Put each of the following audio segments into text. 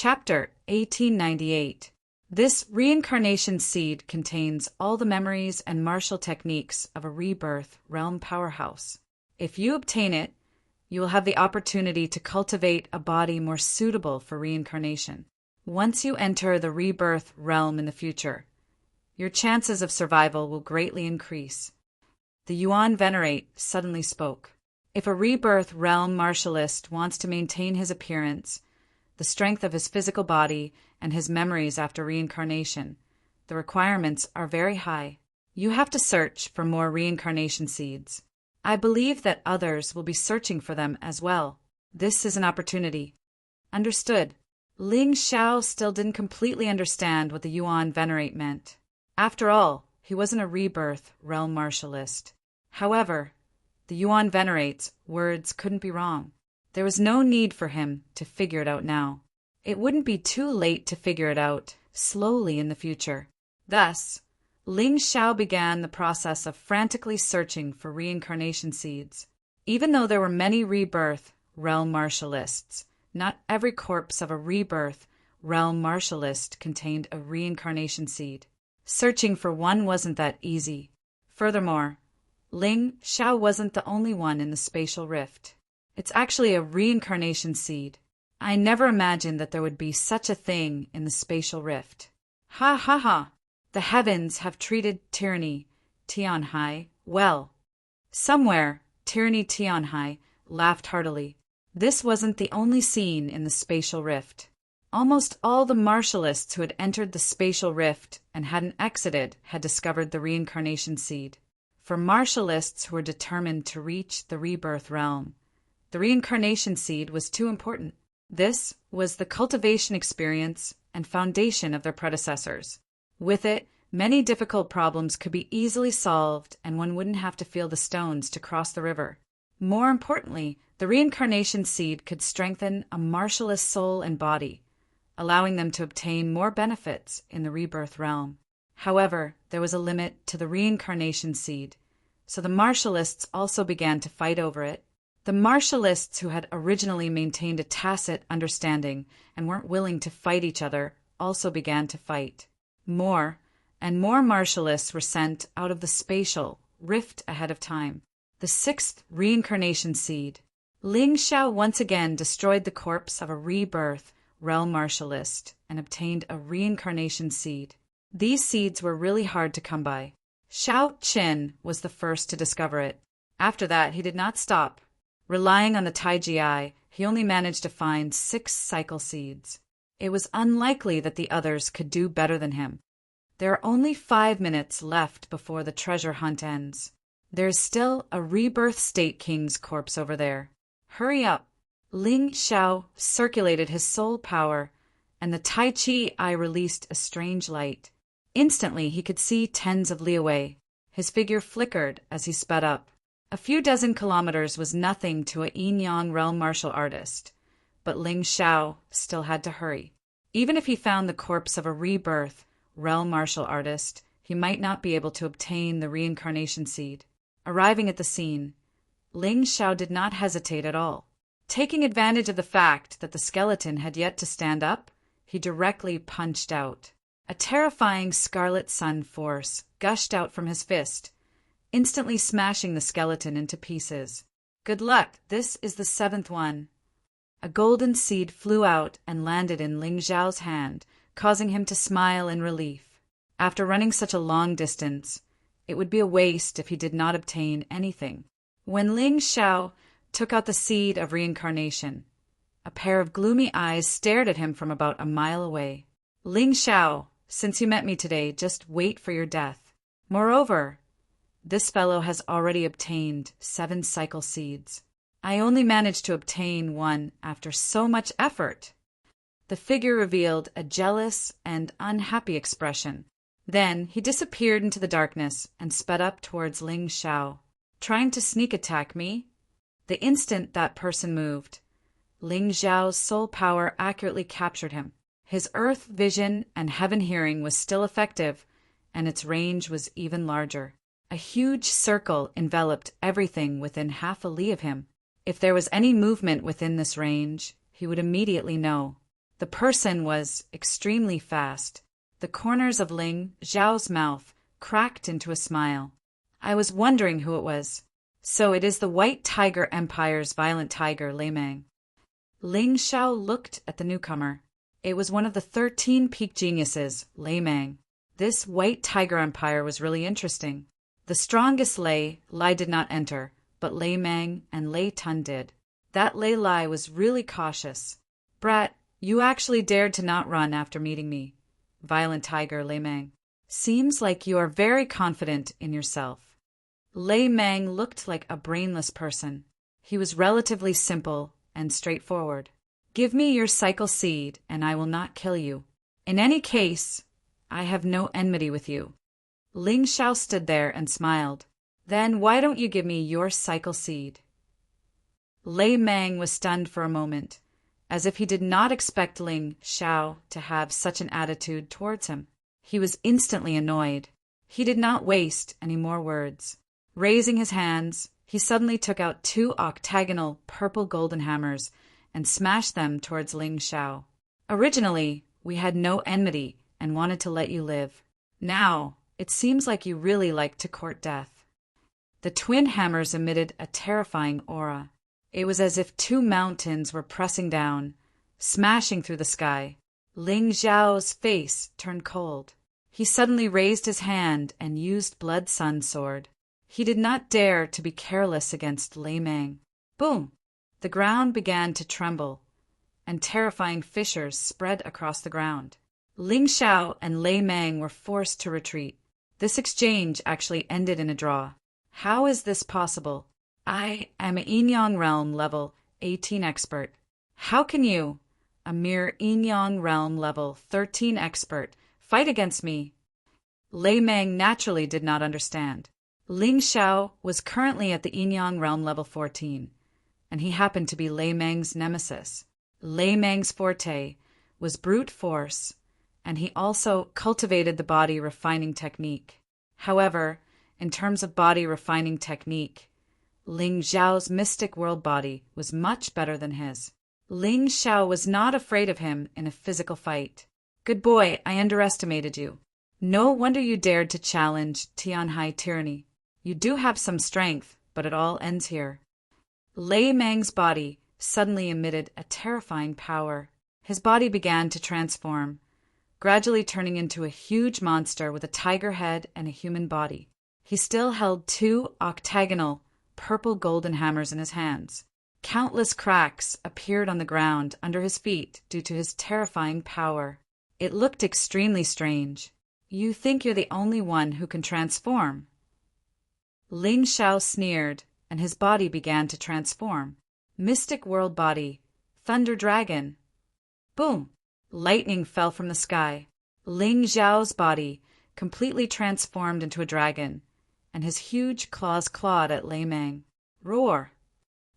Chapter 1898. This reincarnation seed contains all the memories and martial techniques of a rebirth realm powerhouse. If you obtain it, you will have the opportunity to cultivate a body more suitable for reincarnation. Once you enter the rebirth realm in the future, your chances of survival will greatly increase. The Yuan Venerate suddenly spoke. If a rebirth realm martialist wants to maintain his appearance, the strength of his physical body, and his memories after reincarnation, the requirements are very high. You have to search for more reincarnation seeds. I believe that others will be searching for them as well. This is an opportunity. Understood. Ling Xiao still didn't completely understand what the Yuan Venerate meant. After all, he wasn't a rebirth realm martialist. However, the Yuan Venerate's words couldn't be wrong. There was no need for him to figure it out now. It wouldn't be too late to figure it out slowly in the future. Thus, Ling Xiao began the process of frantically searching for reincarnation seeds. Even though there were many rebirth realm martialists, not every corpse of a rebirth realm martialist contained a reincarnation seed. Searching for one wasn't that easy. Furthermore, Ling Xiao wasn't the only one in the spatial rift. It's actually a reincarnation seed. I never imagined that there would be such a thing in the spatial rift. Ha ha ha! The heavens have treated tyranny, Tianhai, well. Somewhere, tyranny Tianhai laughed heartily. This wasn't the only scene in the spatial rift. Almost all the martialists who had entered the spatial rift and hadn't exited had discovered the reincarnation seed. For martialists who were determined to reach the rebirth realm, the reincarnation seed was too important. This was the cultivation experience and foundation of their predecessors. With it, many difficult problems could be easily solved and one wouldn't have to feel the stones to cross the river. More importantly, the reincarnation seed could strengthen a martialist soul and body, allowing them to obtain more benefits in the rebirth realm. However, there was a limit to the reincarnation seed, so the martialists also began to fight over it. The martialists who had originally maintained a tacit understanding and weren't willing to fight each other also began to fight. More and more martialists were sent out of the spatial rift ahead of time. The sixth reincarnation seed. Ling Xiao once again destroyed the corpse of a rebirth realm martialist and obtained a reincarnation seed. These seeds were really hard to come by. Xiao Qin was the first to discover it. After that, he did not stop. Relying on the Taiji Eye, he only managed to find 6 cycle seeds. It was unlikely that the others could do better than him. There are only 5 minutes left before the treasure hunt ends. There's still a rebirth state king's corpse over there. Hurry up! Ling Xiao circulated his soul power, and the Tai Chi Eye released a strange light. Instantly, he could see tens of li away. His figure flickered as he sped up. A few dozen kilometers was nothing to a yin-yang realm martial artist, but Ling Xiao still had to hurry. Even if he found the corpse of a rebirth realm martial artist, he might not be able to obtain the reincarnation seed. Arriving at the scene, Ling Xiao did not hesitate at all. Taking advantage of the fact that the skeleton had yet to stand up, he directly punched out. A terrifying scarlet sun force gushed out from his fist, instantly smashing the skeleton into pieces. Good luck, this is the 7th one. A golden seed flew out and landed in Ling Xiao's hand, causing him to smile in relief. After running such a long distance, it would be a waste if he did not obtain anything. When Ling Xiao took out the seed of reincarnation, a pair of gloomy eyes stared at him from about a mile away. Ling Xiao, since you met me today, just wait for your death. Moreover, this fellow has already obtained 7 cycle seeds. I only managed to obtain 1 after so much effort. The figure revealed a jealous and unhappy expression. Then he disappeared into the darkness and sped up towards Ling Xiao. Trying to sneak attack me? The instant that person moved, Ling Xiao's soul power accurately captured him. His earth vision and heaven hearing was still effective, and its range was even larger. A huge circle enveloped everything within half a li of him. If there was any movement within this range, he would immediately know. The person was extremely fast. The corners of Ling Zhao's mouth cracked into a smile. I was wondering who it was. So it is the White Tiger Empire's violent tiger, Lei Meng. Ling Zhao looked at the newcomer. It was one of the 13 peak geniuses, Lei Meng. This White Tiger Empire was really interesting. The strongest Lai did not enter, but Lei Meng and Lei Tun did. That Lai was really cautious. Brat, you actually dared to not run after meeting me. Violent Tiger Lei Meng. Seems like you are very confident in yourself. Lei Meng looked like a brainless person. He was relatively simple and straightforward. Give me your cycle seed and I will not kill you. In any case, I have no enmity with you. Ling Zhao stood there and smiled. Then why don't you give me your cycle seed? Lei Meng was stunned for a moment, as if he did not expect Ling Zhao to have such an attitude towards him. He was instantly annoyed. He did not waste any more words. Raising his hands, he suddenly took out 2 octagonal purple golden hammers and smashed them towards Ling Zhao. Originally, we had no enmity and wanted to let you live. Now, it seems like you really like to court death. The twin hammers emitted a terrifying aura. It was as if 2 mountains were pressing down, smashing through the sky. Ling Zhao's face turned cold. He suddenly raised his hand and used Blood Sun Sword. He did not dare to be careless against Lei Meng. Boom! The ground began to tremble, and terrifying fissures spread across the ground. Ling Zhao and Lei Meng were forced to retreat. This exchange actually ended in a draw. How is this possible? I am a Yin-Yang Realm level 18 expert. How can you, a mere Yin-Yang Realm level 13 expert, fight against me? Lei Meng naturally did not understand. Ling Zhao was currently at the Yin-Yang Realm level 14, and he happened to be Lei Meng's nemesis. Lei Meng's forte was brute force, and he also cultivated the body refining technique. However, in terms of body refining technique, Ling Zhao's mystic world body was much better than his. Ling Zhao was not afraid of him in a physical fight. Good boy, I underestimated you. No wonder you dared to challenge Tianhai tyranny. You do have some strength, but it all ends here. Lei Meng's body suddenly emitted a terrifying power. His body began to transform, gradually turning into a huge monster with a tiger head and a human body. He still held 2 octagonal purple golden hammers in his hands. Countless cracks appeared on the ground under his feet due to his terrifying power. It looked extremely strange. You think you're the only one who can transform? Ling Zhao sneered, and his body began to transform. Mystic world body, thunder dragon. Boom! Lightning fell from the sky. Ling Zhao's body completely transformed into a dragon, and his huge claws clawed at Lei Meng. Roar!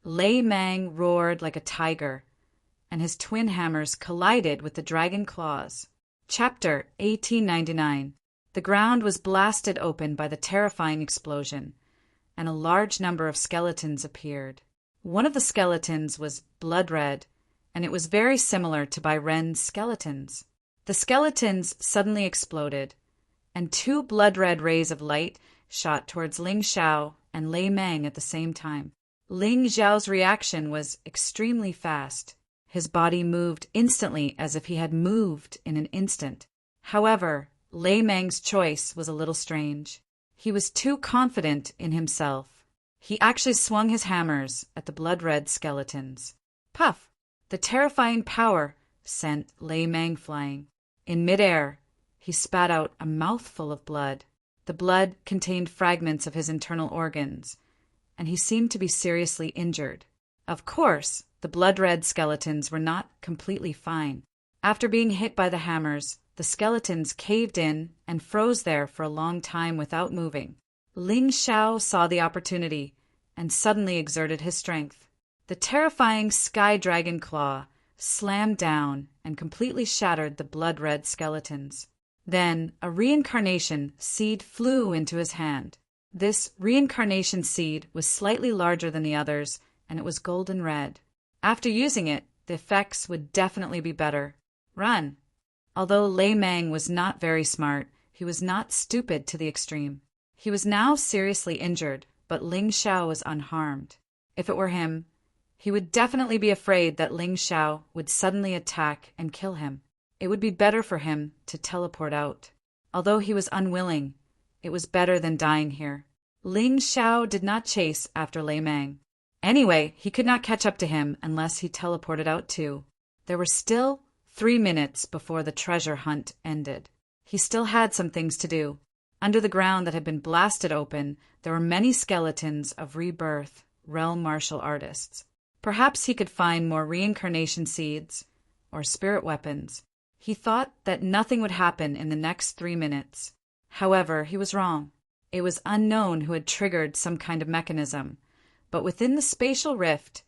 Lei Meng roared like a tiger, and his twin hammers collided with the dragon claws. Chapter 1899. The ground was blasted open by the terrifying explosion, and a large number of skeletons appeared. One of the skeletons was blood red, and it was very similar to Bai Ren's skeletons. The skeletons suddenly exploded, and 2 blood-red rays of light shot towards Ling Zhao and Lei Meng at the same time. Ling Zhao's reaction was extremely fast. His body moved instantly as if he had moved in an instant. However, Lei Meng's choice was a little strange. He was too confident in himself. He actually swung his hammers at the blood-red skeletons. Puff! The terrifying power sent Lei Meng flying. In midair, he spat out a mouthful of blood. The blood contained fragments of his internal organs, and he seemed to be seriously injured. Of course, the blood-red skeletons were not completely fine. After being hit by the hammers, the skeletons caved in and froze there for a long time without moving. Ling Zhao saw the opportunity and suddenly exerted his strength. The terrifying sky dragon claw slammed down and completely shattered the blood-red skeletons. Then a reincarnation seed flew into his hand. This reincarnation seed was slightly larger than the others, and it was golden red. After using it, the effects would definitely be better. Run. Although Lei Mang was not very smart, he was not stupid to the extreme. He was now seriously injured, but Ling Xiao was unharmed. If it were him, he would definitely be afraid that Ling Xiao would suddenly attack and kill him. It would be better for him to teleport out. Although he was unwilling, it was better than dying here. Ling Xiao did not chase after Lei Mang. Anyway, he could not catch up to him unless he teleported out too. There were still 3 minutes before the treasure hunt ended. He still had some things to do. Under the ground that had been blasted open, there were many skeletons of rebirth realm martial artists. Perhaps he could find more reincarnation seeds or spirit weapons. He thought that nothing would happen in the next 3 minutes. However, he was wrong. It was unknown who had triggered some kind of mechanism, but within the spatial rift,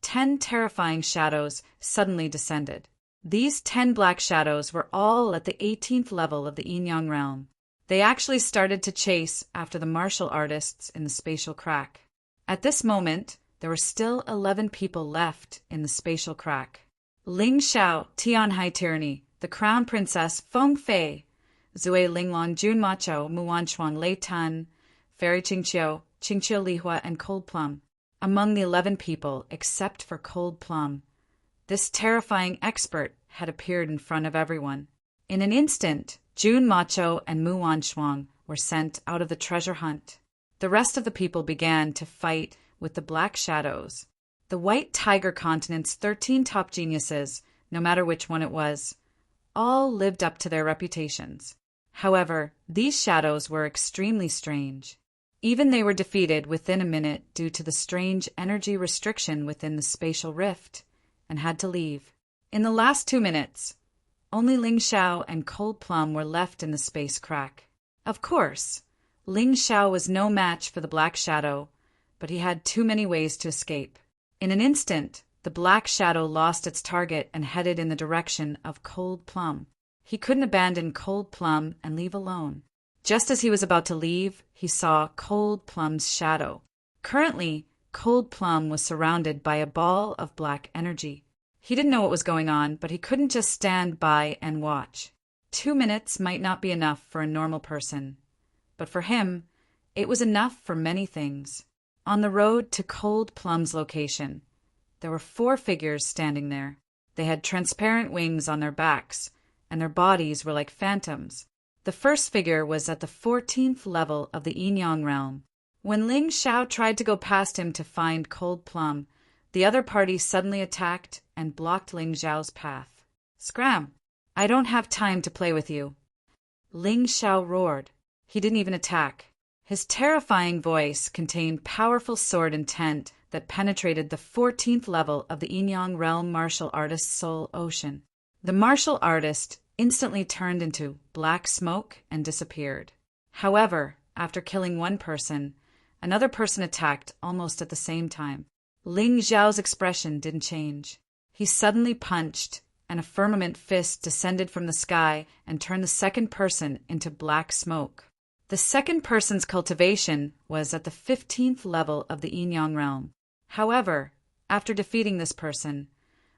10 terrifying shadows suddenly descended. These 10 black shadows were all at the 18th level of the Yin-Yang realm. They actually started to chase after the martial artists in the spatial crack. At this moment, there were still 11 people left in the spatial crack. Ling Xiao, Tianhai Tyranny, the Crown Princess Feng Fei, Zui Linglong, Jun Macho, Muan Shuang, Lei Tan, Fairy Qingqiu, Qingqiu Lihua, and Cold Plum. Among the 11 people, except for Cold Plum, this terrifying expert had appeared in front of everyone. In an instant, Jun Macho and Muan Shuang were sent out of the treasure hunt. The rest of the people began to fight with the black shadows. The White Tiger Continent's 13 top geniuses, no matter which one it was, all lived up to their reputations. However, these shadows were extremely strange. Even they were defeated within a minute due to the strange energy restriction within the spatial rift, and had to leave. In the last 2 minutes, only Ling Xiao and Cold Plum were left in the space crack. Of course, Ling Xiao was no match for the black shadow, but he had too many ways to escape. In an instant, the black shadow lost its target and headed in the direction of Cold Plum. He couldn't abandon Cold Plum and leave alone. Just as he was about to leave, he saw Cold Plum's shadow. Currently, Cold Plum was surrounded by a ball of black energy. He didn't know what was going on, but he couldn't just stand by and watch. 2 minutes might not be enough for a normal person, but for him, it was enough for many things. On the road to Cold Plum's location, there were 4 figures standing there. They had transparent wings on their backs, and their bodies were like phantoms. The first figure was at the 14th level of the Yin-Yang realm. When Ling Xiao tried to go past him to find Cold Plum, the other party suddenly attacked and blocked Ling Xiao's path. "Scram! I don't have time to play with you." Ling Xiao roared. He didn't even attack. His terrifying voice contained powerful sword intent that penetrated the 14th level of the Yin-Yang realm martial artist's soul ocean. The martial artist instantly turned into black smoke and disappeared. However, after killing one person, another person attacked almost at the same time. Ling Xiao's expression didn't change. He suddenly punched, and a firmament fist descended from the sky and turned the second person into black smoke. The second person's cultivation was at the 15th level of the Yin-Yang realm. However, after defeating this person,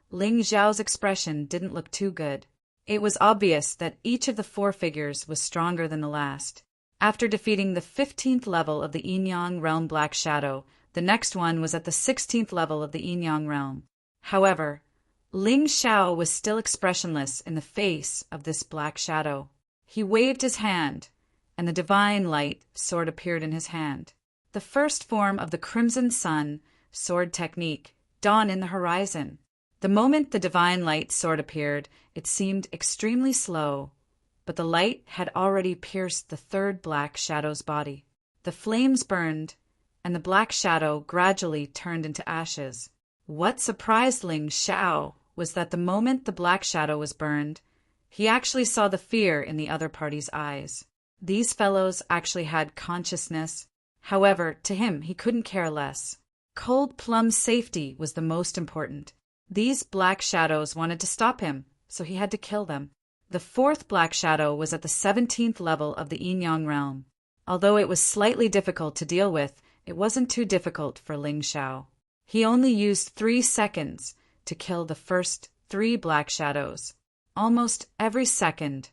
Ling Xiao's expression didn't look too good. It was obvious that each of the 4 figures was stronger than the last. After defeating the 15th level of the Yin-Yang realm black shadow, the next one was at the 16th level of the Yin-Yang realm. However, Ling Xiao was still expressionless in the face of this black shadow. He waved his hand, and the divine light sword appeared in his hand. The first form of the Crimson Sun sword technique dawned in the horizon. The moment the divine light sword appeared, it seemed extremely slow, but the light had already pierced the third black shadow's body. The flames burned, and the black shadow gradually turned into ashes. What surprised Ling Xiao was that the moment the black shadow was burned, he actually saw the fear in the other party's eyes. These fellows actually had consciousness. However, to him, he couldn't care less. Cold Plum's safety was the most important. These black shadows wanted to stop him, so he had to kill them. The 4th black shadow was at the 17th level of the Yin-Yang realm. Although it was slightly difficult to deal with, it wasn't too difficult for Ling Xiao. He only used 3 seconds to kill the first 3 black shadows. Almost every second,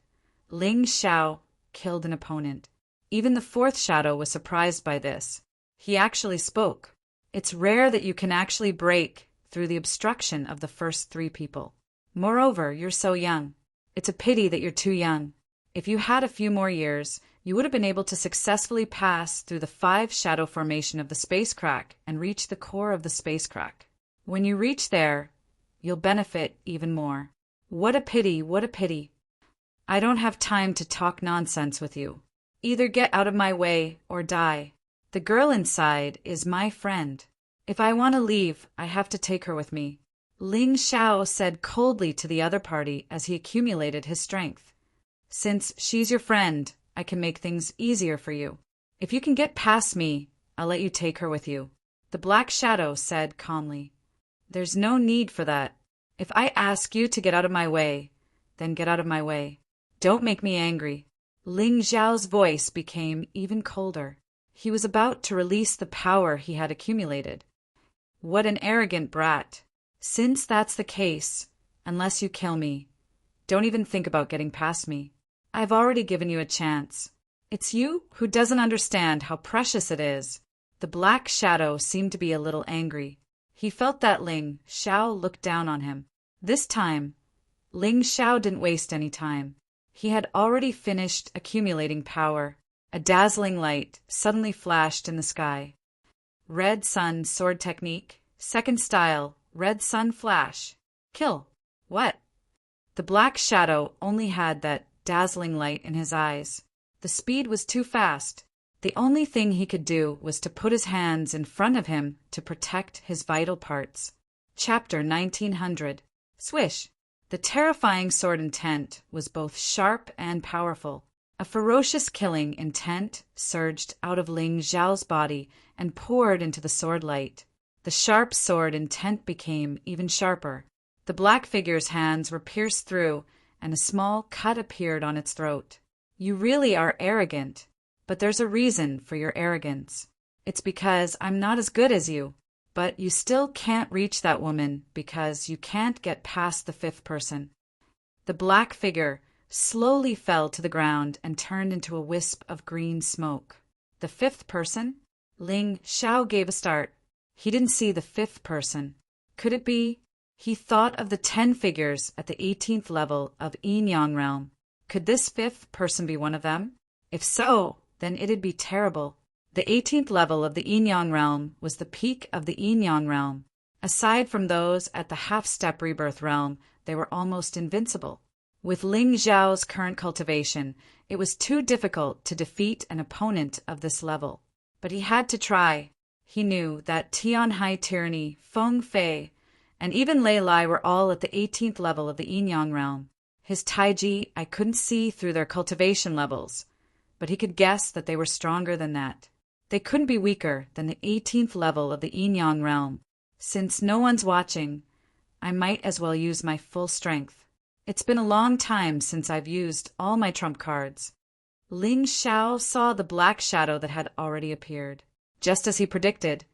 Ling Xiao killed an opponent. Even the fourth shadow was surprised by this. He actually spoke. It's rare that you can actually break through the obstruction of the first three people. Moreover, you're so young. It's a pity that you're too young. If you had a few more years, you would have been able to successfully pass through the 5 shadow formation of the space crack and reach the core of the space crack. When you reach there, you'll benefit even more. What a pity, what a pity. I don't have time to talk nonsense with you. Either get out of my way or die. The girl inside is my friend. If I want to leave, I have to take her with me. Ling Xiao said coldly to the other party as he accumulated his strength. Since she's your friend, I can make things easier for you. If you can get past me, I'll let you take her with you. The Black Shadow said calmly. There's no need for that. If I ask you to get out of my way, then get out of my way. Don't make me angry. Ling Xiao's voice became even colder. He was about to release the power he had accumulated. What an arrogant brat. Since that's the case, unless you kill me, don't even think about getting past me. I've already given you a chance. It's you who doesn't understand how precious it is. The Black Shadow seemed to be a little angry. He felt that Ling Xiao looked down on him. This time, Ling Xiao didn't waste any time. He had already finished accumulating power. A dazzling light suddenly flashed in the sky. Red Sun Sword Technique, second style, Red Sun Flash. Kill. What? The Black Shadow only had that dazzling light in his eyes. The speed was too fast. The only thing he could do was to put his hands in front of him to protect his vital parts. Chapter 1900. Swish. The terrifying sword intent was both sharp and powerful. A ferocious killing intent surged out of Ling Xiao's body and poured into the sword light. The sharp sword intent became even sharper. The black figure's hands were pierced through, and a small cut appeared on its throat. You really are arrogant, but there's a reason for your arrogance. It's because I'm not as good as you, but you still can't reach that woman because you can't get past the fifth person. The black figure slowly fell to the ground and turned into a wisp of green smoke. The fifth person? Ling Xiao gave a start. He didn't see the fifth person. Could it be? He thought of the 10 figures at the 18th level of Yin-Yang realm. Could this fifth person be one of them? If so, then it'd be terrible. The 18th level of the Yin-Yang realm was the peak of the Yin-Yang realm. Aside from those at the half-step rebirth realm, they were almost invincible. With Ling Xiao's current cultivation, it was too difficult to defeat an opponent of this level. But he had to try. He knew that Tianhai Tyranny, Feng Fei, and even Lei Lai were all at the 18th level of the Yin-Yang realm. His Taiji, I couldn't see through their cultivation levels, but he could guess that they were stronger than that. They couldn't be weaker than the 18th level of the Yin-Yang realm. Since no one's watching, I might as well use my full strength. It's been a long time since I've used all my trump cards. Ling Xiao saw the black shadow that had already appeared. Just as he predicted,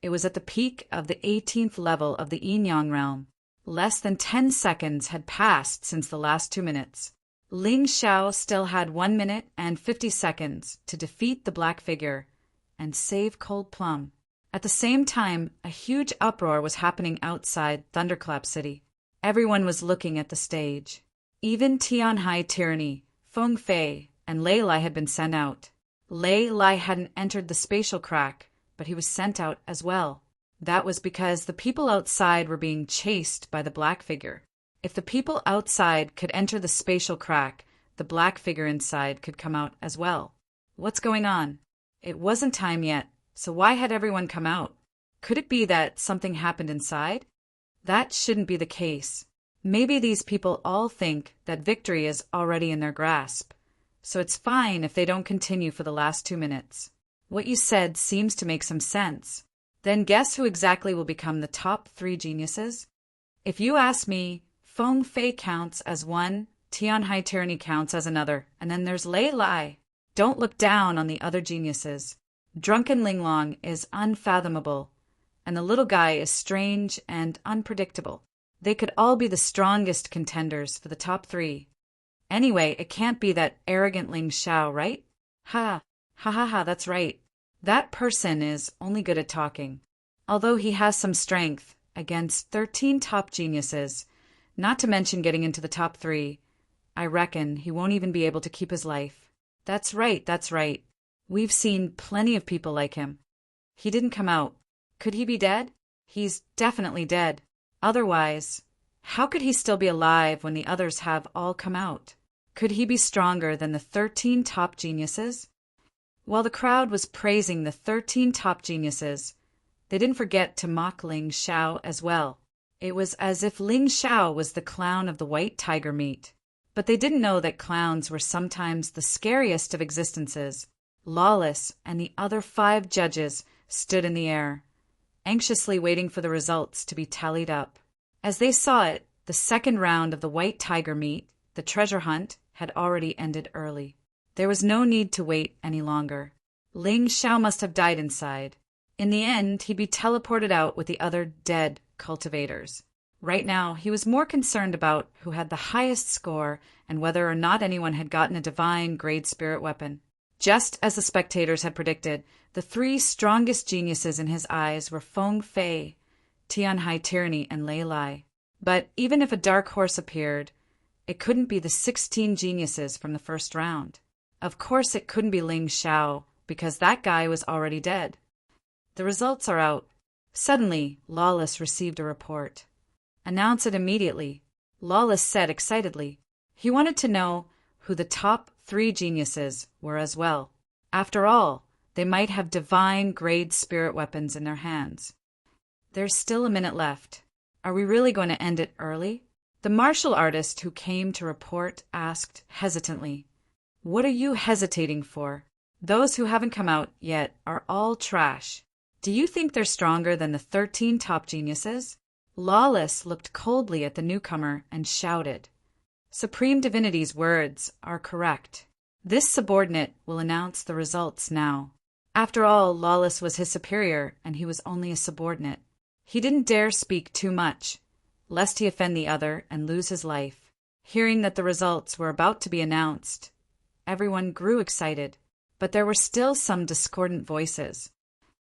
it was at the peak of the 18th level of the Yin-Yang realm. Less than 10 seconds had passed since the last 2 minutes. Ling Xiao still had 1 minute and 50 seconds to defeat the black figure and save Cold Plum. At the same time, a huge uproar was happening outside Thunderclap City. Everyone was looking at the stage. Even Tianhai Tyranny, Feng Fei, and Lei Lai had been sent out. Lei Lai hadn't entered the spatial crack, but he was sent out as well. That was because the people outside were being chased by the black figure. If the people outside could enter the spatial crack, the black figure inside could come out as well. What's going on? It wasn't time yet, so why had everyone come out? Could it be that something happened inside? That shouldn't be the case. Maybe these people all think that victory is already in their grasp, so it's fine if they don't continue for the last 2 minutes. What you said seems to make some sense. Then guess who exactly will become the top 3 geniuses? If you ask me, Feng Fei counts as one, Tianhai Tyranny counts as another, and then there's Lei Lai. Don't look down on the other geniuses. Drunken Linglong is unfathomable, and the little guy is strange and unpredictable. They could all be the strongest contenders for the top 3. Anyway, it can't be that arrogant Ling Xiao, right? Ha, ha ha ha, that's right. That person is only good at talking. Although he has some strength against 13 top geniuses, not to mention getting into the top 3, I reckon he won't even be able to keep his life. That's right, that's right. We've seen plenty of people like him. He didn't come out. Could he be dead? He's definitely dead. Otherwise, how could he still be alive when the others have all come out? Could he be stronger than the 13 top geniuses? While the crowd was praising the 13 top geniuses, they didn't forget to mock Ling Xiao as well. It was as if Ling Xiao was the clown of the white tiger meat. But they didn't know that clowns were sometimes the scariest of existences. Lawless and the other 5 judges stood in the air, anxiously waiting for the results to be tallied up. As they saw it, the second round of the white tiger meat, the treasure hunt, had already ended early. There was no need to wait any longer. Ling Xiao must have died inside. In the end, he'd be teleported out with the other dead cultivators. Right now, he was more concerned about who had the highest score and whether or not anyone had gotten a divine grade spirit weapon. Just as the spectators had predicted, the 3 strongest geniuses in his eyes were Feng Fei, Tianhai Tyranny, and Lei Lai. But even if a dark horse appeared, it couldn't be the 16 geniuses from the first round. Of course it couldn't be Ling Xiao, because that guy was already dead. The results are out. Suddenly, Lawless received a report. Announce it immediately, Lawless said excitedly. He wanted to know who the top 3 geniuses were as well. After all, they might have divine grade spirit weapons in their hands. There's still a minute left. Are we really going to end it early? The martial artist who came to report asked hesitantly, "What are you hesitating for? Those who haven't come out yet are all trash. Do you think they're stronger than the 13 top geniuses?" Lawless looked coldly at the newcomer and shouted, "Supreme Divinity's words are correct. This subordinate will announce the results now." After all, Lawless was his superior, and he was only a subordinate. He didn't dare speak too much, lest he offend the other and lose his life. Hearing that the results were about to be announced, everyone grew excited, but there were still some discordant voices.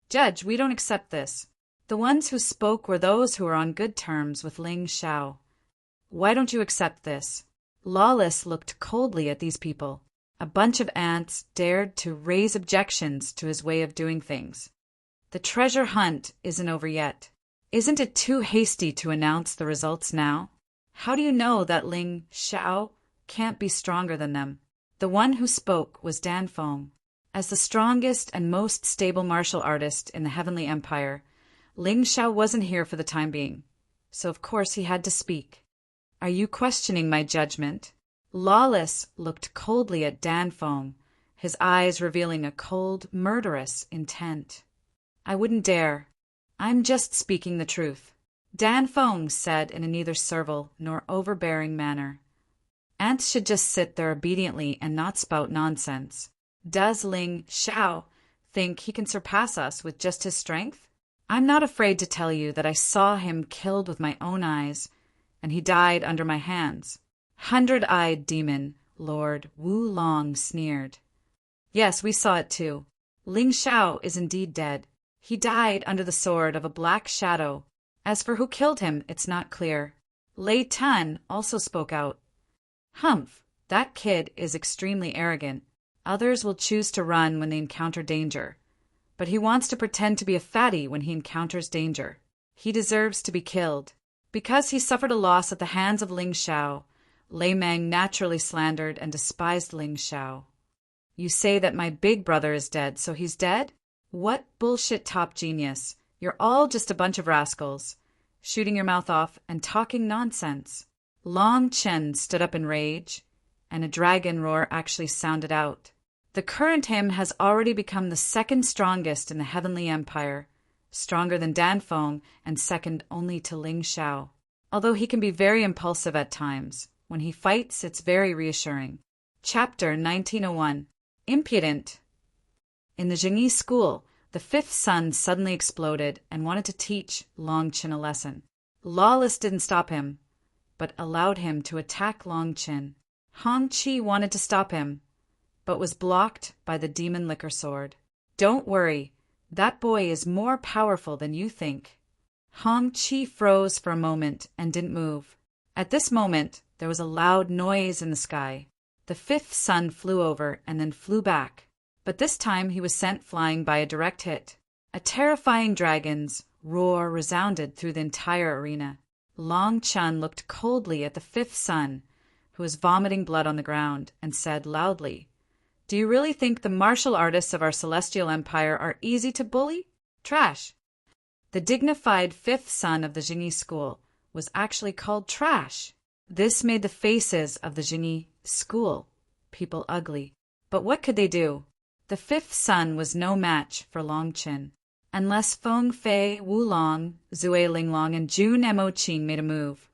"Judge, we don't accept this." The ones who spoke were those who were on good terms with Ling Xiao. "Why don't you accept this?" Lawless looked coldly at these people. A bunch of ants dared to raise objections to his way of doing things. "The treasure hunt isn't over yet. Isn't it too hasty to announce the results now? How do you know that Ling Xiao can't be stronger than them?" The one who spoke was Dan Feng. As the strongest and most stable martial artist in the Heavenly Empire, Ling Xiao wasn't here for the time being, so of course he had to speak. "Are you questioning my judgment?" Lawless looked coldly at Dan Feng, his eyes revealing a cold, murderous intent. "I wouldn't dare. I'm just speaking the truth," Dan Feng said in a neither servile nor overbearing manner. "Ants should just sit there obediently and not spout nonsense. Does Ling Xiao think he can surpass us with just his strength? I'm not afraid to tell you that I saw him killed with my own eyes, and he died under my hands." 100-eyed demon, Lord Wu Long sneered. "Yes, we saw it too. Ling Xiao is indeed dead. He died under the sword of a black shadow. As for who killed him, it's not clear." Lei Tan also spoke out. "Humph, that kid is extremely arrogant. Others will choose to run when they encounter danger, but he wants to pretend to be a fatty when he encounters danger. He deserves to be killed." Because he suffered a loss at the hands of Ling Xiao, Lei Meng naturally slandered and despised Ling Xiao. "You say that my big brother is dead, so he's dead? What bullshit top genius. You're all just a bunch of rascals, shooting your mouth off and talking nonsense." Long Chen stood up in rage, and a dragon roar actually sounded out. The current him has already become the second strongest in the Heavenly Empire, stronger than Dan Feng and second only to Ling Xiao. Although he can be very impulsive at times, when he fights it's very reassuring. Chapter 1901. Impudent. In the Jingyi school, the 5th son suddenly exploded and wanted to teach Long Chen a lesson. Lawless didn't stop him, but allowed him to attack Long Chin. Hong Chi wanted to stop him, but was blocked by the demon liquor sword. Don't worry, that boy is more powerful than you think. Hong Chi froze for a moment and didn't move. At this moment, there was a loud noise in the sky. The fifth sun flew over and then flew back, but this time he was sent flying by a direct hit. A terrifying dragon's roar resounded through the entire arena. Long Chun looked coldly at the fifth sun, who was vomiting blood on the ground, and said loudly, "Do you really think the martial artists of our celestial empire are easy to bully? Trash." The dignified fifth son of the Jingyi school was actually called Trash. This made the faces of the Jingyi school people ugly. But what could they do? The fifth son was no match for Long Chin. Unless Feng Fei, Wu Long, Zui Linglong, and Jun Mo Qing made a move,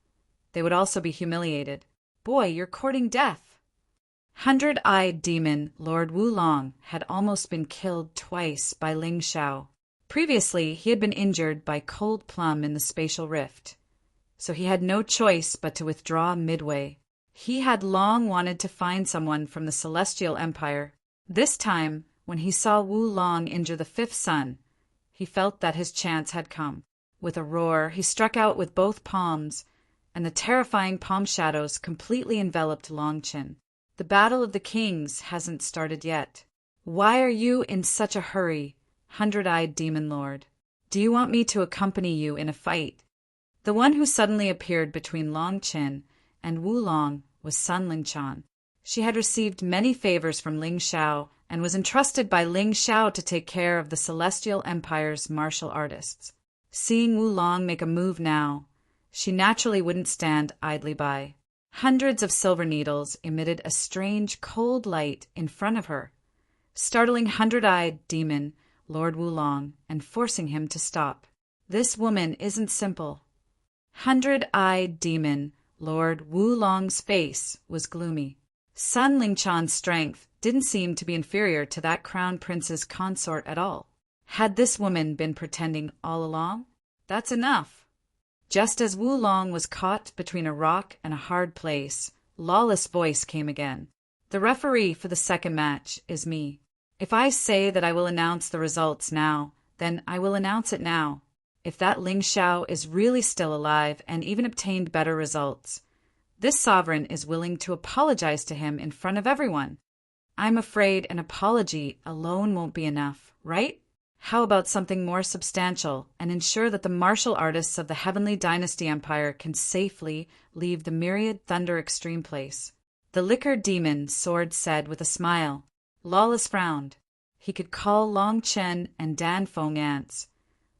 they would also be humiliated. Boy, you're courting death. Hundred-eyed demon Lord Wu Long had almost been killed twice by Ling Xiao. Previously, he had been injured by Cold Plum in the spatial rift, so he had no choice but to withdraw midway. He had long wanted to find someone from the Celestial Empire. This time, when he saw Wu Long injure the fifth son, he felt that his chance had come. With a roar, he struck out with both palms, and the terrifying palm shadows completely enveloped Long Chin. The Battle of the Kings hasn't started yet. Why are you in such a hurry, hundred-eyed demon lord? Do you want me to accompany you in a fight? The one who suddenly appeared between Long Chin and Wu Long was Sun Lingchan. She had received many favors from Ling Xiao and was entrusted by Ling Xiao to take care of the Celestial Empire's martial artists. Seeing Wu Long make a move now, she naturally wouldn't stand idly by. Hundreds of silver needles emitted a strange cold light in front of her, startling hundred-eyed demon Lord Wu Long and forcing him to stop. This woman isn't simple. Hundred-eyed demon Lord Wu Long's face was gloomy. Sun Lingchan's strength didn't seem to be inferior to that crown prince's consort at all. Had this woman been pretending all along? That's enough. Just as Wu Long was caught between a rock and a hard place, Lawless' voice came again. The referee for the second match is me. If I say that I will announce the results now, then I will announce it now. If that Ling Xiao is really still alive and even obtained better results, this sovereign is willing to apologize to him in front of everyone. I'm afraid an apology alone won't be enough, right? How about something more substantial and ensure that the martial artists of the Heavenly Dynasty Empire can safely leave the Myriad Thunder Extreme Place? The Liquor Demon Sword said with a smile. Lawless frowned. He could call Long Chen and Dan Feng ants,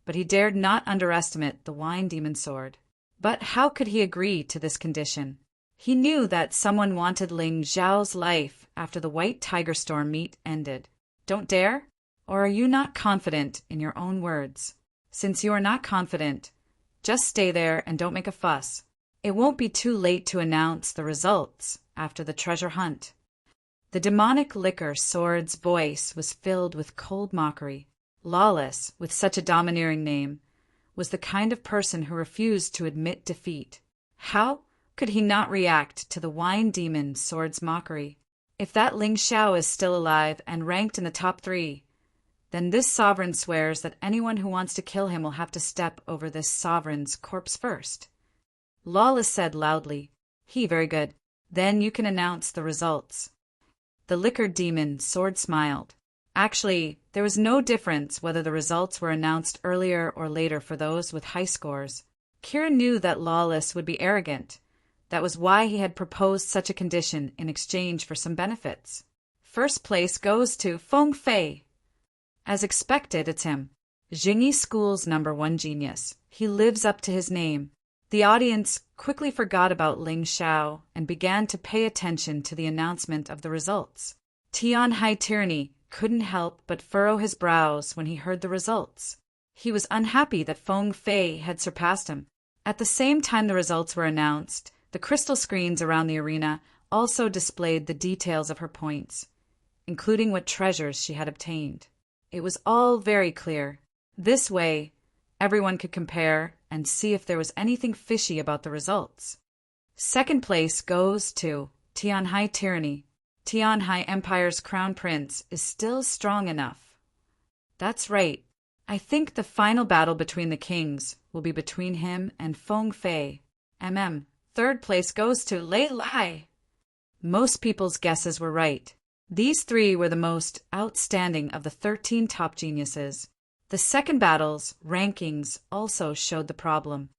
but he dared not underestimate the Wine Demon Sword. But how could he agree to this condition? He knew that someone wanted Ling Xiao's life after the White Tiger Storm meet ended. Don't dare? Or are you not confident in your own words? Since you are not confident, just stay there and don't make a fuss. It won't be too late to announce the results after the treasure hunt. The demonic liquor sword's voice was filled with cold mockery. Lawless, with such a domineering name, was the kind of person who refused to admit defeat. How could he not react to the wine demon sword's mockery? If that Ling Xiao is still alive and ranked in the top 3, then this sovereign swears that anyone who wants to kill him will have to step over this sovereign's corpse first. Lawless said loudly, Very good. Then you can announce the results." The liquor demon sword smiled. Actually, there was no difference whether the results were announced earlier or later for those with high scores. Kira knew that Lawless would be arrogant. That was why he had proposed such a condition in exchange for some benefits. First place goes to Feng Fei. As expected, it's him. Jingyi School's #1 genius. He lives up to his name. The audience quickly forgot about Ling Xiao and began to pay attention to the announcement of the results. Tian High Tyranny couldn't help but furrow his brows when he heard the results. He was unhappy that Feng Fei had surpassed him. At the same time the results were announced, the crystal screens around the arena also displayed the details of her points, including what treasures she had obtained. It was all very clear. This way, Everyone could compare and see if there was anything fishy about the results. Second place goes to Tianhai Tyranny. Tianhai Empire's crown prince is still strong enough. That's right. I think the final battle between the kings will be between him and Feng Fei. Third place goes to Lei Lai. Most people's guesses were right. These three were the most outstanding of the 13 top geniuses. The second battle's rankings also showed the problem.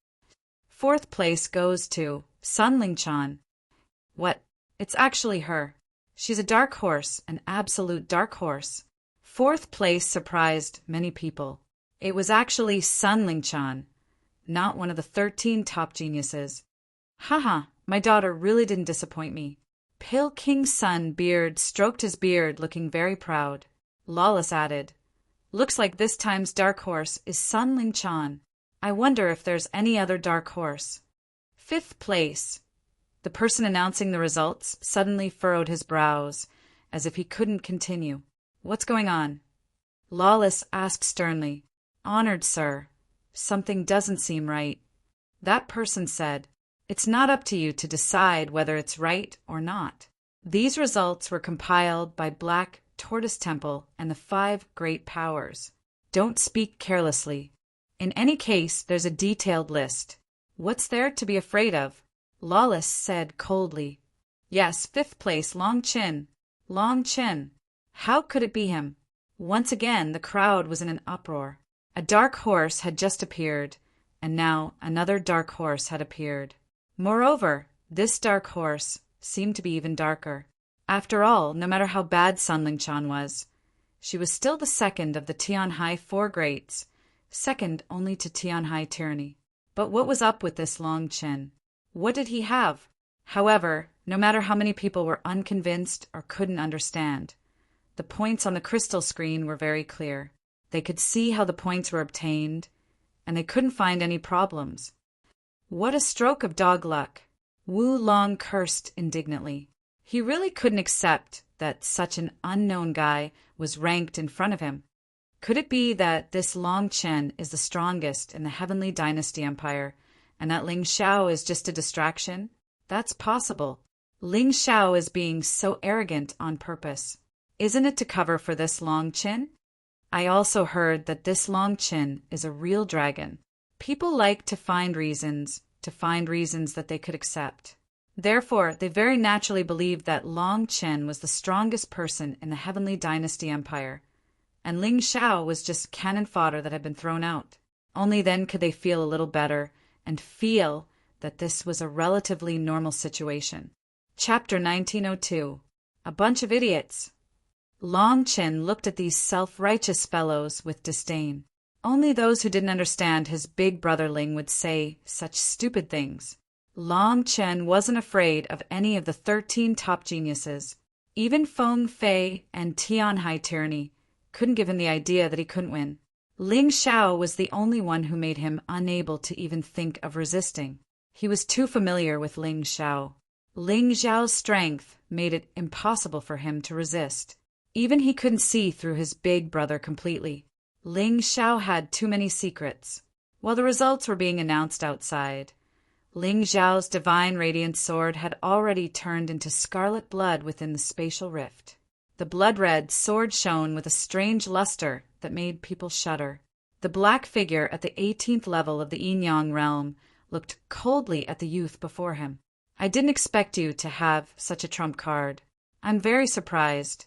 Fourth place goes to Sun Lingchan. What? It's actually her. She's a dark horse, an absolute dark horse. Fourth place surprised many people. It was actually Sun Lingchan, not one of the 13 top geniuses. Haha, my daughter really didn't disappoint me. Pale King Sun Beard stroked his beard, looking very proud. Lawless added, "Looks like this time's dark horse is Sun Lingchan. I wonder if there's any other dark horse." Fifth place. The person announcing the results suddenly furrowed his brows, as if he couldn't continue. "What's going on?" Lawless asked sternly. "Honored sir, something doesn't seem right." That person said, "It's not up to you to decide whether it's right or not. These results were compiled by Black Tortoise Temple and the 5 Great Powers. Don't speak carelessly. In any case, there's a detailed list. What's there to be afraid of?" Lawless said coldly. "Yes, 5th place, Long Chin. Long Chin. How could it be him?" Once again, the crowd was in an uproar. A dark horse had just appeared, and now another dark horse had appeared. Moreover, this dark horse seemed to be even darker. After all, no matter how bad Sun Lingchan was, she was still the second of the Tianhai 4 greats, second only to Tianhai Tyranny. But what was up with this Long Chin? What did he have? However, no matter how many people were unconvinced or couldn't understand, the points on the crystal screen were very clear. They could see how the points were obtained, and they couldn't find any problems. What a stroke of dog luck! Wu Long cursed indignantly. He really couldn't accept that such an unknown guy was ranked in front of him. Could it be that this Long Chen is the strongest in the Heavenly Dynasty Empire, and that Ling Xiao is just a distraction? That's possible. Ling Xiao is being so arrogant on purpose. Isn't it to cover for this Long Chin? I also heard that this Long Chin is a real dragon. People like to find reasons that they could accept. Therefore, they very naturally believed that Long Chen was the strongest person in the Heavenly Dynasty Empire, and Ling Xiao was just cannon fodder that had been thrown out. Only then could they feel a little better and feel that this was a relatively normal situation. Chapter 1902. A bunch of idiots. Long Chen looked at these self-righteous fellows with disdain. Only those who didn't understand his big brother Ling would say such stupid things. Long Chen wasn't afraid of any of the 13 top geniuses. Even Feng Fei and Tianhai Tyranny couldn't give him the idea that he couldn't win. Ling Xiao was the only one who made him unable to even think of resisting. He was too familiar with Ling Xiao. Ling Xiao's strength made it impossible for him to resist. Even he couldn't see through his big brother completely. Ling Xiao had too many secrets. While the results were being announced outside, Ling Xiao's divine radiant sword had already turned into scarlet blood within the spatial rift. The blood-red sword shone with a strange luster that made people shudder. The black figure at the 18th level of the Yin-Yang realm looked coldly at the youth before him. "I didn't expect you to have such a trump card. I'm very surprised.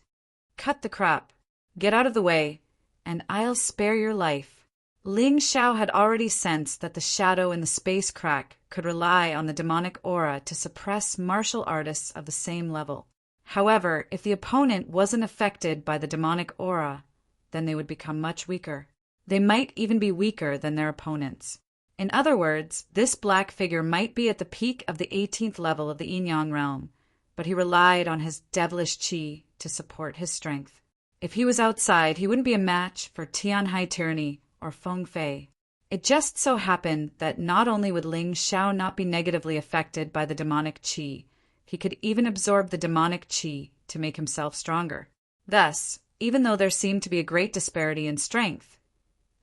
Cut the crap. Get out of the way, and I'll spare your life." Ling Xiao had already sensed that the shadow in the space crack could rely on the demonic aura to suppress martial artists of the same level. However, if the opponent wasn't affected by the demonic aura, then they would become much weaker. They might even be weaker than their opponents. In other words, this black figure might be at the peak of the 18th level of the Yin-Yang realm, but he relied on his devilish qi to support his strength. If he was outside, he wouldn't be a match for Tianhai Tyranny or Feng Fei. It just so happened that not only would Ling Xiao not be negatively affected by the demonic qi, he could even absorb the demonic qi to make himself stronger. Thus, even though there seemed to be a great disparity in strength,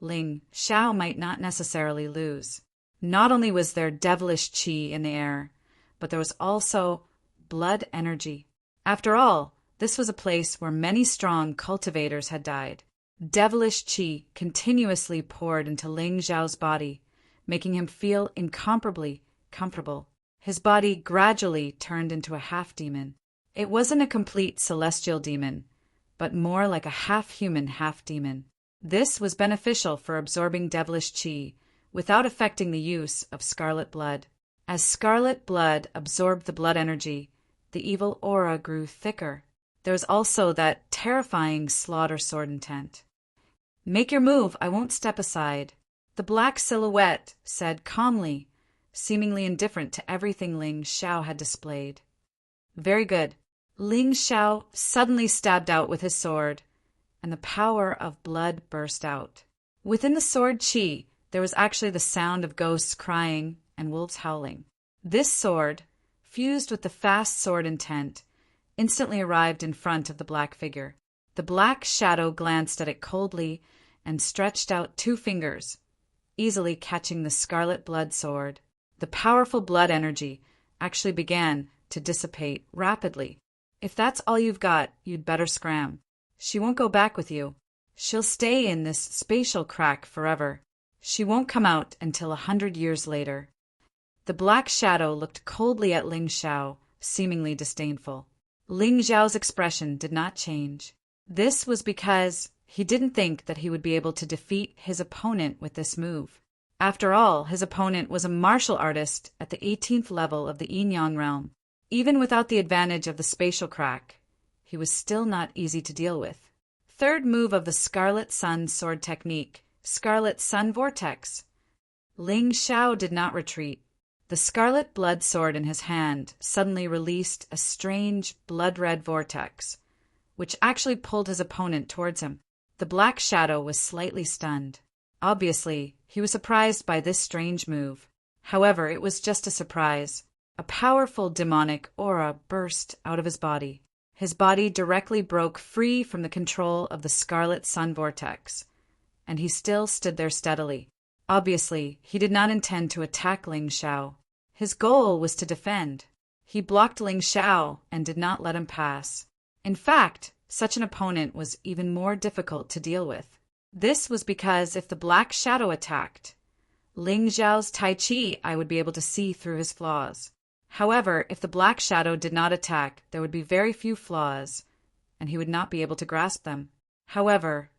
Ling Xiao might not necessarily lose. Not only was there devilish qi in the air, but there was also blood energy. After all, this was a place where many strong cultivators had died. Devilish qi continuously poured into Ling Xiao's body, making him feel incomparably comfortable. His body gradually turned into a half-demon. It wasn't a complete celestial demon, but more like a half-human, half-demon. This was beneficial for absorbing devilish qi without affecting the use of scarlet blood. As scarlet blood absorbed the blood energy, the evil aura grew thicker. There was also that terrifying slaughter sword intent. "Make your move, I won't step aside," the black silhouette said calmly, seemingly indifferent to everything Ling Xiao had displayed. "Very good." Ling Xiao suddenly stabbed out with his sword, and the power of blood burst out. Within the sword qi, there was actually the sound of ghosts crying and wolves howling. This sword, fused with the fast sword intent, instantly arrived in front of the black figure. The black shadow glanced at it coldly and stretched out 2 fingers, easily catching the scarlet blood sword. The powerful blood energy actually began to dissipate rapidly. "If that's all you've got, you'd better scram. She won't go back with you. She'll stay in this spatial crack forever. She won't come out until 100 years later." The black shadow looked coldly at Ling Xiao, seemingly disdainful. Ling Xiao's expression did not change. This was because he didn't think that he would be able to defeat his opponent with this move. After all, his opponent was a martial artist at the 18th level of the Yin-Yang realm. Even without the advantage of the spatial crack, he was still not easy to deal with. Third move of the Scarlet Sun sword technique, Scarlet Sun Vortex. Ling Xiao did not retreat. The scarlet blood sword in his hand suddenly released a strange blood-red vortex, which actually pulled his opponent towards him. The black shadow was slightly stunned. Obviously, he was surprised by this strange move. However, it was just a surprise. A powerful demonic aura burst out of his body. His body directly broke free from the control of the Scarlet Sun Vortex, and he still stood there steadily. Obviously, he did not intend to attack Ling Xiao. His goal was to defend. He blocked Ling Xiao and did not let him pass. In fact, such an opponent was even more difficult to deal with. This was because if the black shadow attacked, Ling Xiao's Tai Chi, I would be able to see through his flaws. However, if the black shadow did not attack, there would be very few flaws, and he would not be able to grasp them. However,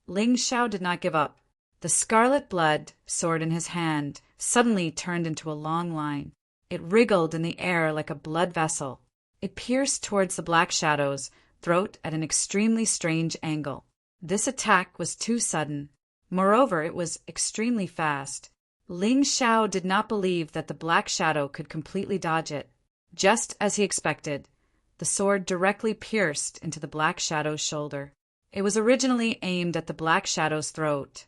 Ling Xiao did not give up. The scarlet blood sword in his hand suddenly turned into a long line. It wriggled in the air like a blood vessel. It pierced towards the black shadow's throat at an extremely strange angle. This attack was too sudden. Moreover, it was extremely fast. Ling Xiao did not believe that the black shadow could completely dodge it. Just as he expected, the sword directly pierced into the black shadow's shoulder. It was originally aimed at the black shadow's throat,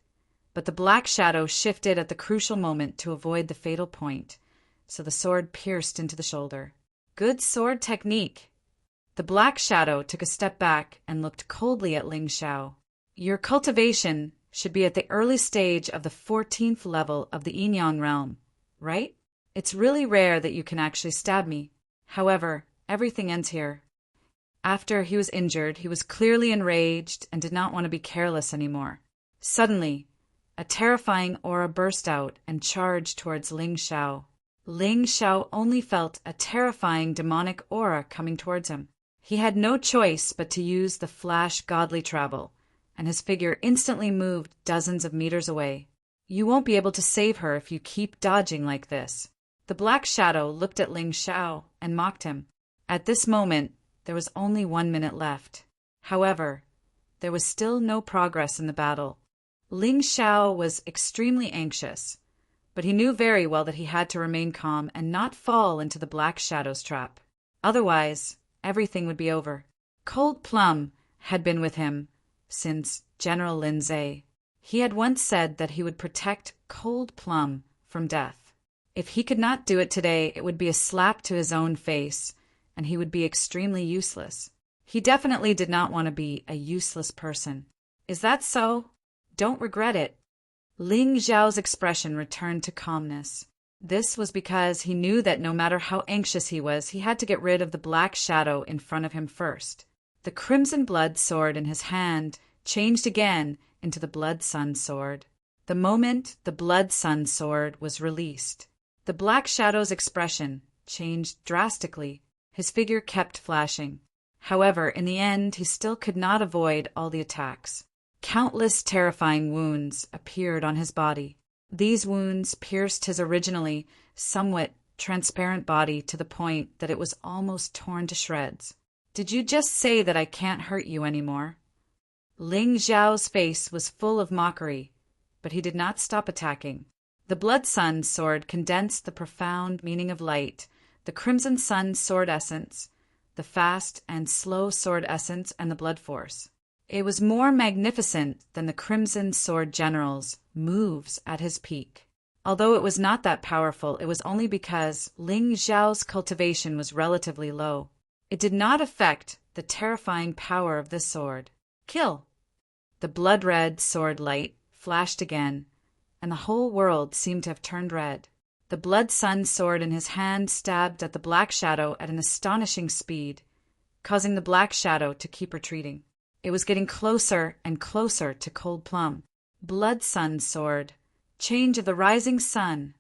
but the black shadow shifted at the crucial moment to avoid the fatal point, so the sword pierced into the shoulder. Good sword technique. The black shadow took a step back and looked coldly at Ling Xiao. "Your cultivation should be at the early stage of the 14th level of the Yin-Yang realm, right? It's really rare that you can actually stab me. However, everything ends here." After he was injured, he was clearly enraged and did not want to be careless anymore. Suddenly, a terrifying aura burst out and charged towards Ling Xiao. Ling Xiao only felt a terrifying demonic aura coming towards him. He had no choice but to use the flash godly travel, and his figure instantly moved dozens of meters away. "You won't be able to save her if you keep dodging like this." The black shadow looked at Ling Xiao and mocked him. At this moment, there was only 1 minute left. However, there was still no progress in the battle. Ling Xiao was extremely anxious, but he knew very well that he had to remain calm and not fall into the black shadow's trap. Otherwise, everything would be over. Cold Plum had been with him since General Lindsay. He had once said that he would protect Cold Plum from death. If he could not do it today, it would be a slap to his own face, and he would be extremely useless. He definitely did not want to be a useless person. Is that so? Don't regret it. Ling Xiao's expression returned to calmness. This was because he knew that no matter how anxious he was, he had to get rid of the black shadow in front of him first. The crimson blood sword in his hand changed again into the blood sun sword. The moment the blood sun sword was released, the black shadow's expression changed drastically. His figure kept flashing. However, in the end, he still could not avoid all the attacks. Countless terrifying wounds appeared on his body. These wounds pierced his originally somewhat transparent body to the point that it was almost torn to shreds. "Did you just say that I can't hurt you anymore?" Ling Xiao's face was full of mockery, but he did not stop attacking. The blood sun sword condensed the profound meaning of light, the crimson sun sword essence, the fast and slow sword essence, and the blood force. It was more magnificent than the Crimson Sword General's moves at his peak. Although it was not that powerful, it was only because Ling Xiao's cultivation was relatively low. It did not affect the terrifying power of this sword. "Kill!" The blood-red sword light flashed again, and the whole world seemed to have turned red. The blood sun sword in his hand stabbed at the black shadow at an astonishing speed, causing the black shadow to keep retreating. It was getting closer and closer to Cold Plum. Blood sun sword. Change of the rising sun.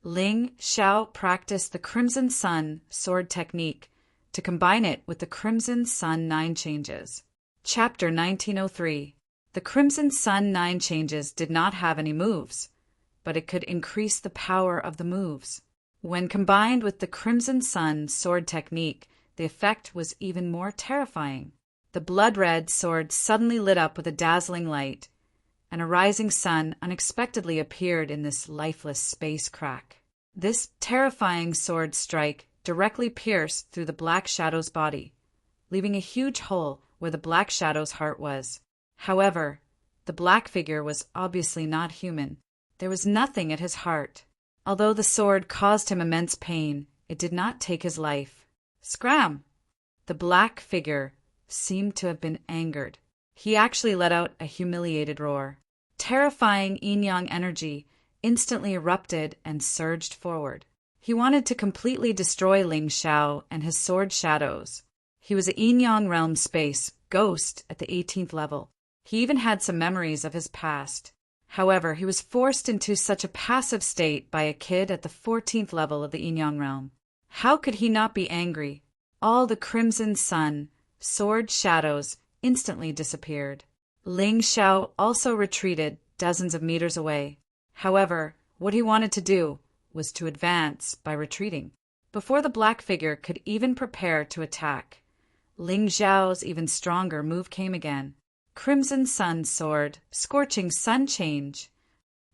Ling Xiao practiced the Crimson Sun sword technique to combine it with the Crimson Sun 9 changes. Chapter 1903. The Crimson Sun 9 changes did not have any moves, but it could increase the power of the moves. When combined with the Crimson Sun sword technique, the effect was even more terrifying. The blood-red sword suddenly lit up with a dazzling light, and a rising sun unexpectedly appeared in this lifeless space crack. This terrifying sword strike directly pierced through the black shadow's body, leaving a huge hole where the black shadow's heart was. However, the black figure was obviously not human. There was nothing at his heart. Although the sword caused him immense pain, it did not take his life. Scram! The black figure seemed to have been angered. He actually let out a humiliated roar. Terrifying yin-yang energy instantly erupted and surged forward. He wanted to completely destroy Ling Xiao and his sword shadows. He was a yin-yang realm space ghost at the 18th level. He even had some memories of his past. However, he was forced into such a passive state by a kid at the 14th level of the yin-yang realm. How could he not be angry? All the Crimson Sun sword shadows instantly disappeared. Ling Xiao also retreated dozens of meters away. However, what he wanted to do was to advance by retreating. Before the black figure could even prepare to attack, Ling Xiao's even stronger move came again. Crimson Sun sword, scorching sun change.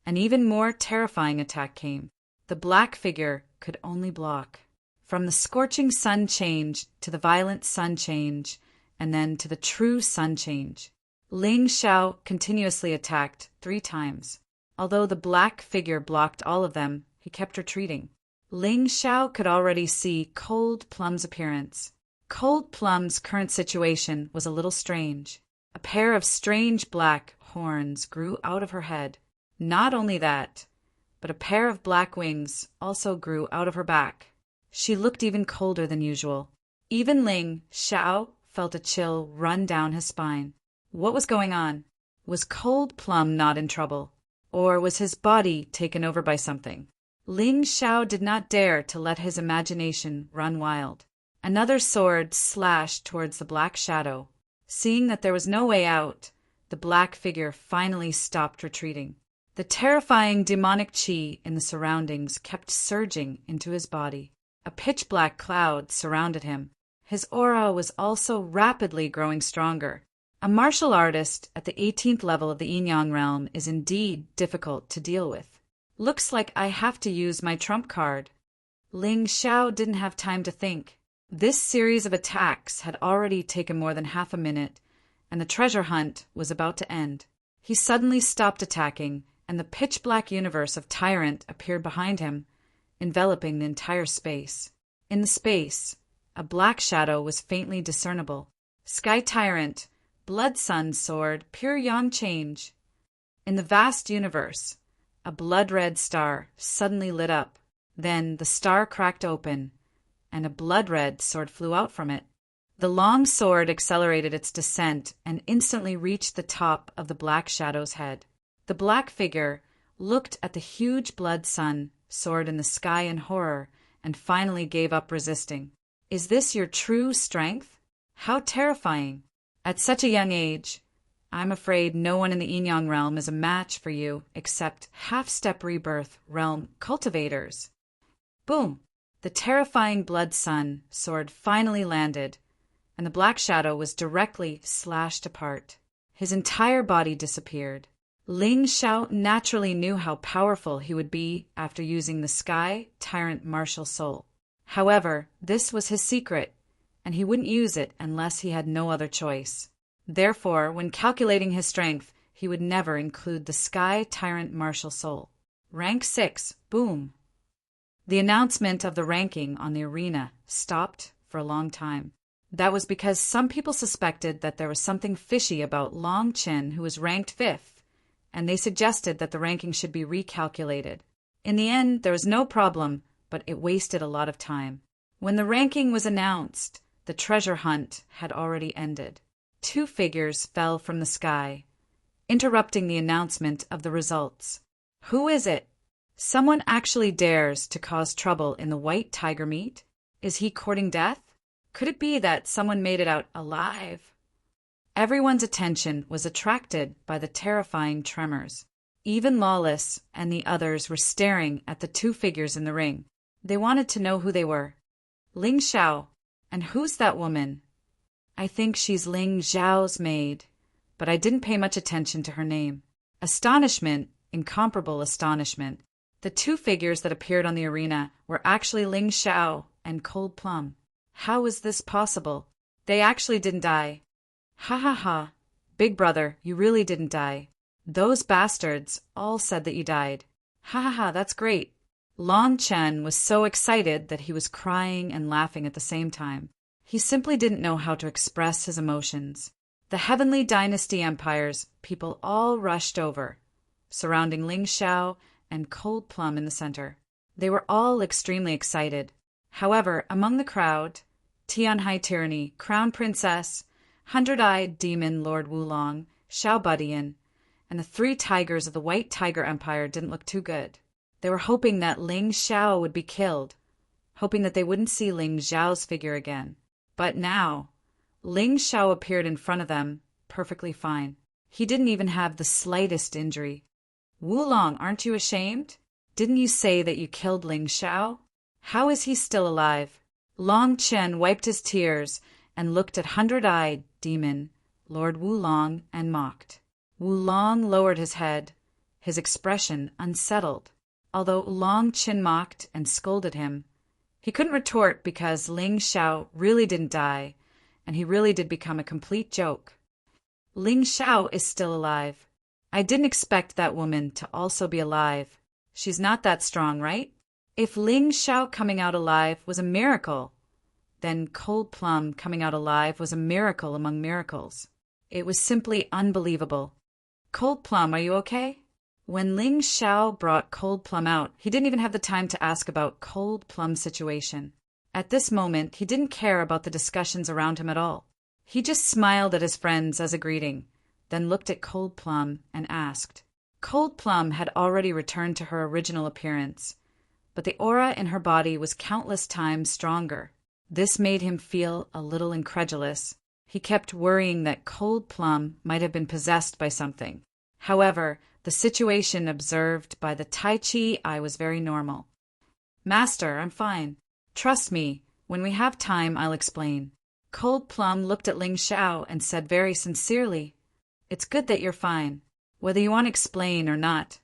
An even more terrifying attack came. The black figure could only block. From the scorching sun change to the violent sun change, and then to the true sun change. Ling Xiao continuously attacked 3 times. Although the black figure blocked all of them, he kept retreating. Ling Xiao could already see Cold Plum's appearance. Cold Plum's current situation was a little strange. A pair of strange black horns grew out of her head. Not only that, but a pair of black wings also grew out of her back. She looked even colder than usual. Even Ling Xiao felt a chill run down his spine. What was going on? Was Cold Plum not in trouble? Or was his body taken over by something? Ling Xiao did not dare to let his imagination run wild. Another sword slashed towards the black shadow. Seeing that there was no way out, the black figure finally stopped retreating. The terrifying demonic chi in the surroundings kept surging into his body. A pitch-black cloud surrounded him. His aura was also rapidly growing stronger. A martial artist at the 18th level of the yin-yang realm is indeed difficult to deal with. Looks like I have to use my trump card. Ling Xiao didn't have time to think. This series of attacks had already taken more than half a minute, and the treasure hunt was about to end. He suddenly stopped attacking, and the pitch-black universe of Tyrant appeared behind him, enveloping the entire space. In the space, a black shadow was faintly discernible. Sky Tyrant, Blood Sun Sword, Pure Yang Change. In the vast universe, a blood-red star suddenly lit up. Then the star cracked open, and a blood-red sword flew out from it. The long sword accelerated its descent and instantly reached the top of the black shadow's head. The black figure looked at the huge blood sun soared in the sky in horror and finally gave up resisting. Is this your true strength? How terrifying! At such a young age, I'm afraid no one in the Yin Yang realm is a match for you except half-step rebirth realm cultivators. Boom! The terrifying blood sun sword finally landed, and the black shadow was directly slashed apart. His entire body disappeared. Ling Xiao naturally knew how powerful he would be after using the Sky Tyrant Martial Soul. However, this was his secret, and he wouldn't use it unless he had no other choice. Therefore, when calculating his strength, he would never include the Sky Tyrant Martial Soul. Rank 6, boom. The announcement of the ranking on the arena stopped for a long time. That was because some people suspected that there was something fishy about Long Chen, who was ranked 5th, and they suggested that the ranking should be recalculated. In the end, there was no problem, but it wasted a lot of time. When the ranking was announced, the treasure hunt had already ended. 2 figures fell from the sky, interrupting the announcement of the results. Who is it? Someone actually dares to cause trouble in the white tiger meat? Is he courting death? Could it be that someone made it out alive? Everyone's attention was attracted by the terrifying tremors. Even Lawless and the others were staring at the 2 figures in the ring. They wanted to know who they were. Ling Xiao. And who's that woman? I think she's Ling Xiao's maid, but I didn't pay much attention to her name. Astonishment, incomparable astonishment. The 2 figures that appeared on the arena were actually Ling Xiao and Cold Plum. How is this possible? They actually didn't die. Ha ha ha. Big brother, you really didn't die. Those bastards all said that you died. Ha ha ha, that's great. Long Chen was so excited that he was crying and laughing at the same time. He simply didn't know how to express his emotions. The Heavenly Dynasty Empire's people all rushed over, surrounding Ling Xiao and Cold Plum in the center. They were all extremely excited. However, among the crowd, Tianhai Tyranny, Crown Princess, 100-Eyed Demon Lord Wulong, Xiao Budian, and the 3 tigers of the White Tiger Empire didn't look too good. They were hoping that Ling Xiao would be killed, hoping that they wouldn't see Ling Xiao's figure again. But now, Ling Xiao appeared in front of them, perfectly fine. He didn't even have the slightest injury. Wulong, aren't you ashamed? Didn't you say that you killed Ling Xiao? How is he still alive? Long Chen wiped his tears and looked at 100-Eyed Demon Lord Wulong and mocked. Wulong lowered his head, his expression unsettled. Although Long Chen mocked and scolded him, he couldn't retort because Ling Xiao really didn't die, and he really did become a complete joke. Ling Xiao is still alive. I didn't expect that woman to also be alive. She's not that strong, right? If Ling Xiao coming out alive was a miracle, then Cold Plum coming out alive was a miracle among miracles. It was simply unbelievable. Cold Plum, are you okay? When Ling Xiao brought Cold Plum out, he didn't even have the time to ask about Cold Plum's situation. At this moment, he didn't care about the discussions around him at all. He just smiled at his friends as a greeting, then looked at Cold Plum and asked. Cold Plum had already returned to her original appearance, but the aura in her body was countless times stronger. This made him feel a little incredulous. He kept worrying that Cold Plum might have been possessed by something. However, the situation observed by the Tai Chi Eye was very normal. Master, I'm fine. Trust me, when we have time, I'll explain. Cold Plum looked at Ling Xiao and said very sincerely, It's good that you're fine. Whether you want to explain or not,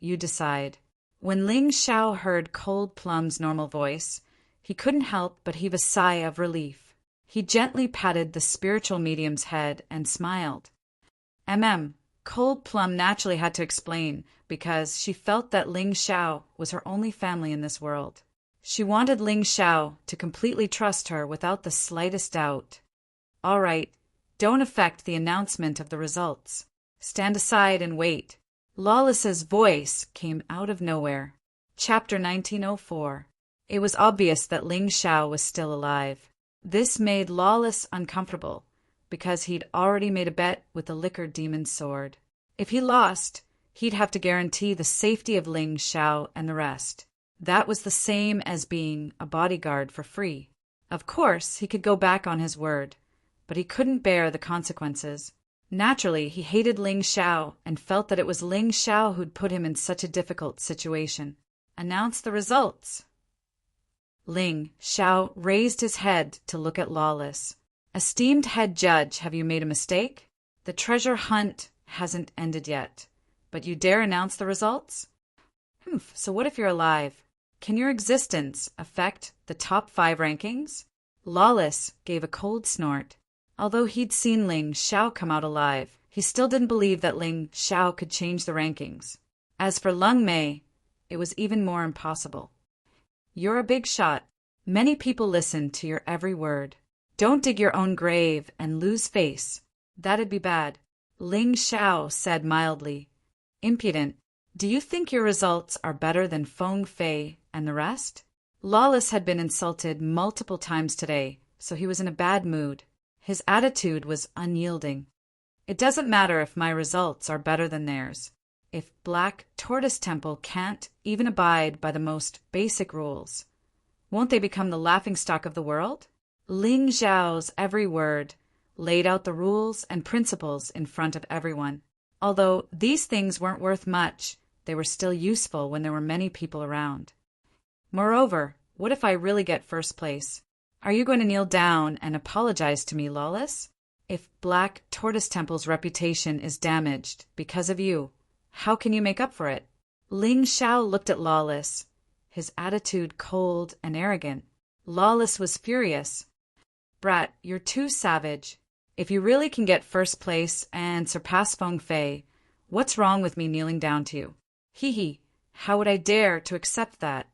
you decide. When Ling Xiao heard Cold Plum's normal voice, he couldn't help but heave a sigh of relief. He gently patted the spiritual medium's head and smiled. Cold Plum naturally had to explain because she felt that Ling Xiao was her only family in this world. She wanted Ling Xiao to completely trust her without the slightest doubt. All right, don't affect the announcement of the results. Stand aside and wait. Lawless's voice came out of nowhere. Chapter 1904. It was obvious that Ling Xiao was still alive. This made Lawless uncomfortable, because he'd already made a bet with the liquor demon's sword. If he lost, he'd have to guarantee the safety of Ling Xiao and the rest. That was the same as being a bodyguard for free. Of course, he could go back on his word, but he couldn't bear the consequences. Naturally, he hated Ling Xiao and felt that it was Ling Xiao who'd put him in such a difficult situation. Announce the results. Ling Xiao raised his head to look at Lawless. Esteemed head judge, have you made a mistake? The treasure hunt hasn't ended yet, but you dare announce the results? So what if you're alive? Can your existence affect the top 5 rankings? Lawless gave a cold snort. Although he'd seen Ling Xiao come out alive, he still didn't believe that Ling Xiao could change the rankings. As for Lung Mei, it was even more impossible. You're a big shot. Many people listen to your every word. Don't dig your own grave and lose face. That'd be bad. Ling Xiao said mildly. Impudent. Do you think your results are better than Feng Fei and the rest? Lawless had been insulted multiple times today, so he was in a bad mood. His attitude was unyielding. It doesn't matter if my results are better than theirs. If Black Tortoise Temple can't even abide by the most basic rules, won't they become the laughingstock of the world? Ling Xiao's every word laid out the rules and principles in front of everyone. Although these things weren't worth much, they were still useful when there were many people around. Moreover, what if I really get first place? Are you going to kneel down and apologize to me, Lawless? If Black Tortoise Temple's reputation is damaged because of you, how can you make up for it? Ling Xiao looked at Lawless, his attitude cold and arrogant. Lawless was furious. Brat, you're too savage. If you really can get first place and surpass Feng Fei, what's wrong with me kneeling down to you? Hee, how would I dare to accept that?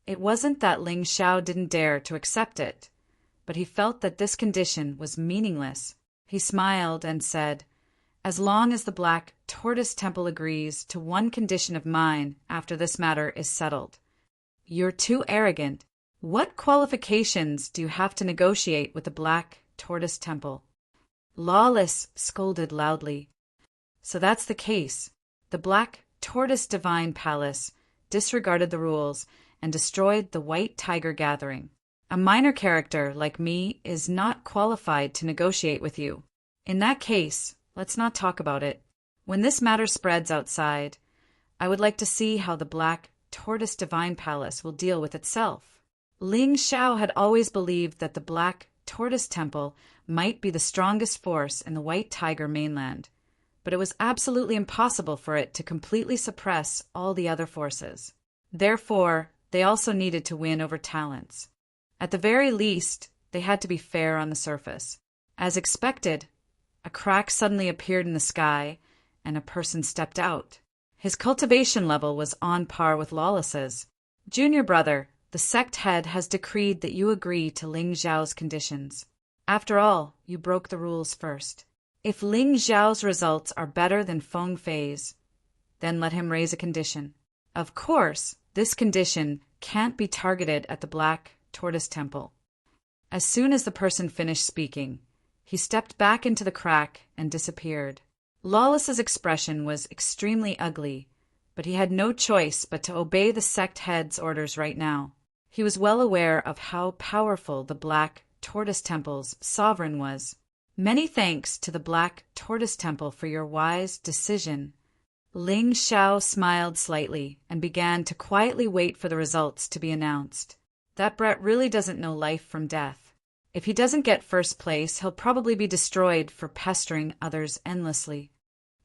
It wasn't that Ling Xiao didn't dare to accept it, but he felt that this condition was meaningless. He smiled and said, as long as the Black Tortoise Temple agrees to one condition of mine after this matter is settled. You're too arrogant. What qualifications do you have to negotiate with the Black Tortoise Temple? Lawless scolded loudly. So that's the case. The Black Tortoise Divine Palace disregarded the rules and destroyed the White Tiger Gathering. A minor character like me is not qualified to negotiate with you. In that case, let's not talk about it. When this matter spreads outside, I would like to see how the Black Tortoise Divine Palace will deal with itself. Ling Xiao had always believed that the Black Tortoise Temple might be the strongest force in the White Tiger mainland, but it was absolutely impossible for it to completely suppress all the other forces. Therefore, they also needed to win over talents. At the very least, they had to be fair on the surface. As expected, a crack suddenly appeared in the sky, and a person stepped out. His cultivation level was on par with Lawless's. Junior brother, the sect head has decreed that you agree to Ling Xiao's conditions. After all, you broke the rules first. If Ling Xiao's results are better than Feng Fei's, then let him raise a condition. Of course, this condition can't be targeted at the Black Tortoise Temple. As soon as the person finished speaking, he stepped back into the crack and disappeared. Lawless's expression was extremely ugly, but he had no choice but to obey the sect head's orders right now. He was well aware of how powerful the Black Tortoise Temple's sovereign was. Many thanks to the Black Tortoise Temple for your wise decision. Ling Xiao smiled slightly and began to quietly wait for the results to be announced. That brat really doesn't know life from death. If he doesn't get first place, he'll probably be destroyed for pestering others endlessly.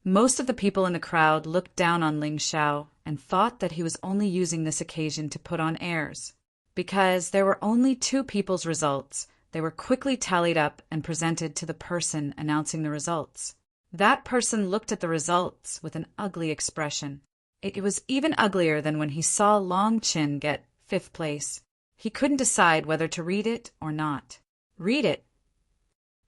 Most of the people in the crowd looked down on Ling Xiao and thought that he was only using this occasion to put on airs. Because there were only 2 people's results, they were quickly tallied up and presented to the person announcing the results. That person looked at the results with an ugly expression. It was even uglier than when he saw Long Chin get 5th place. He couldn't decide whether to read it or not. Read it.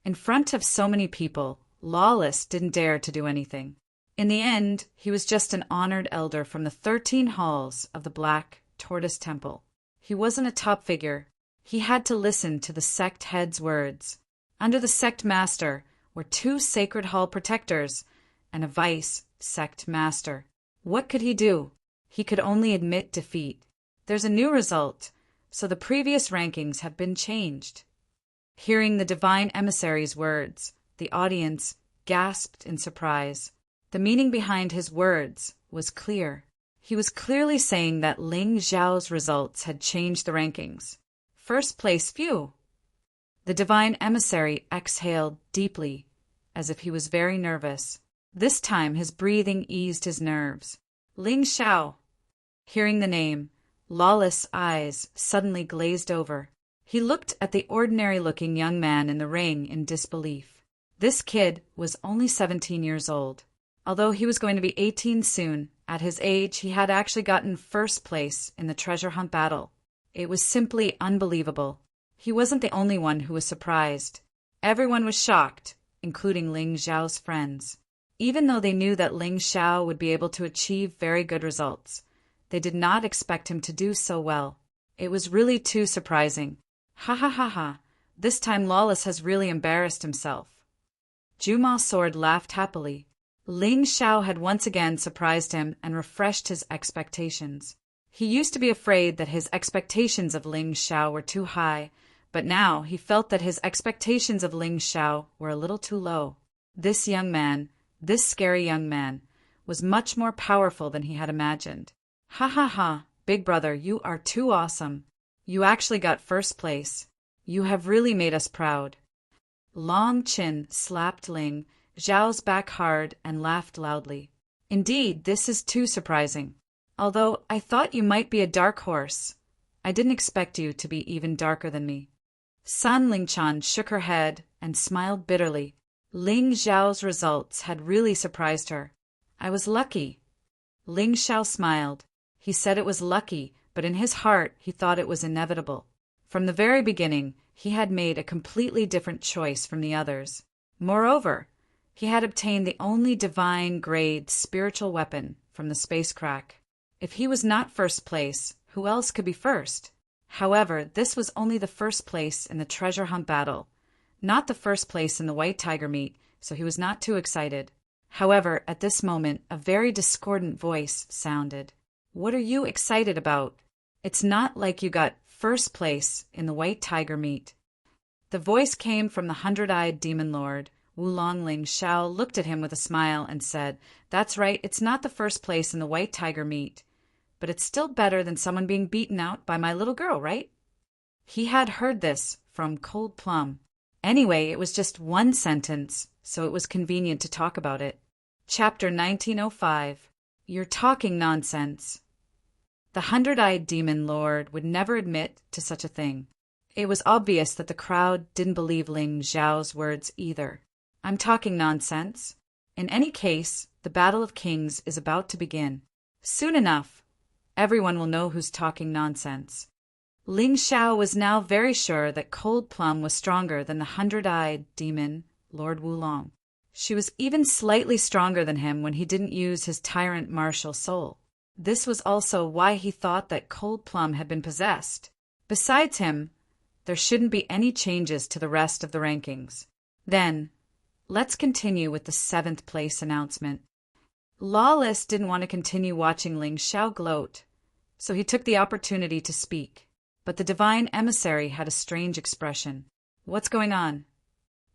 In front of so many people, Lawless didn't dare to do anything. In the end, he was just an honored elder from the 13 halls of the Black Tortoise Temple. He wasn't a top figure. He had to listen to the sect head's words. Under the sect master were 2 sacred hall protectors and a vice sect master. What could he do? He could only admit defeat. There's a new result, so the previous rankings have been changed. Hearing the divine emissary's words, the audience gasped in surprise. The meaning behind his words was clear. He was clearly saying that Ling Zhao's results had changed the rankings. First place few. The divine emissary exhaled deeply, as if he was very nervous. This time his breathing eased his nerves. Ling Zhao. Hearing the name, Lawless' eyes suddenly glazed over. He looked at the ordinary-looking young man in the ring in disbelief. This kid was only 17 years old. Although he was going to be 18 soon, at his age he had actually gotten first place in the treasure hunt battle. It was simply unbelievable. He wasn't the only one who was surprised. Everyone was shocked, including Ling Zhao's friends. Even though they knew that Ling Zhao would be able to achieve very good results, they did not expect him to do so well. It was really too surprising. Ha ha ha ha, this time Lawless has really embarrassed himself. Juma Sword laughed happily. Ling Zhao had once again surprised him and refreshed his expectations. He used to be afraid that his expectations of Ling Zhao were too high, but now he felt that his expectations of Ling Zhao were a little too low. This scary young man, was much more powerful than he had imagined. Ha ha ha, big brother, you are too awesome. You actually got first place. You have really made us proud. Long Chin slapped Ling Zhao's back hard and laughed loudly. Indeed, this is too surprising. Although I thought you might be a dark horse, I didn't expect you to be even darker than me. San Lingchan shook her head and smiled bitterly. Ling Zhao's results had really surprised her. I was lucky. Ling Zhao smiled. He said it was lucky, but in his heart he thought it was inevitable. From the very beginning, he had made a completely different choice from the others. Moreover, he had obtained the only divine-grade spiritual weapon from the space crack. If he was not first place, who else could be first? However, this was only the first place in the treasure hunt battle, not the first place in the white tiger meet, so he was not too excited. However, at this moment, a very discordant voice sounded. What are you excited about? It's not like you got first place in the white tiger meet. The voice came from the 100-eyed demon lord. Wulong Ling Zhao looked at him with a smile and said, That's right, it's not the first place in the white tiger meet, but it's still better than someone being beaten out by my little girl, right? He had heard this from Cold Plum. Anyway, it was just one sentence, so it was convenient to talk about it. Chapter 1905. You're talking nonsense. The 100-eyed demon lord would never admit to such a thing. It was obvious that the crowd didn't believe Ling Zhao's words either. I'm talking nonsense. In any case, the Battle of Kings is about to begin. Soon enough, everyone will know who's talking nonsense. Ling Zhao was now very sure that Cold Plum was stronger than the 100-eyed demon, Lord Wulong. She was even slightly stronger than him when he didn't use his tyrant martial soul. This was also why he thought that Cold Plum had been possessed. Besides him, there shouldn't be any changes to the rest of the rankings. Then, let's continue with the 7th place announcement. Lawless didn't want to continue watching Ling Zhao gloat, so he took the opportunity to speak. But the divine emissary had a strange expression. What's going on?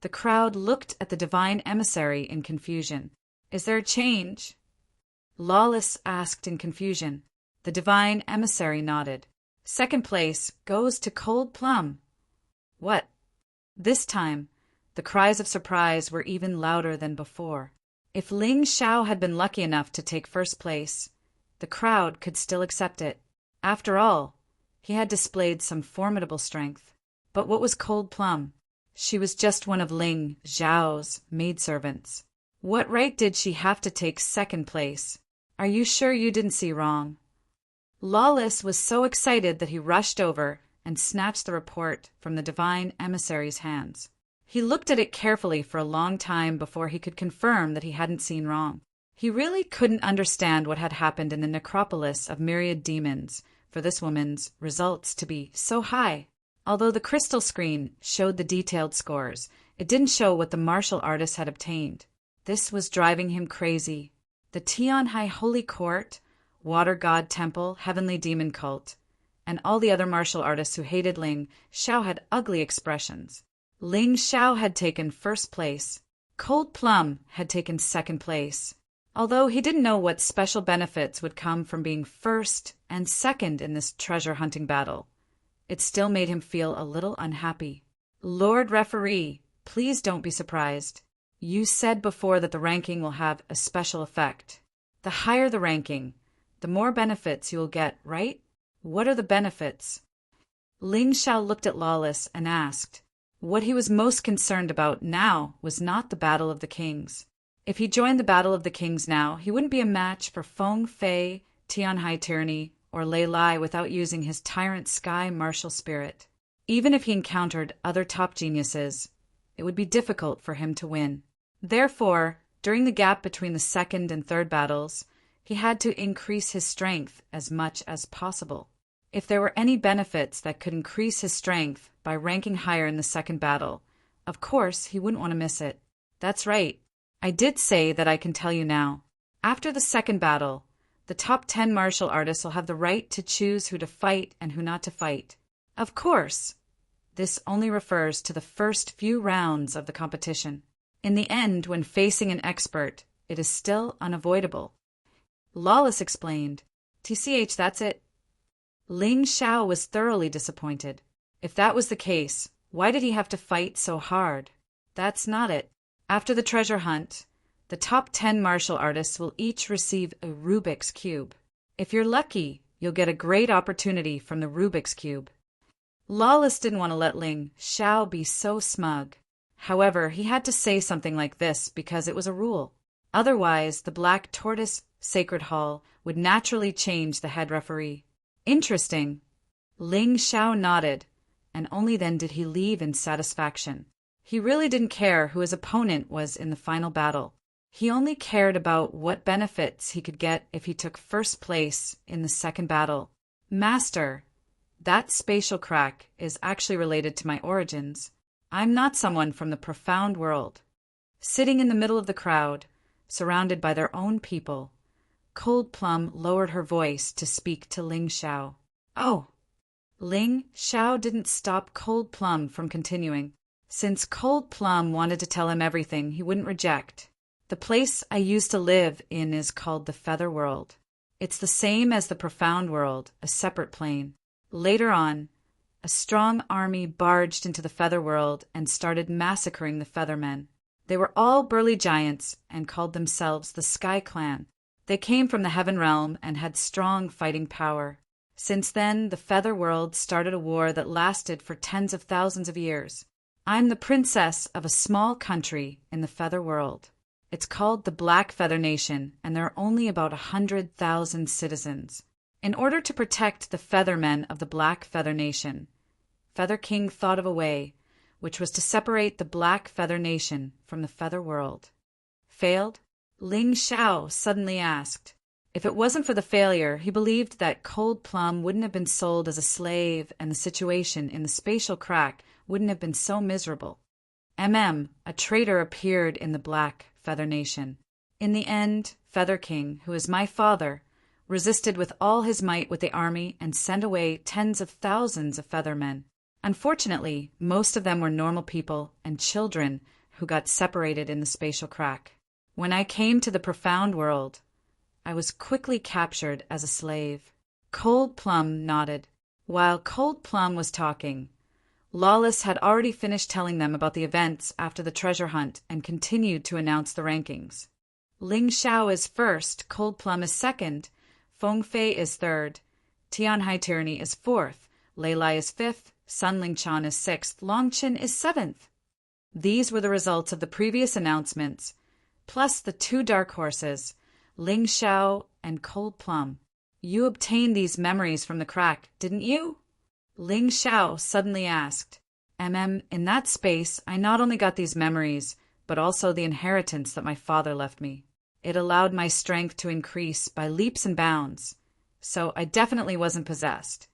The crowd looked at the divine emissary in confusion. Is there a change? Lawless asked in confusion. The divine emissary nodded. 2nd place goes to Cold Plum. What? This time, the cries of surprise were even louder than before. If Ling Zhao had been lucky enough to take first place, the crowd could still accept it. After all, he had displayed some formidable strength. But what was Cold Plum? She was just one of Ling Zhao's maidservants. What right did she have to take 2nd place? Are you sure you didn't see wrong? Lawless was so excited that he rushed over and snatched the report from the divine emissary's hands. He looked at it carefully for a long time before he could confirm that he hadn't seen wrong. He really couldn't understand what had happened in the necropolis of myriad demons for this woman's results to be so high. Although the crystal screen showed the detailed scores, it didn't show what the martial artist had obtained. This was driving him crazy. The Tianhai Holy Court, Water God Temple, Heavenly Demon Cult, and all the other martial artists who hated Ling Xiao had ugly expressions. Ling Xiao had taken first place. Cold Plum had taken second place. Although he didn't know what special benefits would come from being first and second in this treasure-hunting battle, it still made him feel a little unhappy. Lord Referee, please don't be surprised. You said before that the ranking will have a special effect. The higher the ranking, the more benefits you will get, right? What are the benefits? Ling Xiao looked at Lawless and asked. What he was most concerned about now was not the Battle of the Kings. If he joined the Battle of the Kings now, he wouldn't be a match for Feng Fei, Tianhai Tyranny, or Lei Lai without using his Tyrant Sky martial spirit. Even if he encountered other top geniuses, it would be difficult for him to win. Therefore, during the gap between the second and third battles, he had to increase his strength as much as possible. If there were any benefits that could increase his strength by ranking higher in the second battle, of course he wouldn't want to miss it. That's right. I did say that I can tell you now. After the second battle, the top 10 martial artists will have the right to choose who to fight and who not to fight. Of course, this only refers to the first few rounds of the competition. In the end, when facing an expert, it is still unavoidable. Lawless explained. TCH, that's it. Ling Xiao was thoroughly disappointed. If that was the case, why did he have to fight so hard? That's not it. After the treasure hunt, the top 10 martial artists will each receive a Rubik's Cube. If you're lucky, you'll get a great opportunity from the Rubik's Cube. Lawless didn't want to let Ling Xiao be so smug. However, he had to say something like this because it was a rule. Otherwise, the Black Tortoise Sacred Hall would naturally change the head referee. Interesting. Ling Xiao nodded, and only then did he leave in satisfaction. He really didn't care who his opponent was in the final battle. He only cared about what benefits he could get if he took first place in the second battle. Master, that spatial crack is actually related to my origins. I'm not someone from the profound world. Sitting in the middle of the crowd, surrounded by their own people, Cold Plum lowered her voice to speak to Ling Xiao. Oh! Ling Xiao didn't stop Cold Plum from continuing. Since Cold Plum wanted to tell him everything he wouldn't reject. The place I used to live in is called the Feather World. It's the same as the Profound World, a separate plane. Later on, a strong army barged into the Feather World and started massacring the Feathermen. They were all burly giants and called themselves the Sky Clan. They came from the Heaven Realm and had strong fighting power. Since then, the Feather World started a war that lasted for tens of thousands of years. I'm the princess of a small country in the Feather World. It's called the Black Feather Nation, and there are only about 100,000 citizens. In order to protect the Feathermen of the Black Feather Nation, Feather King thought of a way, which was to separate the Black Feather Nation from the Feather World. Failed? Ling Xiao suddenly asked. If it wasn't for the failure, he believed that Cold Plum wouldn't have been sold as a slave and the situation in the spatial crack wouldn't have been so miserable. A traitor appeared in the Black Feather Nation. In the end, Feather King, who is my father, resisted with all his might with the army and sent away tens of thousands of Feathermen. Unfortunately, most of them were normal people and children who got separated in the spatial crack. When I came to the Profound World, I was quickly captured as a slave. Cold Plum nodded. While Cold Plum was talking, Lawless had already finished telling them about the events after the treasure hunt and continued to announce the rankings. Ling Xiao is first, Cold Plum is second, Feng Fei is third, Tianhai Tyranny is fourth, Lei Lai is fifth, Sun Ling Chan is sixth, Long Chin is seventh. These were the results of the previous announcements, plus the two dark horses, Ling Xiao and Cold Plum. You obtained these memories from the crack, didn't you? Ling Xiao suddenly asked. In that space, I not only got these memories, but also the inheritance that my father left me. It allowed my strength to increase by leaps and bounds, so I definitely wasn't possessed.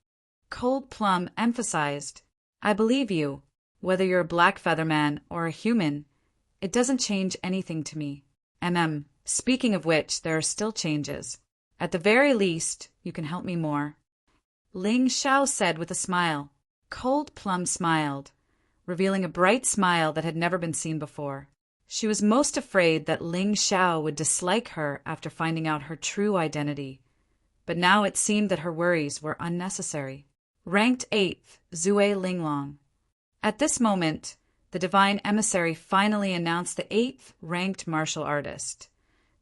Cold Plum emphasized, I believe you. Whether you're a black feather man or a human, it doesn't change anything to me. Speaking of which, there are still changes. At the very least, you can help me more. Ling Xiao said with a smile. Cold Plum smiled, revealing a bright smile that had never been seen before. She was most afraid that Ling Xiao would dislike her after finding out her true identity, but now it seemed that her worries were unnecessary. Ranked 8th, Zue Linglong. At this moment, the divine emissary finally announced the 8th ranked martial artist,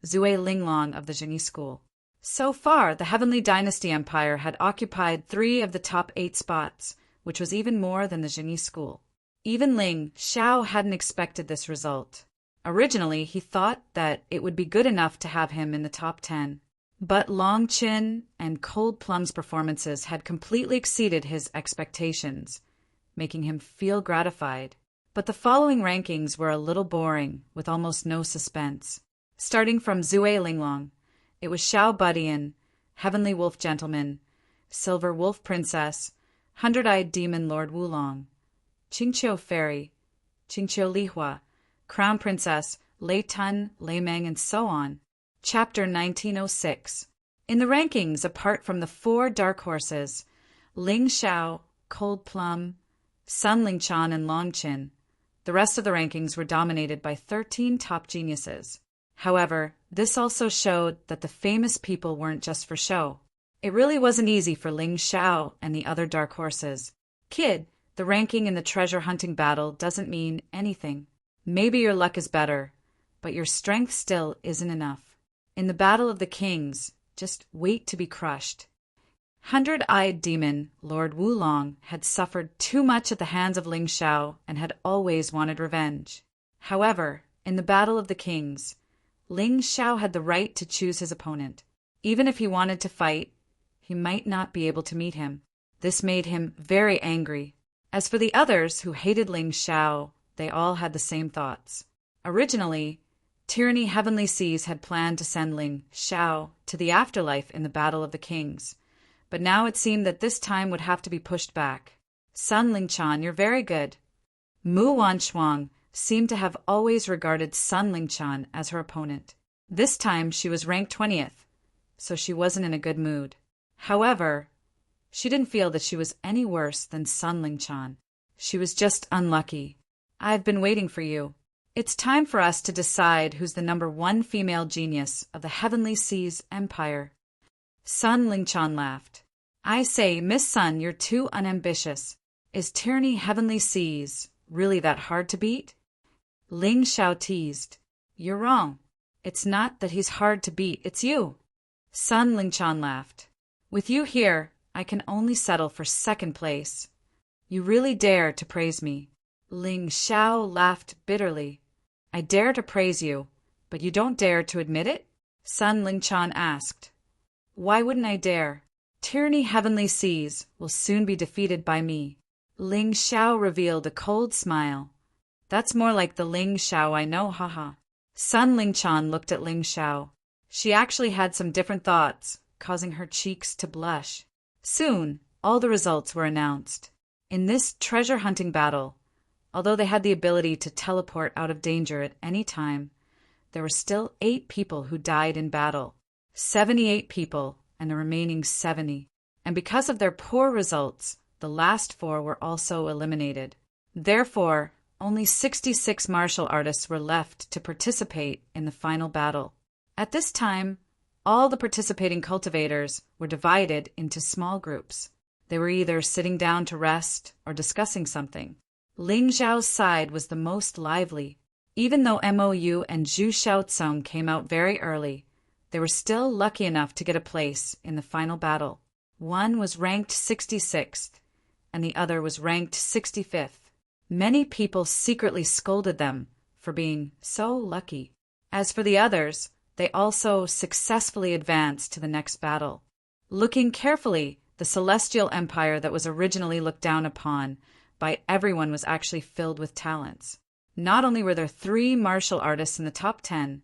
Zue Linglong of the Jingyi School. So far, the Heavenly Dynasty Empire had occupied 3 of the top 8 spots, which was even more than the Jingyi School. Even Ling Xiao hadn't expected this result. Originally, he thought that it would be good enough to have him in the top 10. But Long Qin and Cold Plum's performances had completely exceeded his expectations, making him feel gratified. But the following rankings were a little boring, with almost no suspense. Starting from Zue Linglong, it was Xiao Budian, Heavenly Wolf Gentleman, Silver Wolf Princess, Hundred-Eyed Demon Lord Wulong, Qingqiu Fairy, Qingqiu Lihua, Crown Princess, Lei Tun, Lei Meng, and so on. Chapter 1906. In the rankings, apart from the 4 dark horses, Ling Xiao, Cold Plum, Sun Lingchan, and Long Qin, the rest of the rankings were dominated by 13 top geniuses. However, this also showed that the famous people weren't just for show. It really wasn't easy for Ling Xiao and the other dark horses. Kid, the ranking in the treasure hunting battle doesn't mean anything. Maybe your luck is better, but your strength still isn't enough. In the Battle of the Kings, just wait to be crushed. Hundred-Eyed Demon Lord Wulong had suffered too much at the hands of Ling Xiao and had always wanted revenge. However, in the Battle of the Kings, Ling Xiao had the right to choose his opponent. Even if he wanted to fight, he might not be able to meet him. This made him very angry. As for the others who hated Ling Xiao, they all had the same thoughts. Originally, Tyranny Heavenly Seas had planned to send Ling Xiao to the afterlife in the Battle of the Kings, but now it seemed that this time would have to be pushed back. Sun Lingchan, you're very good. Mu Wanshuang seemed to have always regarded Sun Lingchan as her opponent. This time she was ranked 20th, so she wasn't in a good mood. However, she didn't feel that she was any worse than Sun Lingchan. She was just unlucky. I've been waiting for you. It's time for us to decide who's the number 1 female genius of the Heavenly Seas Empire. Sun Lingchan laughed. I say, Miss Sun, you're too unambitious. Is Tyranny Heavenly Seas really that hard to beat? Ling Xiao teased. You're wrong. It's not that he's hard to beat, it's you. Sun Lingchan laughed. With you here, I can only settle for 2nd place. You really dare to praise me. Ling Xiao laughed bitterly. I dare to praise you, but you don't dare to admit it? Sun Lingchan asked. Why wouldn't I dare? Tyranny Heavenly Seas will soon be defeated by me. Ling Xiao revealed a cold smile. That's more like the Ling Xiao I know, haha. Sun Lingchan looked at Ling Xiao. She actually had some different thoughts, causing her cheeks to blush. Soon, all the results were announced. In this treasure hunting battle, although they had the ability to teleport out of danger at any time, there were still 8 people who died in battle. 78 people and the remaining 70. And because of their poor results, the last 4 were also eliminated. Therefore, only 66 martial artists were left to participate in the final battle. At this time, all the participating cultivators were divided into small groups. They were either sitting down to rest or discussing something. Ling Xiao's side was the most lively. Even though Mou and Zhu Xiaocong came out very early, they were still lucky enough to get a place in the final battle. One was ranked 66th, and the other was ranked 65th. Many people secretly scolded them for being so lucky. As for the others, they also successfully advanced to the next battle. Looking carefully, the Celestial Empire that was originally looked down upon by everyone was actually filled with talents. Not only were there 3 martial artists in the top 10,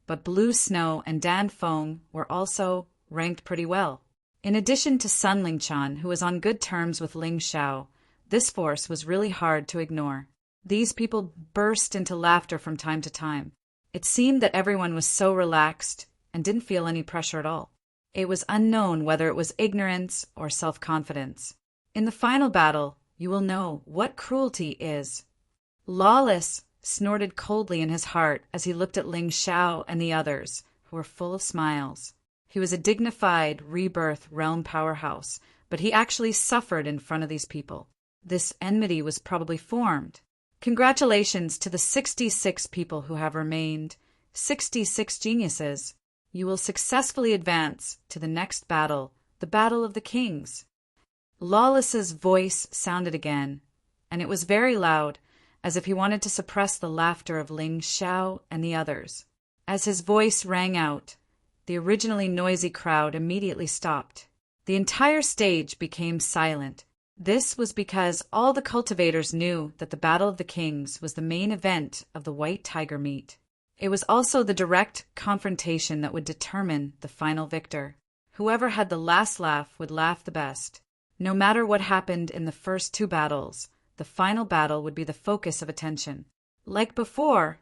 but Blue Snow and Dan Feng were also ranked pretty well. In addition to Sun Lingchan, who was on good terms with Ling Xiao, this force was really hard to ignore. These people burst into laughter from time to time. It seemed that everyone was so relaxed and didn't feel any pressure at all. It was unknown whether it was ignorance or self-confidence. In the final battle, you will know what cruelty is. Lawless snorted coldly in his heart as he looked at Ling Xiao and the others, who were full of smiles. He was a dignified rebirth realm powerhouse, but he actually suffered in front of these people. This enmity was probably formed. Congratulations to the 66 people who have remained, 66 geniuses. You will successfully advance to the next battle, the Battle of the Kings. Lawless's voice sounded again, and it was very loud, as if he wanted to suppress the laughter of Ling Xiao and the others. As his voice rang out, the originally noisy crowd immediately stopped. The entire stage became silent. This was because all the cultivators knew that the Battle of the Kings was the main event of the White Tiger meet. It was also the direct confrontation that would determine the final victor. Whoever had the last laugh would laugh the best. No matter what happened in the first two battles, the final battle would be the focus of attention. Like before,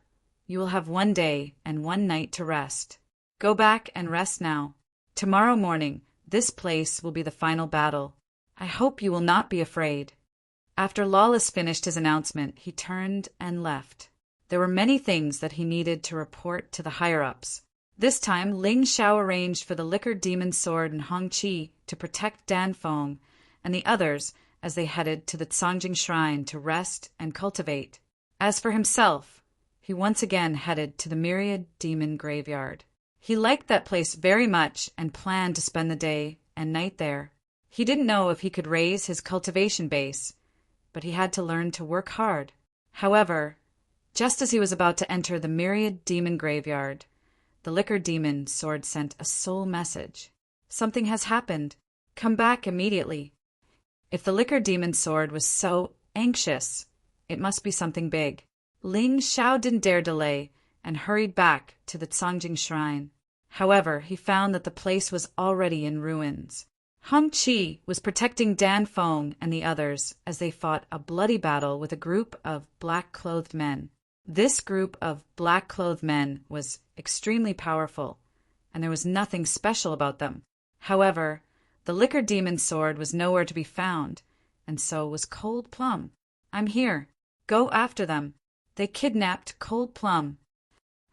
you will have 1 day and 1 night to rest. Go back and rest now. Tomorrow morning, this place will be the final battle. I hope you will not be afraid. After Lawless finished his announcement, he turned and left. There were many things that he needed to report to the higher-ups. This time, Ling Xiao arranged for the Liquor Demon Sword and Hong Qi to protect Dan Feng and the others as they headed to the Cangjing Shrine to rest and cultivate. As for himself, he once again headed to the Myriad Demon Graveyard. He liked that place very much and planned to spend the day and night there. He didn't know if he could raise his cultivation base, but he had to learn to work hard. However, just as he was about to enter the Myriad Demon Graveyard, the Liquor Demon Sword sent a soul message. Something has happened. Come back immediately. If the Liquor Demon Sword was so anxious, it must be something big. Ling Xiao didn't dare delay and hurried back to the Cangjing Shrine. However, he found that the place was already in ruins. Hong Qi was protecting Dan Feng and the others as they fought a bloody battle with a group of black-clothed men. This group of black-clothed men was extremely powerful, and there was nothing special about them. However, the Liquor Demon Sword was nowhere to be found, and so was Cold Plum. I'm here. Go after them. They kidnapped Cold Plum.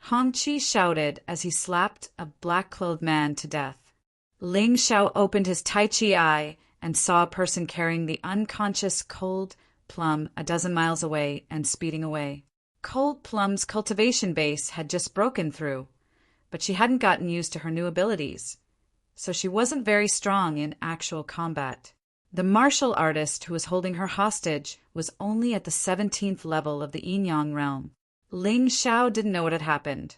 Hong Qi shouted as he slapped a black-clothed man to death. Ling Xiao opened his Tai Chi eye and saw a person carrying the unconscious Cold Plum 12 miles away and speeding away. Cold Plum's cultivation base had just broken through, but she hadn't gotten used to her new abilities, so she wasn't very strong in actual combat. The martial artist who was holding her hostage was only at the 17th level of the Yin-Yang realm. Ling Xiao didn't know what had happened,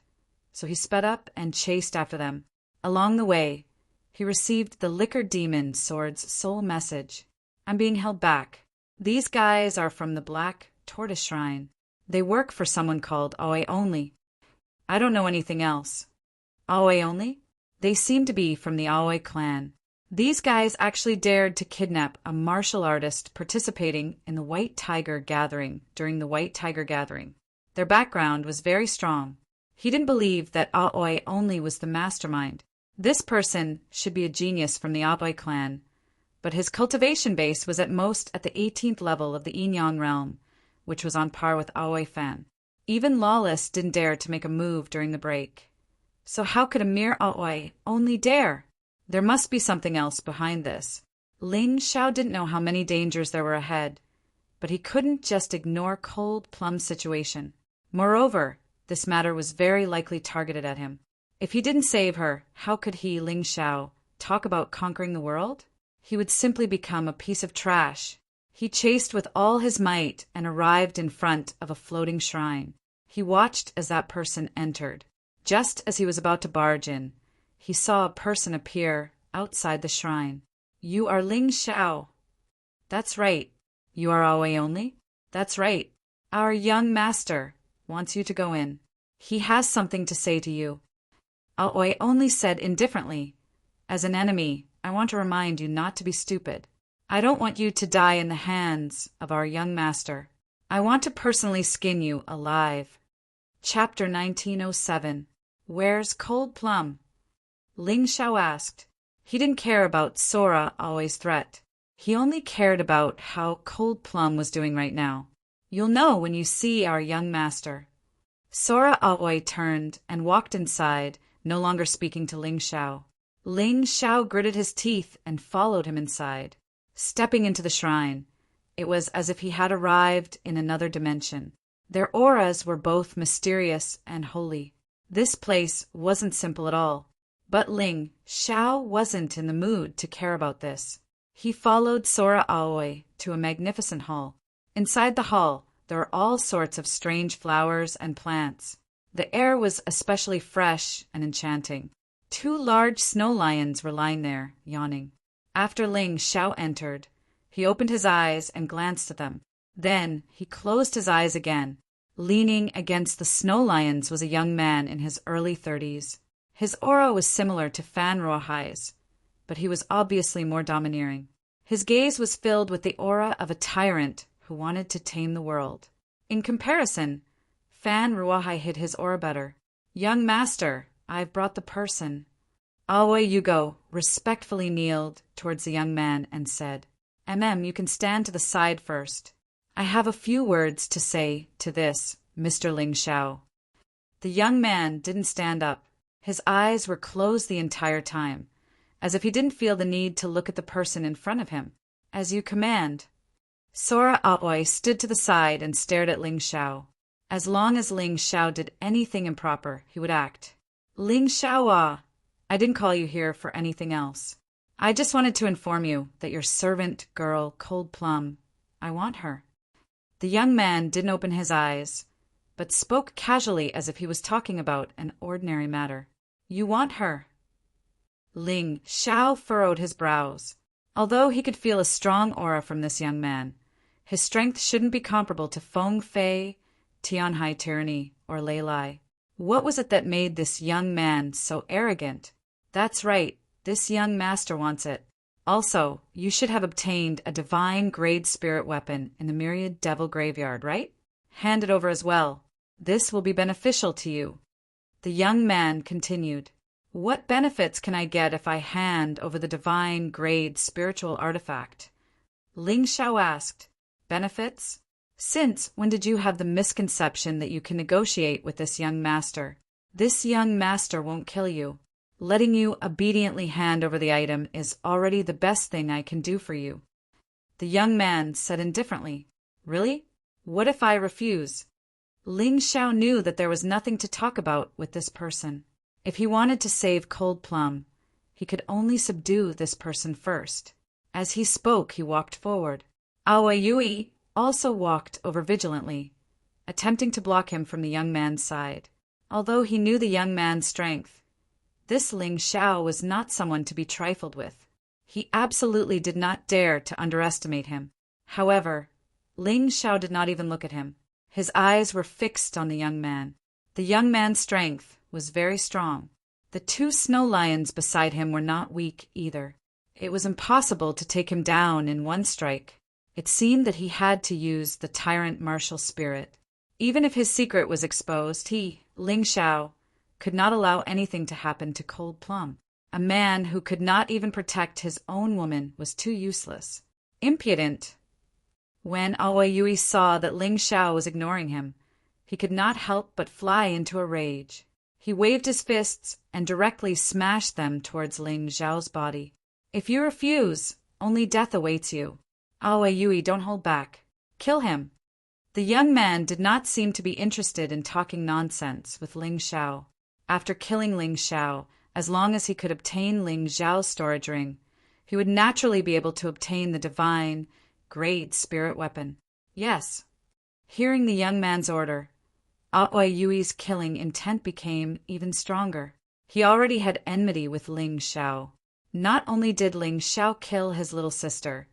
so he sped up and chased after them. Along the way, he received the Liquor Demon Sword's soul message. I'm being held back. These guys are from the Black Tortoise Shrine. They work for someone called Aoi Only. I don't know anything else. Aoi Only? They seem to be from the Aoi clan. These guys actually dared to kidnap a martial artist participating in the White Tiger Gathering during the White Tiger Gathering. Their background was very strong. He didn't believe that Aoi Only was the mastermind. This person should be a genius from the Aoi clan, but his cultivation base was at most at the 18th level of the Yin-Yang realm, which was on par with Aoi Fan. Even Lawless didn't dare to make a move during the break. So how could a mere Aoi Only dare? There must be something else behind this. Ling Xiao didn't know how many dangers there were ahead, but he couldn't just ignore Cold Plum's situation. Moreover, this matter was very likely targeted at him. If he didn't save her, how could he, Ling Xiao, talk about conquering the world? He would simply become a piece of trash. He chased with all his might and arrived in front of a floating shrine. He watched as that person entered. Just as he was about to barge in, he saw a person appear outside the shrine. You are Ling Xiao. That's right. You are Aoi Only? That's right. Our young master wants you to go in. He has something to say to you. Aoi only said indifferently, "As an enemy, I want to remind you not to be stupid. I don't want you to die in the hands of our young master. I want to personally skin you alive." Chapter 1907. Where's Cold Plum? Ling Xiao asked. He didn't care about Sora Aoi's threat. He only cared about how Cold Plum was doing right now. "You'll know when you see our young master." Sora Aoi turned and walked inside, no longer speaking to Ling Xiao. Ling Xiao gritted his teeth and followed him inside. Stepping into the shrine, it was as if he had arrived in another dimension. Their auras were both mysterious and holy. This place wasn't simple at all. But Ling Xiao wasn't in the mood to care about this. He followed Sora Aoi to a magnificent hall. Inside the hall, there were all sorts of strange flowers and plants. The air was especially fresh and enchanting. 2 large snow lions were lying there, yawning. After Ling Xiao entered, he opened his eyes and glanced at them. Then he closed his eyes again. Leaning against the snow lions was a young man in his early 30s. His aura was similar to Fan Ruohai's, but he was obviously more domineering. His gaze was filled with the aura of a tyrant who wanted to tame the world. In comparison, Fan Ruohai hid his aura better. "Young master, I've brought the person." Aoi Yugo respectfully kneeled towards the young man and said, You can stand to the side first. I have a few words to say to this, Mr. Ling Xiao." The young man didn't stand up. His eyes were closed the entire time, as if he didn't feel the need to look at the person in front of him. "As you command." Sora Aoi stood to the side and stared at Ling Xiao. As long as Ling Xiao did anything improper, he would act. "Ling Xiao, I didn't call you here for anything else. I just wanted to inform you that your servant girl, Cold Plum, I want her." The young man didn't open his eyes, but spoke casually as if he was talking about an ordinary matter. "You want her?" Ling Xiao furrowed his brows. Although he could feel a strong aura from this young man, his strength shouldn't be comparable to Feng Fei, Tianhai Tyranny, or Lei Lai. What was it that made this young man so arrogant? "That's right, this young master wants it. Also, you should have obtained a divine grade spirit weapon in the Myriad Devil Graveyard, right? Hand it over as well. This will be beneficial to you." The young man continued. "What benefits can I get if I hand over the divine grade spiritual artifact?" Ling Xiao asked. "Benefits? Since when did you have the misconception that you can negotiate with this young master? This young master won't kill you. Letting you obediently hand over the item is already the best thing I can do for you." The young man said indifferently, "Really? What if I refuse?" Ling Xiao knew that there was nothing to talk about with this person. If he wanted to save Cold Plum, he could only subdue this person first. As he spoke, he walked forward. Aoi Yui also walked over vigilantly, attempting to block him from the young man's side. Although he knew the young man's strength, this Ling Xiao was not someone to be trifled with. He absolutely did not dare to underestimate him. However, Ling Xiao did not even look at him. His eyes were fixed on the young man. The young man's strength was very strong. The 2 snow lions beside him were not weak either. It was impossible to take him down in one strike. It seemed that he had to use the tyrant martial spirit. Even if his secret was exposed, he, Ling Xiao, could not allow anything to happen to Cold Plum. A man who could not even protect his own woman was too useless. Impudent. When Aoi Yui saw that Ling Xiao was ignoring him, he could not help but fly into a rage. He waved his fists and directly smashed them towards Ling Xiao's body. "If you refuse, only death awaits you. Aoi Yui, don't hold back. Kill him." The young man did not seem to be interested in talking nonsense with Ling Xiao. After killing Ling Xiao, as long as he could obtain Ling Xiao's storage ring, he would naturally be able to obtain the divine, grade spirit weapon. Yes. Hearing the young man's order, Aoi Yui's killing intent became even stronger. He already had enmity with Ling Xiao. Not only did Ling Xiao kill his little sister,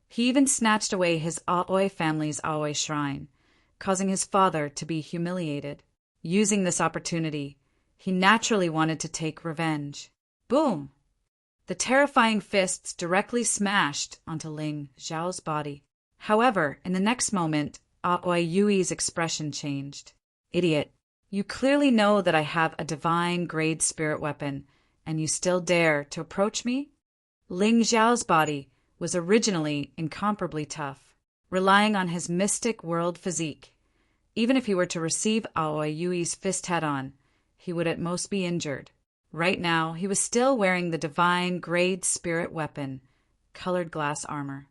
he even snatched away his Aoi family's Aoi shrine, causing his father to be humiliated. Using this opportunity, He naturally wanted to take revenge. Boom! The terrifying fists directly smashed onto Ling Xiao's body. However, in the next moment, Aoi Yui's expression changed. Idiot. You clearly know that I have a divine-grade spirit weapon, and you still dare to approach me? Ling Xiao's body was originally incomparably tough, relying on his mystic world physique. Even if he were to receive Aoi Yui's fist head-on, he would at most be injured. Right now, he was still wearing the divine-grade spirit weapon, colored glass armor.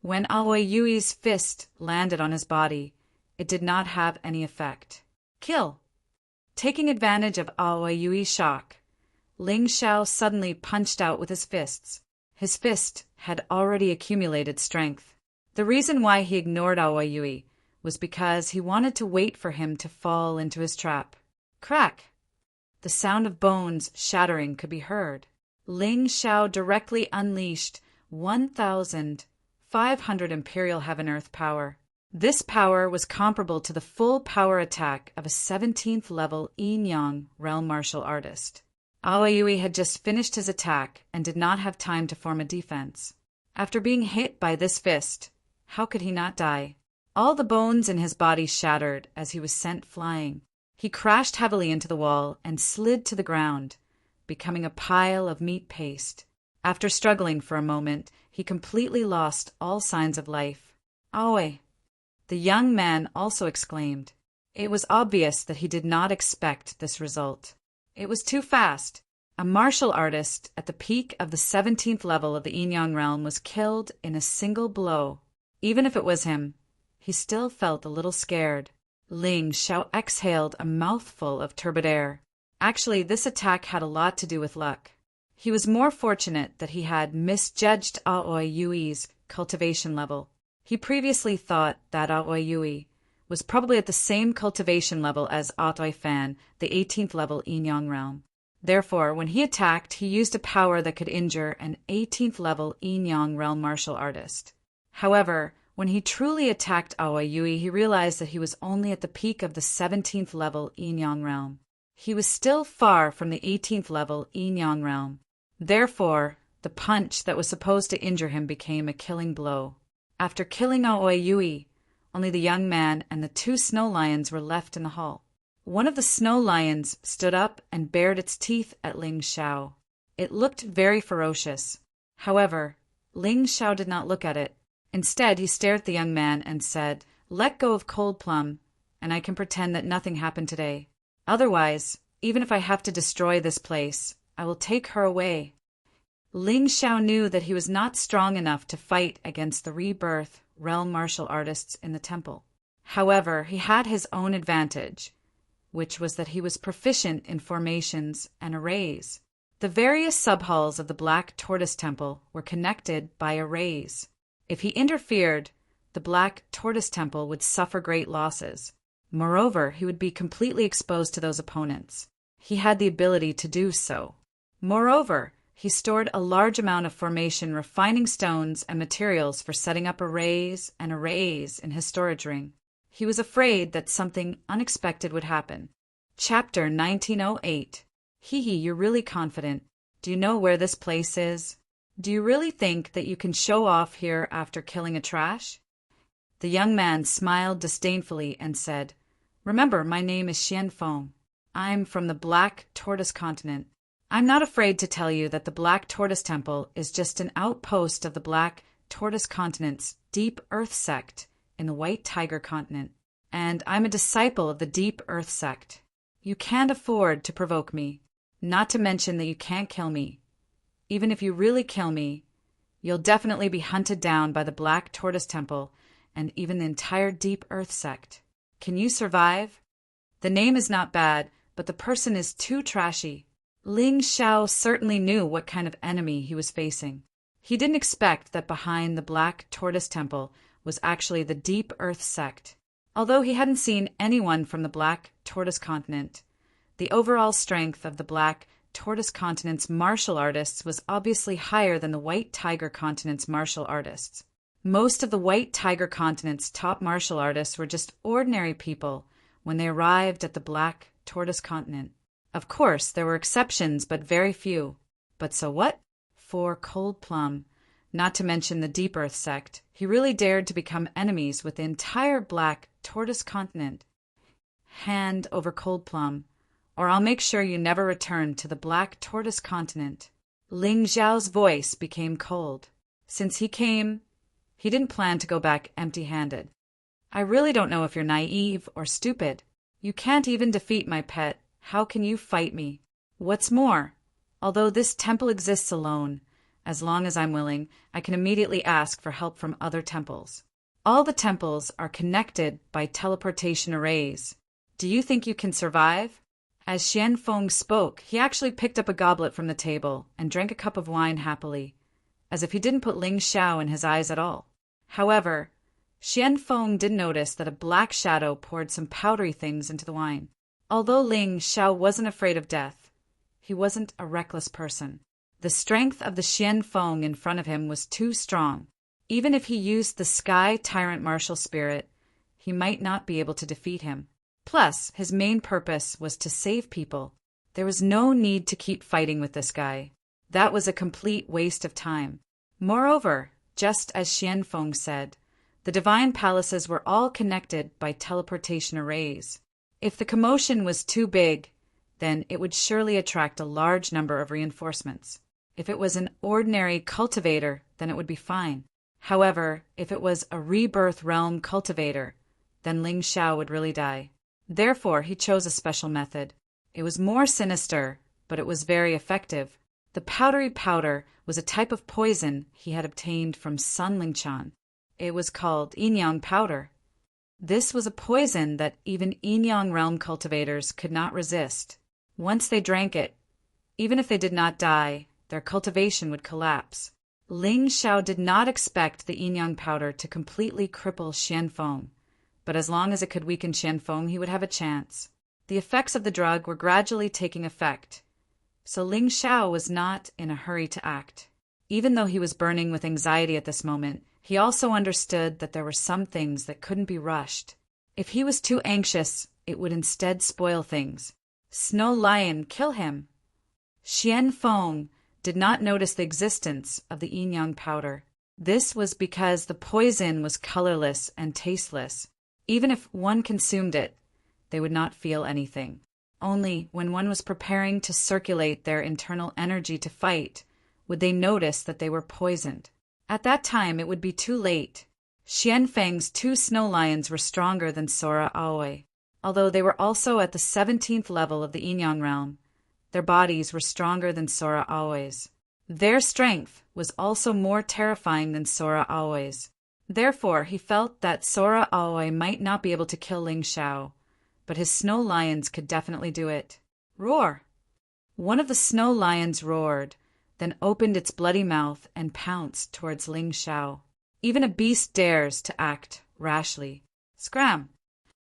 When Aoi Yui's fist landed on his body, it did not have any effect. Kill! Taking advantage of Aoi Yui's shock, Ling Xiao suddenly punched out with his fists. His fist had already accumulated strength. The reason why he ignored Aoi Yui was because he wanted to wait for him to fall into his trap. Crack! The sound of bones shattering could be heard. Ling Xiao directly unleashed 1,500 Imperial Heaven-Earth power. This power was comparable to the full power attack of a 17th level Yin-Yang realm martial artist. Aoi Yui had just finished his attack and did not have time to form a defense. After being hit by this fist, how could he not die? All the bones in his body shattered as he was sent flying. He crashed heavily into the wall and slid to the ground, becoming a pile of meat paste. After struggling for a moment, he completely lost all signs of life. Aoi! The young man also exclaimed. It was obvious that he did not expect this result. It was too fast. A martial artist at the peak of the 17th level of the Yin-Yang realm was killed in a single blow. Even if it was him, he still felt a little scared. Ling Xiao exhaled a mouthful of turbid air. Actually, this attack had a lot to do with luck. He was more fortunate that he had misjudged Aoi Yui's cultivation level. He previously thought that Aoi Yui was probably at the same cultivation level as Aoi Fan, the 18th level Yin-Yang realm. Therefore, when he attacked, he used a power that could injure an 18th level Yin-Yang realm martial artist. However, when he truly attacked Aoi Yui, he realized that he was only at the peak of the 17th level Yin-Yang realm. He was still far from the 18th level Yin-Yang realm. Therefore, the punch that was supposed to injure him became a killing blow. After killing Aoi Yui, only the young man and the 2 snow lions were left in the hall. One of the snow lions stood up and bared its teeth at Ling Xiao. It looked very ferocious. However, Ling Xiao did not look at it. Instead, he stared at the young man and said, "Let go of Cold Plum, and I can pretend that nothing happened today. Otherwise, even if I have to destroy this place, I will take her away." Ling Xiao knew that he was not strong enough to fight against the rebirth realm martial artists in the temple. However, he had his own advantage, which was that he was proficient in formations and arrays. The various subhalls of the Black Tortoise Temple were connected by arrays. If he interfered, the Black Tortoise Temple would suffer great losses. Moreover, he would be completely exposed to those opponents. He had the ability to do so. Moreover, he stored a large amount of formation refining stones and materials for setting up arrays and arrays in his storage ring. He was afraid that something unexpected would happen. Chapter 1908. Hee, you're really confident. Do you know where this place is? Do you really think that you can show off here after killing a trash? The young man smiled disdainfully and said, "Remember, my name is Xian Feng. I'm from the Black Tortoise Continent. I'm not afraid to tell you that the Black Tortoise Temple is just an outpost of the Black Tortoise Continent's Deep Earth Sect in the White Tiger Continent, and I'm a disciple of the Deep Earth Sect. You can't afford to provoke me, not to mention that you can't kill me. Even if you really kill me, you'll definitely be hunted down by the Black Tortoise Temple and even the entire Deep Earth Sect. Can you survive? The name is not bad, but the person is too trashy." Ling Xiao certainly knew what kind of enemy he was facing. He didn't expect that behind the Black Tortoise Temple was actually the Deep Earth Sect. Although he hadn't seen anyone from the Black Tortoise Continent, the overall strength of the Black Tortoise Continent's martial artists was obviously higher than the White Tiger Continent's martial artists. Most of the White Tiger Continent's top martial artists were just ordinary people when they arrived at the Black Tortoise Continent. Of course, there were exceptions, but very few. But so what? For Cold Plum, not to mention the Deep Earth sect, he really dared to become enemies with the entire Black Tortoise continent. Hand over Cold Plum, or I'll make sure you never return to the Black Tortoise continent. Ling Zhao's voice became cold. Since he came, he didn't plan to go back empty-handed. I really don't know if you're naive or stupid. You can't even defeat my pet. How can you fight me? What's more, although this temple exists alone, as long as I'm willing, I can immediately ask for help from other temples. All the temples are connected by teleportation arrays. Do you think you can survive? As Xian Feng spoke, he actually picked up a goblet from the table and drank a cup of wine happily, as if he didn't put Ling Xiao in his eyes at all. However, Xian Feng did notice that a black shadow poured some powdery things into the wine. Although Ling Xiao wasn't afraid of death, he wasn't a reckless person. The strength of the Xian Feng in front of him was too strong. Even if he used the Sky Tyrant Martial Spirit, he might not be able to defeat him. Plus, his main purpose was to save people. There was no need to keep fighting with this guy. That was a complete waste of time. Moreover, just as Xian Feng said, the divine palaces were all connected by teleportation arrays. If the commotion was too big, then it would surely attract a large number of reinforcements. If it was an ordinary cultivator, then it would be fine. However, if it was a rebirth realm cultivator, then Ling Xiao would really die. Therefore, he chose a special method. It was more sinister, but it was very effective. The powdery powder was a type of poison he had obtained from Sun Lingchan. It was called Yin-Yang powder. This was a poison that even Yin-Yang realm cultivators could not resist. Once they drank it, even if they did not die, their cultivation would collapse. Ling Xiao did not expect the Yin-Yang powder to completely cripple Xian Feng, but as long as it could weaken Xian Feng, he would have a chance. The effects of the drug were gradually taking effect, so Ling Xiao was not in a hurry to act. Even though he was burning with anxiety at this moment, he also understood that there were some things that couldn't be rushed. If he was too anxious, it would instead spoil things. Snow Lion, kill him! Xian Feng did not notice the existence of the yin-yang powder. This was because the poison was colorless and tasteless. Even if one consumed it, they would not feel anything. Only when one was preparing to circulate their internal energy to fight would they notice that they were poisoned. At that time, it would be too late. Xian Feng's 2 snow lions were stronger than Sora Aoi. Although they were also at the 17th level of the yin-yang realm, their bodies were stronger than Sora Aoi's. Their strength was also more terrifying than Sora Aoi's. Therefore, he felt that Sora Aoi might not be able to kill Ling Xiao, but his snow lions could definitely do it. Roar! One of the snow lions roared, then opened its bloody mouth and pounced towards Ling Xiao. Even a beast dares to act rashly. Scram!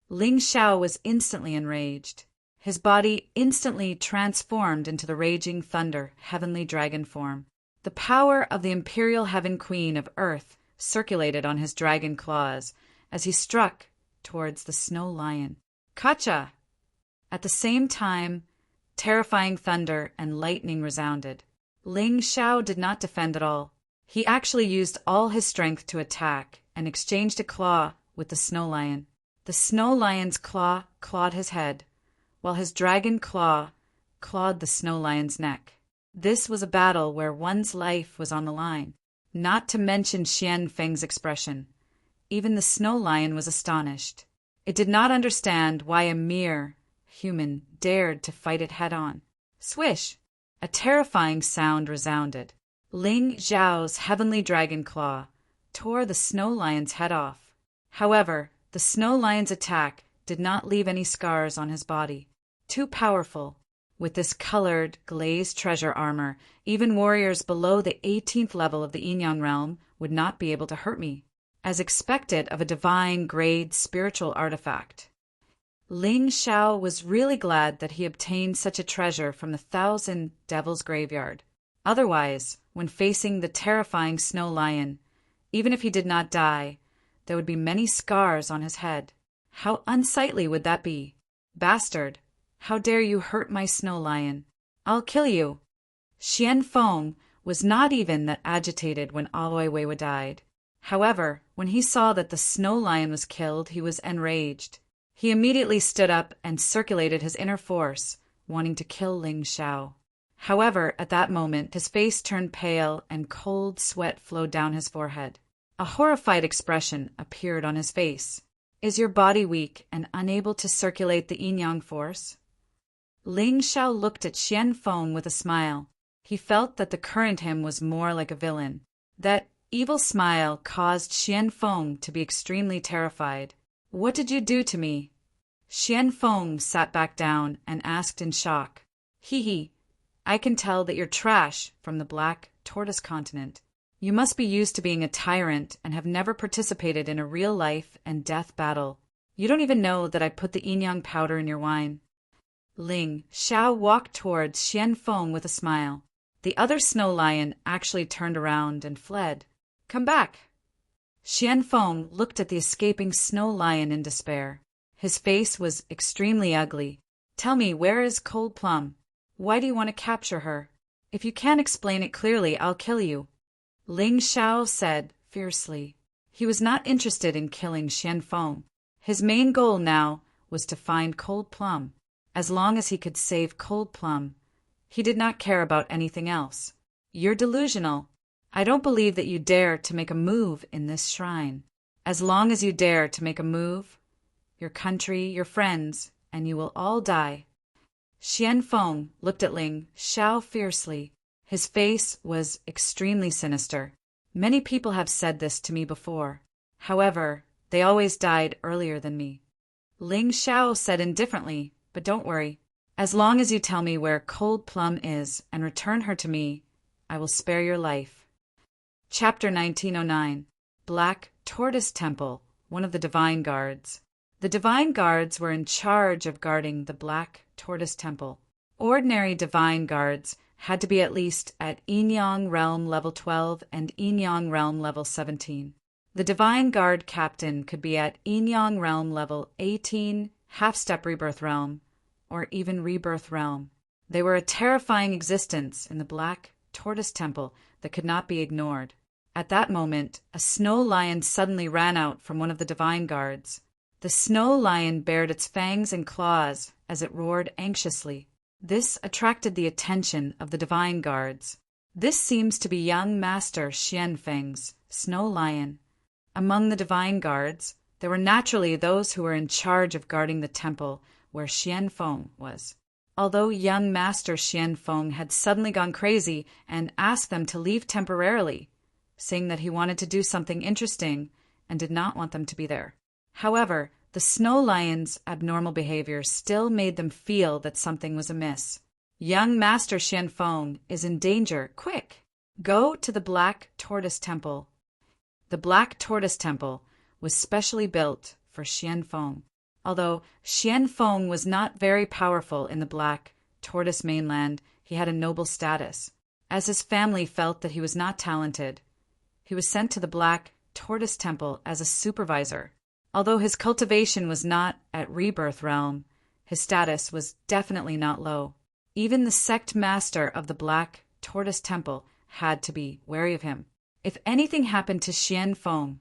Ling Xiao was instantly enraged. His body instantly transformed into the raging thunder, heavenly dragon form. The power of the Imperial Heaven Queen of Earth circulated on his dragon claws as he struck towards the snow lion. Kacha! At the same time, terrifying thunder and lightning resounded. Ling Xiao did not defend at all. He actually used all his strength to attack and exchanged a claw with the snow lion. The snow lion's claw clawed his head, while his dragon claw clawed the snow lion's neck. This was a battle where one's life was on the line. Not to mention Xian Feng's expression. Even the snow lion was astonished. It did not understand why a mere human dared to fight it head-on. Swish! A terrifying sound resounded. Ling Zhao's heavenly dragon claw tore the snow lion's head off. However, the snow lion's attack did not leave any scars on his body. Too powerful. With this colored, glazed treasure armor, even warriors below the 18th level of the Yin-Yang realm would not be able to hurt me, as expected of a divine grade spiritual artifact. Ling Xiao was really glad that he obtained such a treasure from the 1,000 Devil's Graveyard. Otherwise, when facing the terrifying snow lion, even if he did not die, there would be many scars on his head. How unsightly would that be? Bastard! How dare you hurt my snow lion? I'll kill you. Xian Feng was not even that agitated when Ai Weiwei died. However, when he saw that the snow lion was killed, he was enraged. He immediately stood up and circulated his inner force, wanting to kill Ling Xiao. However, at that moment, his face turned pale and cold sweat flowed down his forehead. A horrified expression appeared on his face. Is your body weak and unable to circulate the yin-yang force? Ling Xiao looked at Xian Feng with a smile. He felt that the current him was more like a villain. That evil smile caused Xian Feng to be extremely terrified. What did you do to me? Xian Feng sat back down and asked in shock. Hee, I can tell that you're trash from the Black Tortoise continent. You must be used to being a tyrant and have never participated in a real life and death battle. You don't even know that I put the yin-yang powder in your wine. Ling Xiao walked towards Xian Feng with a smile. The other snow lion actually turned around and fled. Come back. Xian Feng looked at the escaping snow lion in despair. His face was extremely ugly. Tell me, where is Cold Plum? Why do you want to capture her? If you can't explain it clearly, I'll kill you. Ling Xiao said fiercely. He was not interested in killing Xian Feng. His main goal now was to find Cold Plum. As long as he could save Cold Plum, he did not care about anything else. You're delusional. I don't believe that you dare to make a move in this shrine. As long as you dare to make a move, your country, your friends, and you will all die. Xian Feng looked at Ling Xiao fiercely. His face was extremely sinister. Many people have said this to me before. However, they always died earlier than me. Ling Xiao said indifferently, but don't worry. As long as you tell me where Cold Plum is and return her to me, I will spare your life. Chapter 1909. Black Tortoise Temple, one of the Divine Guards. The Divine Guards were in charge of guarding the Black Tortoise Temple. Ordinary Divine Guards had to be at least at Yin-Yang Realm Level 12 and Yin-Yang Realm Level 17. The Divine Guard Captain could be at Yin-Yang Realm Level 18, Half-Step Rebirth Realm, or even Rebirth Realm. They were a terrifying existence in the Black Tortoise Temple that could not be ignored. At that moment, a snow lion suddenly ran out from one of the Divine Guards. The snow lion bared its fangs and claws as it roared anxiously. This attracted the attention of the Divine Guards. This seems to be young Master Xian Feng's snow lion. Among the Divine Guards, there were naturally those who were in charge of guarding the temple where Xian Feng was. Although young Master Xian Feng had suddenly gone crazy and asked them to leave temporarily, saying that he wanted to do something interesting and did not want them to be there. However, the snow lion's abnormal behavior still made them feel that something was amiss. Young Master Xian Feng is in danger. Quick! Go to the Black Tortoise Temple. The Black Tortoise Temple was specially built for Xian Feng. Although Xian Feng was not very powerful in the Black Tortoise mainland, he had a noble status. As his family felt that he was not talented, he was sent to the Black Tortoise Temple as a supervisor. Although his cultivation was not at Rebirth Realm, his status was definitely not low. Even the sect master of the Black Tortoise Temple had to be wary of him. If anything happened to Xian Feng,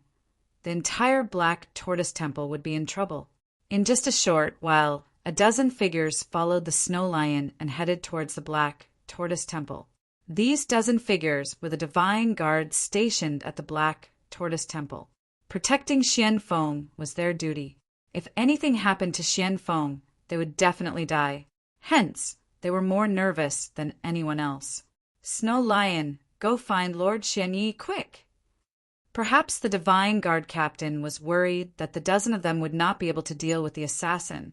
the entire Black Tortoise Temple would be in trouble. In just a short while, a dozen figures followed the snow lion and headed towards the Black Tortoise Temple. These dozen figures were the Divine Guards stationed at the Black Tortoise Temple. Protecting Xian Feng was their duty. If anything happened to Xian Feng, they would definitely die. Hence, they were more nervous than anyone else. Snow Lion, go find Lord Xianyi quick! Perhaps the Divine Guard captain was worried that the dozen of them would not be able to deal with the assassin,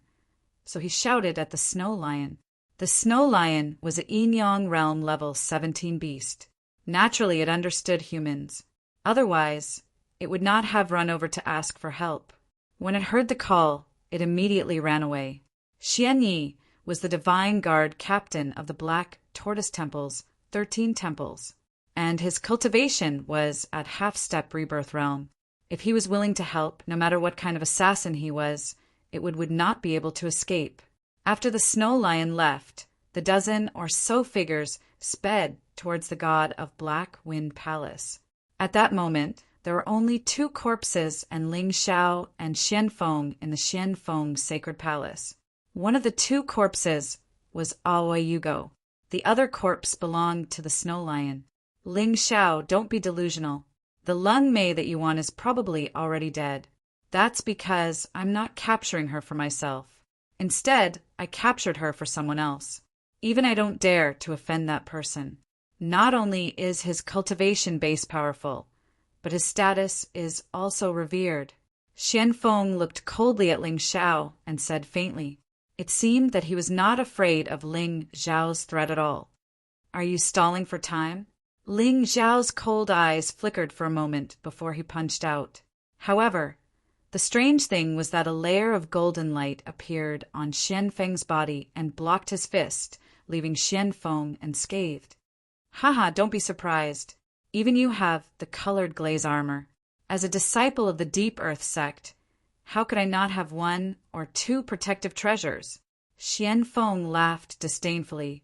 so he shouted at the Snow Lion. The Snow Lion was a Yin-Yang Realm Level 17 beast. Naturally, it understood humans. Otherwise, it would not have run over to ask for help. When it heard the call, it immediately ran away. Xianyi was the Divine Guard captain of the Black Tortoise Temple's 13 temples, and his cultivation was at Half-Step Rebirth Realm. If he was willing to help, no matter what kind of assassin he was, it would not be able to escape. After the snow lion left, the dozen or so figures sped towards the god of Black Wind Palace. At that moment, there were only 2 corpses and Ling Xiao and Xian Feng in the Xian Feng sacred palace. One of the 2 corpses was Aoi Yugo. The other corpse belonged to the snow lion. Ling Xiao, don't be delusional. The Lung Mei that you want is probably already dead. That's because I'm not capturing her for myself. Instead, I captured her for someone else. Even I don't dare to offend that person. Not only is his cultivation base powerful, but his status is also revered. Xian Feng looked coldly at Ling Xiao and said faintly. It seemed that he was not afraid of Ling Xiao's threat at all. Are you stalling for time? Ling Xiao's cold eyes flickered for a moment before he punched out. However, the strange thing was that a layer of golden light appeared on Xian Feng's body and blocked his fist, leaving Xian Feng unscathed. Haha, don't be surprised. Even you have the colored glaze armor. As a disciple of the Deep Earth sect, how could I not have 1 or 2 protective treasures? Xian Feng laughed disdainfully.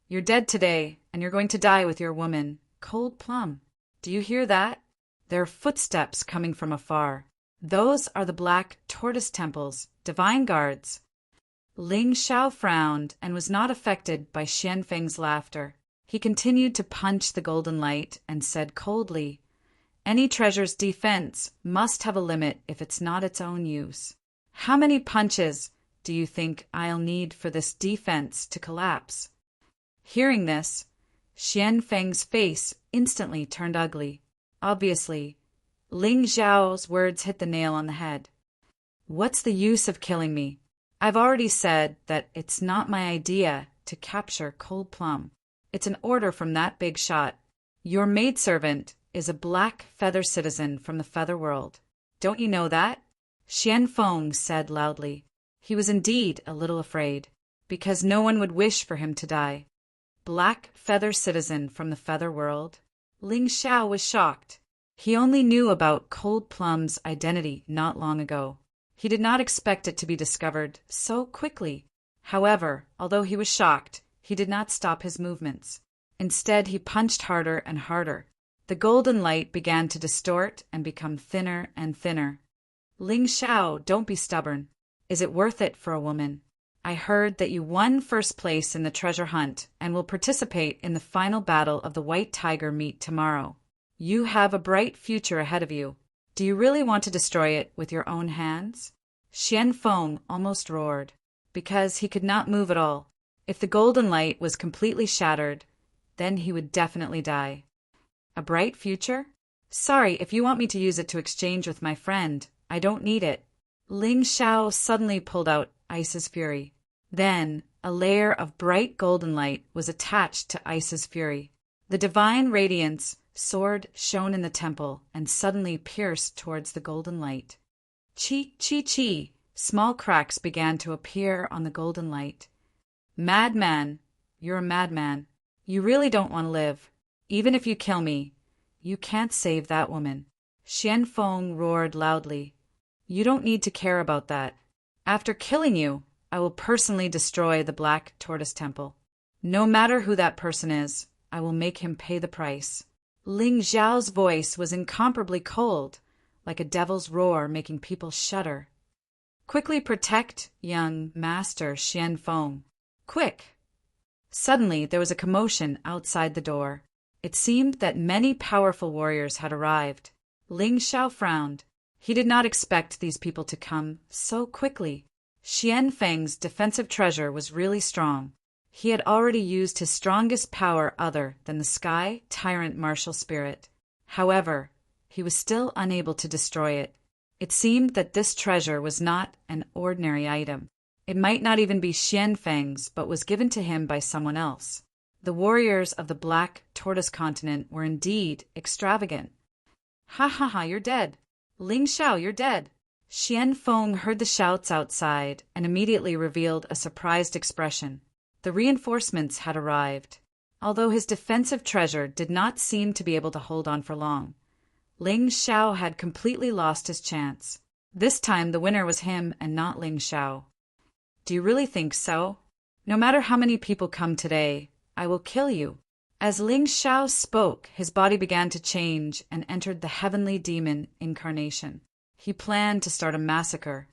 You're dead today, and you're going to die with your woman, Cold Plum. Do you hear that? There are footsteps coming from afar. Those are the Black Tortoise Temple's divine guards. Ling Xiao frowned and was not affected by Xian Feng's laughter. He continued to punch the golden light and said coldly, Any treasure's defense must have a limit if it's not its own use. How many punches do you think I'll need for this defense to collapse? Hearing this, Xian Feng's face instantly turned ugly. Obviously, Ling Xiao's words hit the nail on the head. What's the use of killing me? I've already said that it's not my idea to capture Cold Plum. It's an order from that big shot. Your maidservant is a black feather citizen from the feather world. Don't you know that? Xian Feng said loudly. He was indeed a little afraid, because no one would wish for him to die. Black feather citizen from the feather world? Ling Xiao was shocked. He only knew about Cold Plum's identity not long ago. He did not expect it to be discovered so quickly. However, although he was shocked, he did not stop his movements. Instead, he punched harder and harder. The golden light began to distort and become thinner and thinner. Ling Xiao, don't be stubborn. Is it worth it for a woman? I heard that you won first place in the treasure hunt and will participate in the final battle of the White Tiger meet tomorrow. You have a bright future ahead of you. Do you really want to destroy it with your own hands? Xian Feng almost roared, because he could not move at all. If the golden light was completely shattered, then he would definitely die. A bright future? Sorry, if you want me to use it to exchange with my friend, I don't need it. Ling Xiao suddenly pulled out Ice's Fury. Then, a layer of bright golden light was attached to Ice's Fury. The divine radiance sword shone in the temple and suddenly pierced towards the golden light. Chi, chi, chi! Small cracks began to appear on the golden light. Madman! You're a madman. You really don't want to live. Even if you kill me, you can't save that woman. Xian Feng roared loudly. You don't need to care about that. After killing you, I will personally destroy the Black Tortoise Temple. No matter who that person is, I will make him pay the price. Ling Xiao's voice was incomparably cold, like a devil's roar making people shudder. Quickly protect young Master Xian Feng. Quick! Suddenly there was a commotion outside the door. It seemed that many powerful warriors had arrived. Ling Xiao frowned. He did not expect these people to come so quickly. Xian Feng's defensive treasure was really strong. He had already used his strongest power other than the Sky Tyrant Martial Spirit. However, he was still unable to destroy it. It seemed that this treasure was not an ordinary item. It might not even be Xian Feng's, but was given to him by someone else. The warriors of the Black Tortoise Continent were indeed extravagant. Ha ha ha, you're dead. Ling Xiao, you're dead. Xian Feng heard the shouts outside and immediately revealed a surprised expression. The reinforcements had arrived. Although his defensive treasure did not seem to be able to hold on for long, Ling Xiao had completely lost his chance. This time the winner was him and not Ling Xiao. Do you really think so? No matter how many people come today, I will kill you. As Ling Xiao spoke, his body began to change and entered the heavenly demon incarnation. He planned to start a massacre.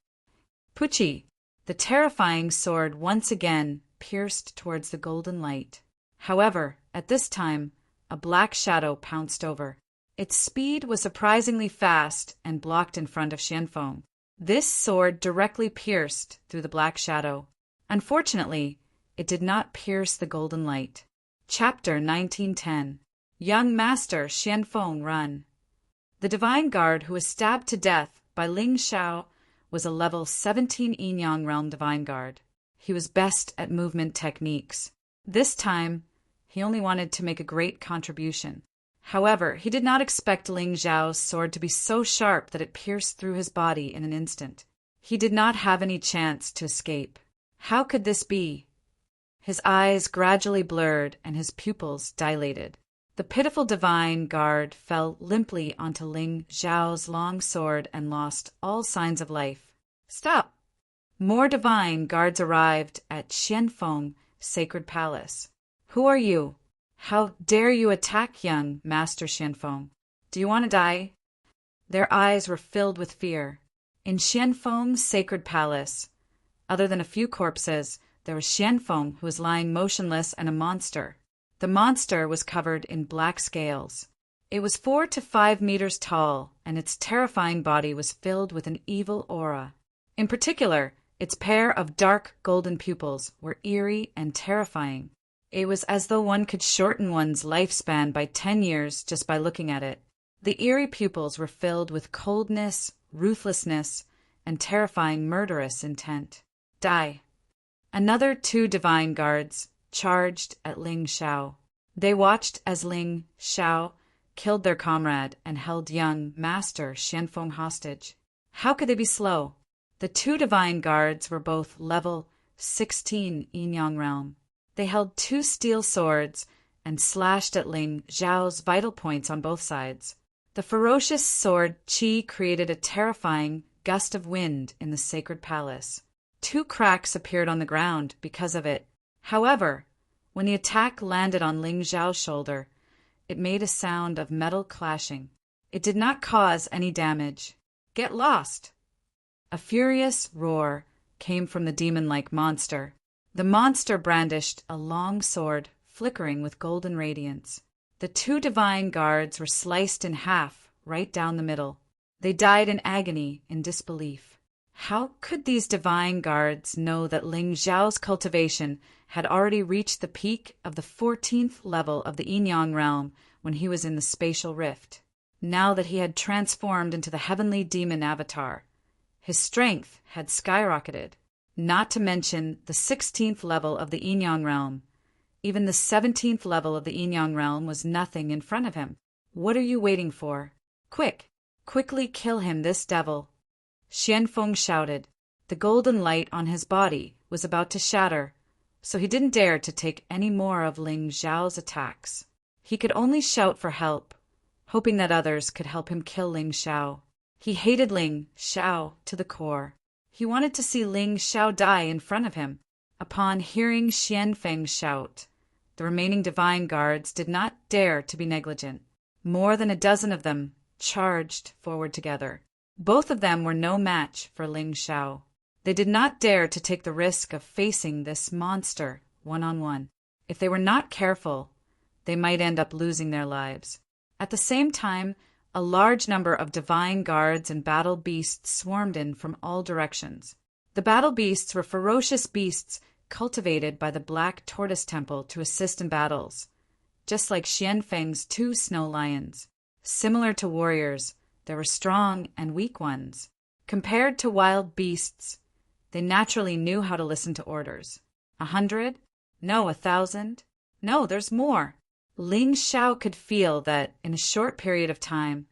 Puchi, the terrifying sword once again pierced towards the golden light. However, at this time, a black shadow pounced over. Its speed was surprisingly fast and blocked in front of Xianfeng. This sword directly pierced through the black shadow. Unfortunately, it did not pierce the golden light. Chapter 1910. Young Master Xianfeng Run. The divine guard who was stabbed to death by Ling Xiao was a level 17 Yin-Yang Realm divine guard. He was best at movement techniques. This time, he only wanted to make a great contribution. However, he did not expect Ling Xiao's sword to be so sharp that it pierced through his body in an instant. He did not have any chance to escape. How could this be? His eyes gradually blurred and his pupils dilated. The pitiful divine guard fell limply onto Ling Xiao's long sword and lost all signs of life. Stop! More divine guards arrived at Xianfeng Sacred Palace. Who are you? How dare you attack young Master Xianfeng? Do you want to die? Their eyes were filled with fear. In Xianfeng's Sacred Palace, other than a few corpses, there was Xianfeng who was lying motionless and a monster. The monster was covered in black scales. It was 4 to 5 meters tall, and its terrifying body was filled with an evil aura. In particular, its pair of dark golden pupils were eerie and terrifying. It was as though one could shorten one's lifespan by 10 years just by looking at it. The eerie pupils were filled with coldness, ruthlessness, and terrifying murderous intent. Die. Another 2 divine guards charged at Ling Xiao. They watched as Ling Xiao killed their comrade and held young Master Xianfeng hostage. How could they be slow? The 2 divine guards were both level 16 Yin-Yang Realm. They held 2 steel swords and slashed at Ling Xiao's vital points on both sides. The ferocious sword qi created a terrifying gust of wind in the sacred palace. 2 cracks appeared on the ground because of it. However, when the attack landed on Ling Xiao's shoulder, it made a sound of metal clashing. It did not cause any damage. Get lost! A furious roar came from the demon-like monster. The monster brandished a long sword, flickering with golden radiance. The 2 divine guards were sliced in half, right down the middle. They died in agony, in disbelief. How could these divine guards know that Ling Xiao's cultivation had already reached the peak of the 14th level of the Yin-Yang realm when he was in the spatial rift? Now that he had transformed into the heavenly demon avatar, his strength had skyrocketed. Not to mention the 16th level of the Yin-Yang realm. Even the 17th level of the Yin-Yang realm was nothing in front of him. What are you waiting for? Quickly kill him, this devil! Xianfeng shouted. The golden light on his body was about to shatter, so he didn't dare to take any more of Ling Xiao's attacks. He could only shout for help, hoping that others could help him kill Ling Xiao. He hated Ling Xiao to the core. He wanted to see Ling Xiao die in front of him. Upon hearing Xianfeng shout, the remaining divine guards did not dare to be negligent. More than a dozen of them charged forward together. Both of them were no match for Ling Xiao. They did not dare to take the risk of facing this monster one-on-one. If they were not careful, they might end up losing their lives. At the same time, a large number of divine guards and battle beasts swarmed in from all directions. The battle beasts were ferocious beasts cultivated by the Black Tortoise Temple to assist in battles, just like Xianfeng's 2 snow lions. Similar to warriors, there were strong and weak ones. Compared to wild beasts, they naturally knew how to listen to orders. 100? No, 1,000? No, there's more. Ling Xiao could feel that, in a short period of time,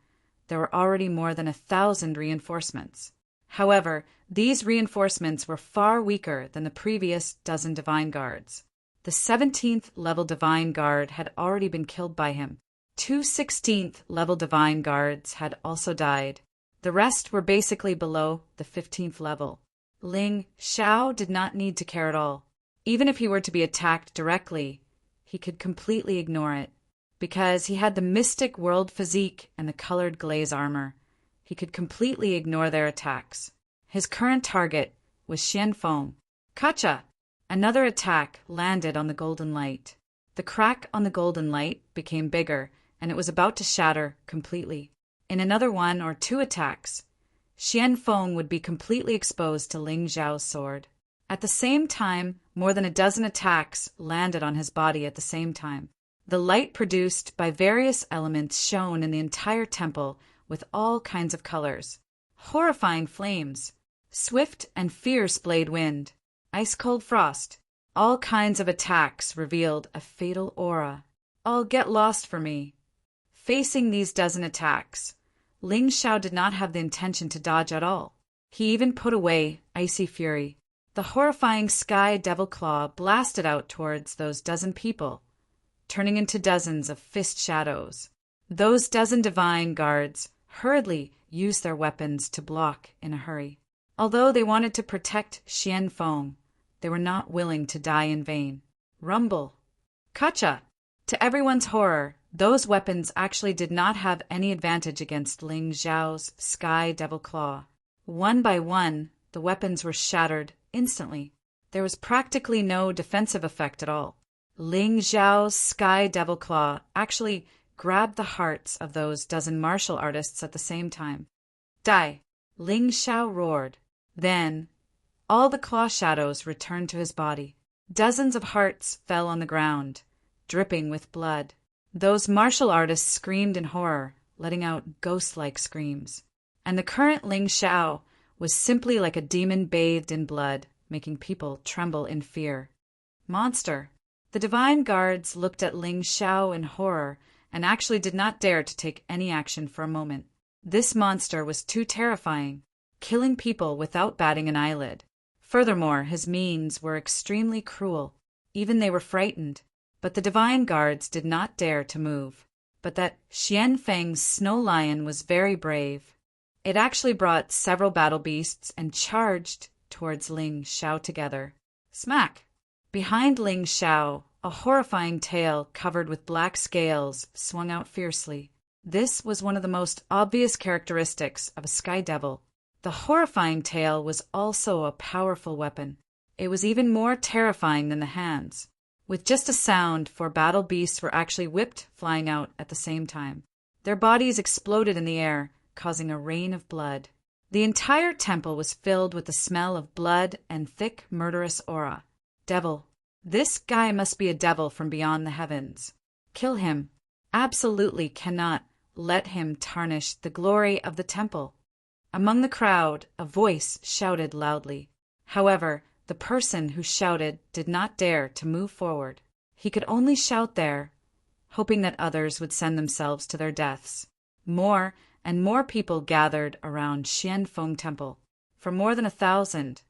there were already more than 1,000 reinforcements. However, these reinforcements were far weaker than the previous dozen divine guards. The 17th level divine guard had already been killed by him. 2 16th level divine guards had also died. The rest were basically below the 15th level. Ling Xiao did not need to care at all. Even if he were to be attacked directly, he could completely ignore it. Because he had the mystic world physique and the colored glaze armor, he could completely ignore their attacks. His current target was Xianfeng. Kacha! Another attack landed on the golden light. The crack on the golden light became bigger, and it was about to shatter completely. In another 1 or 2 attacks, Xianfeng would be completely exposed to Ling Xiao's sword. At the same time, more than a dozen attacks landed on his body at the same time. The light produced by various elements shone in the entire temple with all kinds of colors. Horrifying flames, swift and fierce blade wind, ice-cold frost. All kinds of attacks revealed a fatal aura. All get lost for me. Facing these dozen attacks, Ling Xiao did not have the intention to dodge at all. He even put away icy fury. The horrifying sky devil claw blasted out towards those dozen people, turning into dozens of fist shadows. Those dozen divine guards hurriedly used their weapons to block in a hurry. Although they wanted to protect Xianfeng, they were not willing to die in vain. Rumble. Kacha! To everyone's horror, those weapons actually did not have any advantage against Ling Xiao's sky devil claw. One by one, the weapons were shattered instantly. There was practically no defensive effect at all. Ling Xiao's sky devil claw actually grabbed the hearts of those dozen martial artists at the same time. Die! Ling Xiao roared. Then, all the claw shadows returned to his body. Dozens of hearts fell on the ground, dripping with blood. Those martial artists screamed in horror, letting out ghost-like screams. And the current Ling Xiao was simply like a demon bathed in blood, making people tremble in fear. Monster! The divine guards looked at Ling Xiao in horror and actually did not dare to take any action for a moment. This monster was too terrifying, killing people without batting an eyelid. Furthermore, his means were extremely cruel. Even they were frightened. But the divine guards did not dare to move. But that Xianfeng's snow lion was very brave. It actually brought several battle beasts and charged towards Ling Xiao together. Smack! Behind Ling Xiao, a horrifying tail covered with black scales swung out fiercely. This was one of the most obvious characteristics of a sky devil. The horrifying tail was also a powerful weapon. It was even more terrifying than the hands. With just a sound, 4 battle beasts were actually whipped, flying out at the same time. Their bodies exploded in the air, causing a rain of blood. The entire temple was filled with the smell of blood and thick, murderous aura. Devil. This guy must be a devil from beyond the heavens. Kill him. Absolutely cannot let him tarnish the glory of the temple. Among the crowd, a voice shouted loudly. However, the person who shouted did not dare to move forward. He could only shout there, hoping that others would send themselves to their deaths. More and more people gathered around Xianfeng Temple. For more than 1,000,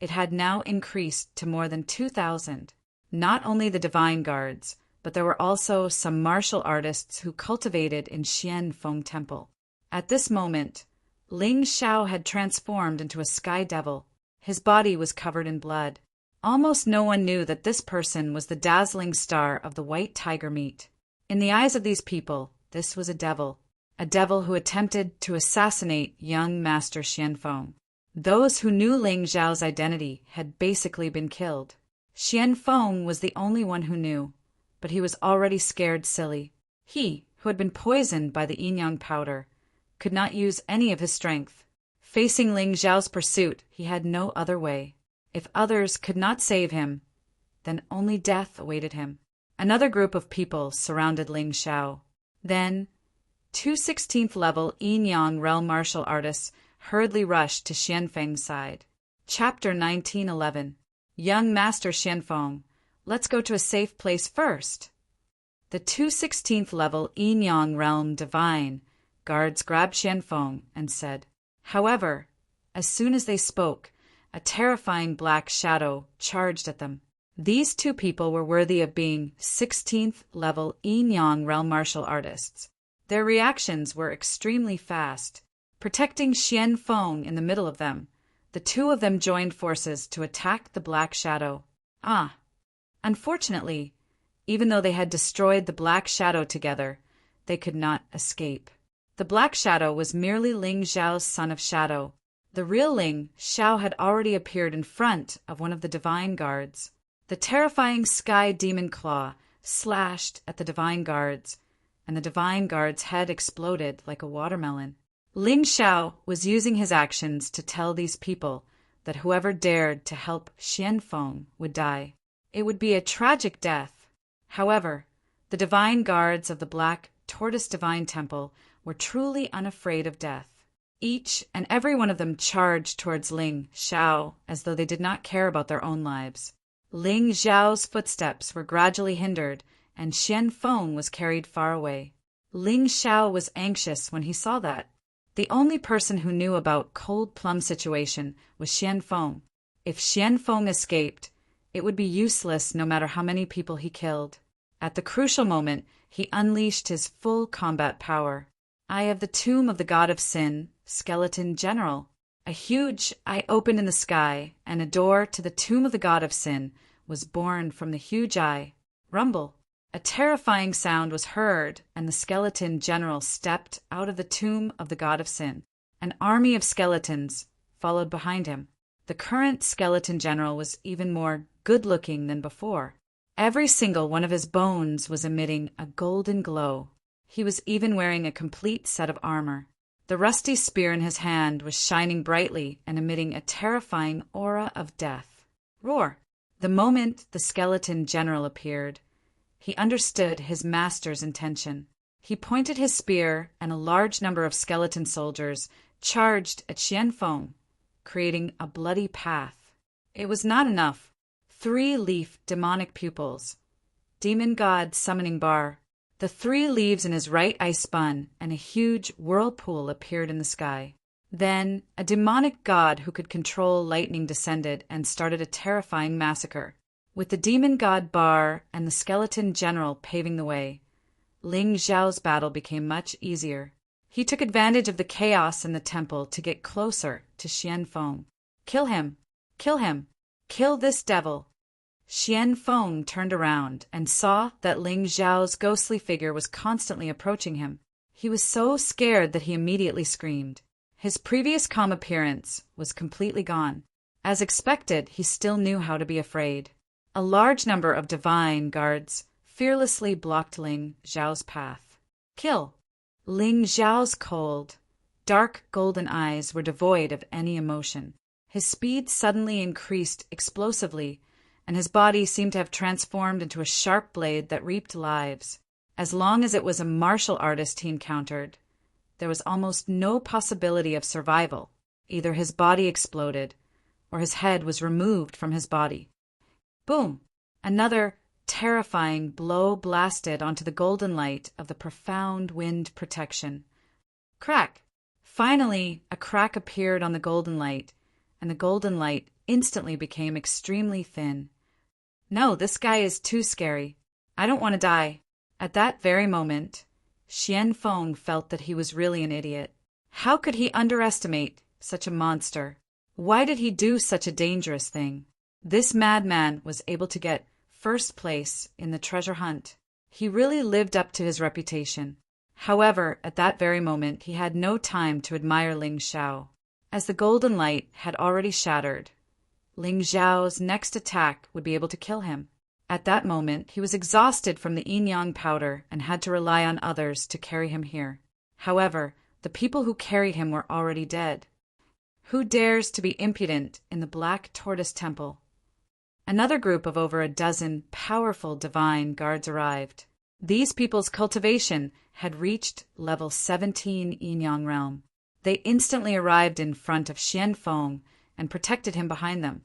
it had now increased to more than 2,000. Not only the divine guards, but there were also some martial artists who cultivated in Xianfeng Temple. At this moment, Ling Xiao had transformed into a sky devil. His body was covered in blood. Almost no one knew that this person was the dazzling star of the white tiger meat. In the eyes of these people, this was a devil who attempted to assassinate young Master Xianfeng. Those who knew Ling Xiao's identity had basically been killed. Xianfeng was the only one who knew, but he was already scared silly. He, who had been poisoned by the yin-yang powder, could not use any of his strength. Facing Ling Xiao's pursuit, he had no other way. If others could not save him, then only death awaited him. Another group of people surrounded Ling Xiao. Then, 2 16th level yin-yang realm martial artists hurriedly rushed to Xianfeng's side. Chapter 1911. Young Master Xianfeng, let's go to a safe place first. The 2 16th level yin-yang realm divine guards grabbed Xianfeng and said. However, as soon as they spoke, a terrifying black shadow charged at them. These 2 people were worthy of being 16th level yin-yang realm martial artists. Their reactions were extremely fast. Protecting Xianfeng in the middle of them the two of them joined forces to attack the Black Shadow. Unfortunately, even though they had destroyed the Black Shadow together, they could not escape. The Black Shadow was merely Ling Xiao's son of Shadow. The real Ling Xiao had already appeared in front of one of the divine guards. The terrifying sky demon claw slashed at the divine guards, and the divine guard's head exploded like a watermelon. Ling Xiao was using his actions to tell these people that whoever dared to help Xianfeng would die. It would be a tragic death. However, the divine guards of the Black Tortoise Divine Temple were truly unafraid of death. Each and every one of them charged towards Ling Xiao as though they did not care about their own lives. Ling Xiao's footsteps were gradually hindered, and Xianfeng was carried far away. Ling Xiao was anxious when he saw that. The only person who knew about Cold Plum situation was Xianfeng. If Xianfeng escaped, it would be useless no matter how many people he killed. At the crucial moment, he unleashed his full combat power. Eye of the Tomb of the God of Sin, Skeleton General. A huge eye opened in the sky, and a door to the Tomb of the God of Sin was born from the huge eye. Rumble. A terrifying sound was heard, and the Skeleton General stepped out of the Tomb of the God of Sin. An army of skeletons followed behind him. The current Skeleton General was even more good-looking than before. Every single one of his bones was emitting a golden glow. He was even wearing a complete set of armor. The rusty spear in his hand was shining brightly and emitting a terrifying aura of death. Roar! The moment the Skeleton General appeared, he understood his master's intention. He pointed his spear, and a large number of skeleton soldiers charged at Xianfeng, creating a bloody path. It was not enough. 3-leaf demonic pupils. Demon God summoning bar. The 3 leaves in his right eye spun, and a huge whirlpool appeared in the sky. Then a demonic god who could control lightning descended and started a terrifying massacre. With the demon god Bar and the Skeleton General paving the way, Ling Xiao's battle became much easier. He took advantage of the chaos in the temple to get closer to Xianfeng. Kill him! Kill him! Kill this devil! Xianfeng turned around and saw that Ling Xiao's ghostly figure was constantly approaching him. He was so scared that he immediately screamed. His previous calm appearance was completely gone. As expected, he still knew how to be afraid. A large number of divine guards fearlessly blocked Ling Xiao's path. Kill! Ling Xiao's cold, dark golden eyes were devoid of any emotion. His speed suddenly increased explosively, and his body seemed to have transformed into a sharp blade that reaped lives. As long as it was a martial artist he encountered, there was almost no possibility of survival. Either his body exploded, or his head was removed from his body. Boom! Another terrifying blow blasted onto the golden light of the profound wind protection. Crack! Finally, a crack appeared on the golden light, and the golden light instantly became extremely thin. No, this guy is too scary. I don't want to die. At that very moment, Xianfeng felt that he was really an idiot. How could he underestimate such a monster? Why did he do such a dangerous thing? This madman was able to get first place in the treasure hunt. He really lived up to his reputation. However, at that very moment, he had no time to admire Ling Xiao. As the golden light had already shattered, Ling Xiao's next attack would be able to kill him. At that moment, he was exhausted from the yin-yang powder and had to rely on others to carry him here. However, the people who carried him were already dead. Who dares to be impudent in the Black Tortoise Temple? Another group of over a dozen powerful divine guards arrived. These people's cultivation had reached level 17 yin-yang realm. They instantly arrived in front of Xianfeng and protected him behind them.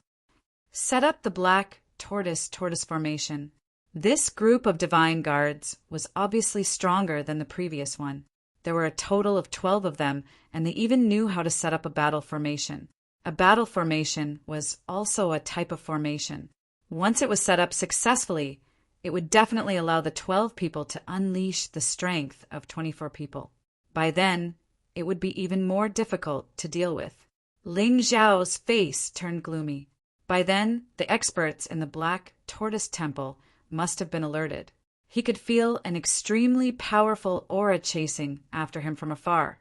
Set up the Black Tortoise formation. This group of divine guards was obviously stronger than the previous one. There were a total of 12 of them, and they even knew how to set up a battle formation. A battle formation was also a type of formation. Once it was set up successfully, it would definitely allow the 12 people to unleash the strength of 24 people. By then, it would be even more difficult to deal with. Ling Zhao's face turned gloomy. By then, the experts in the Black Tortoise Temple must have been alerted. He could feel an extremely powerful aura chasing after him from afar.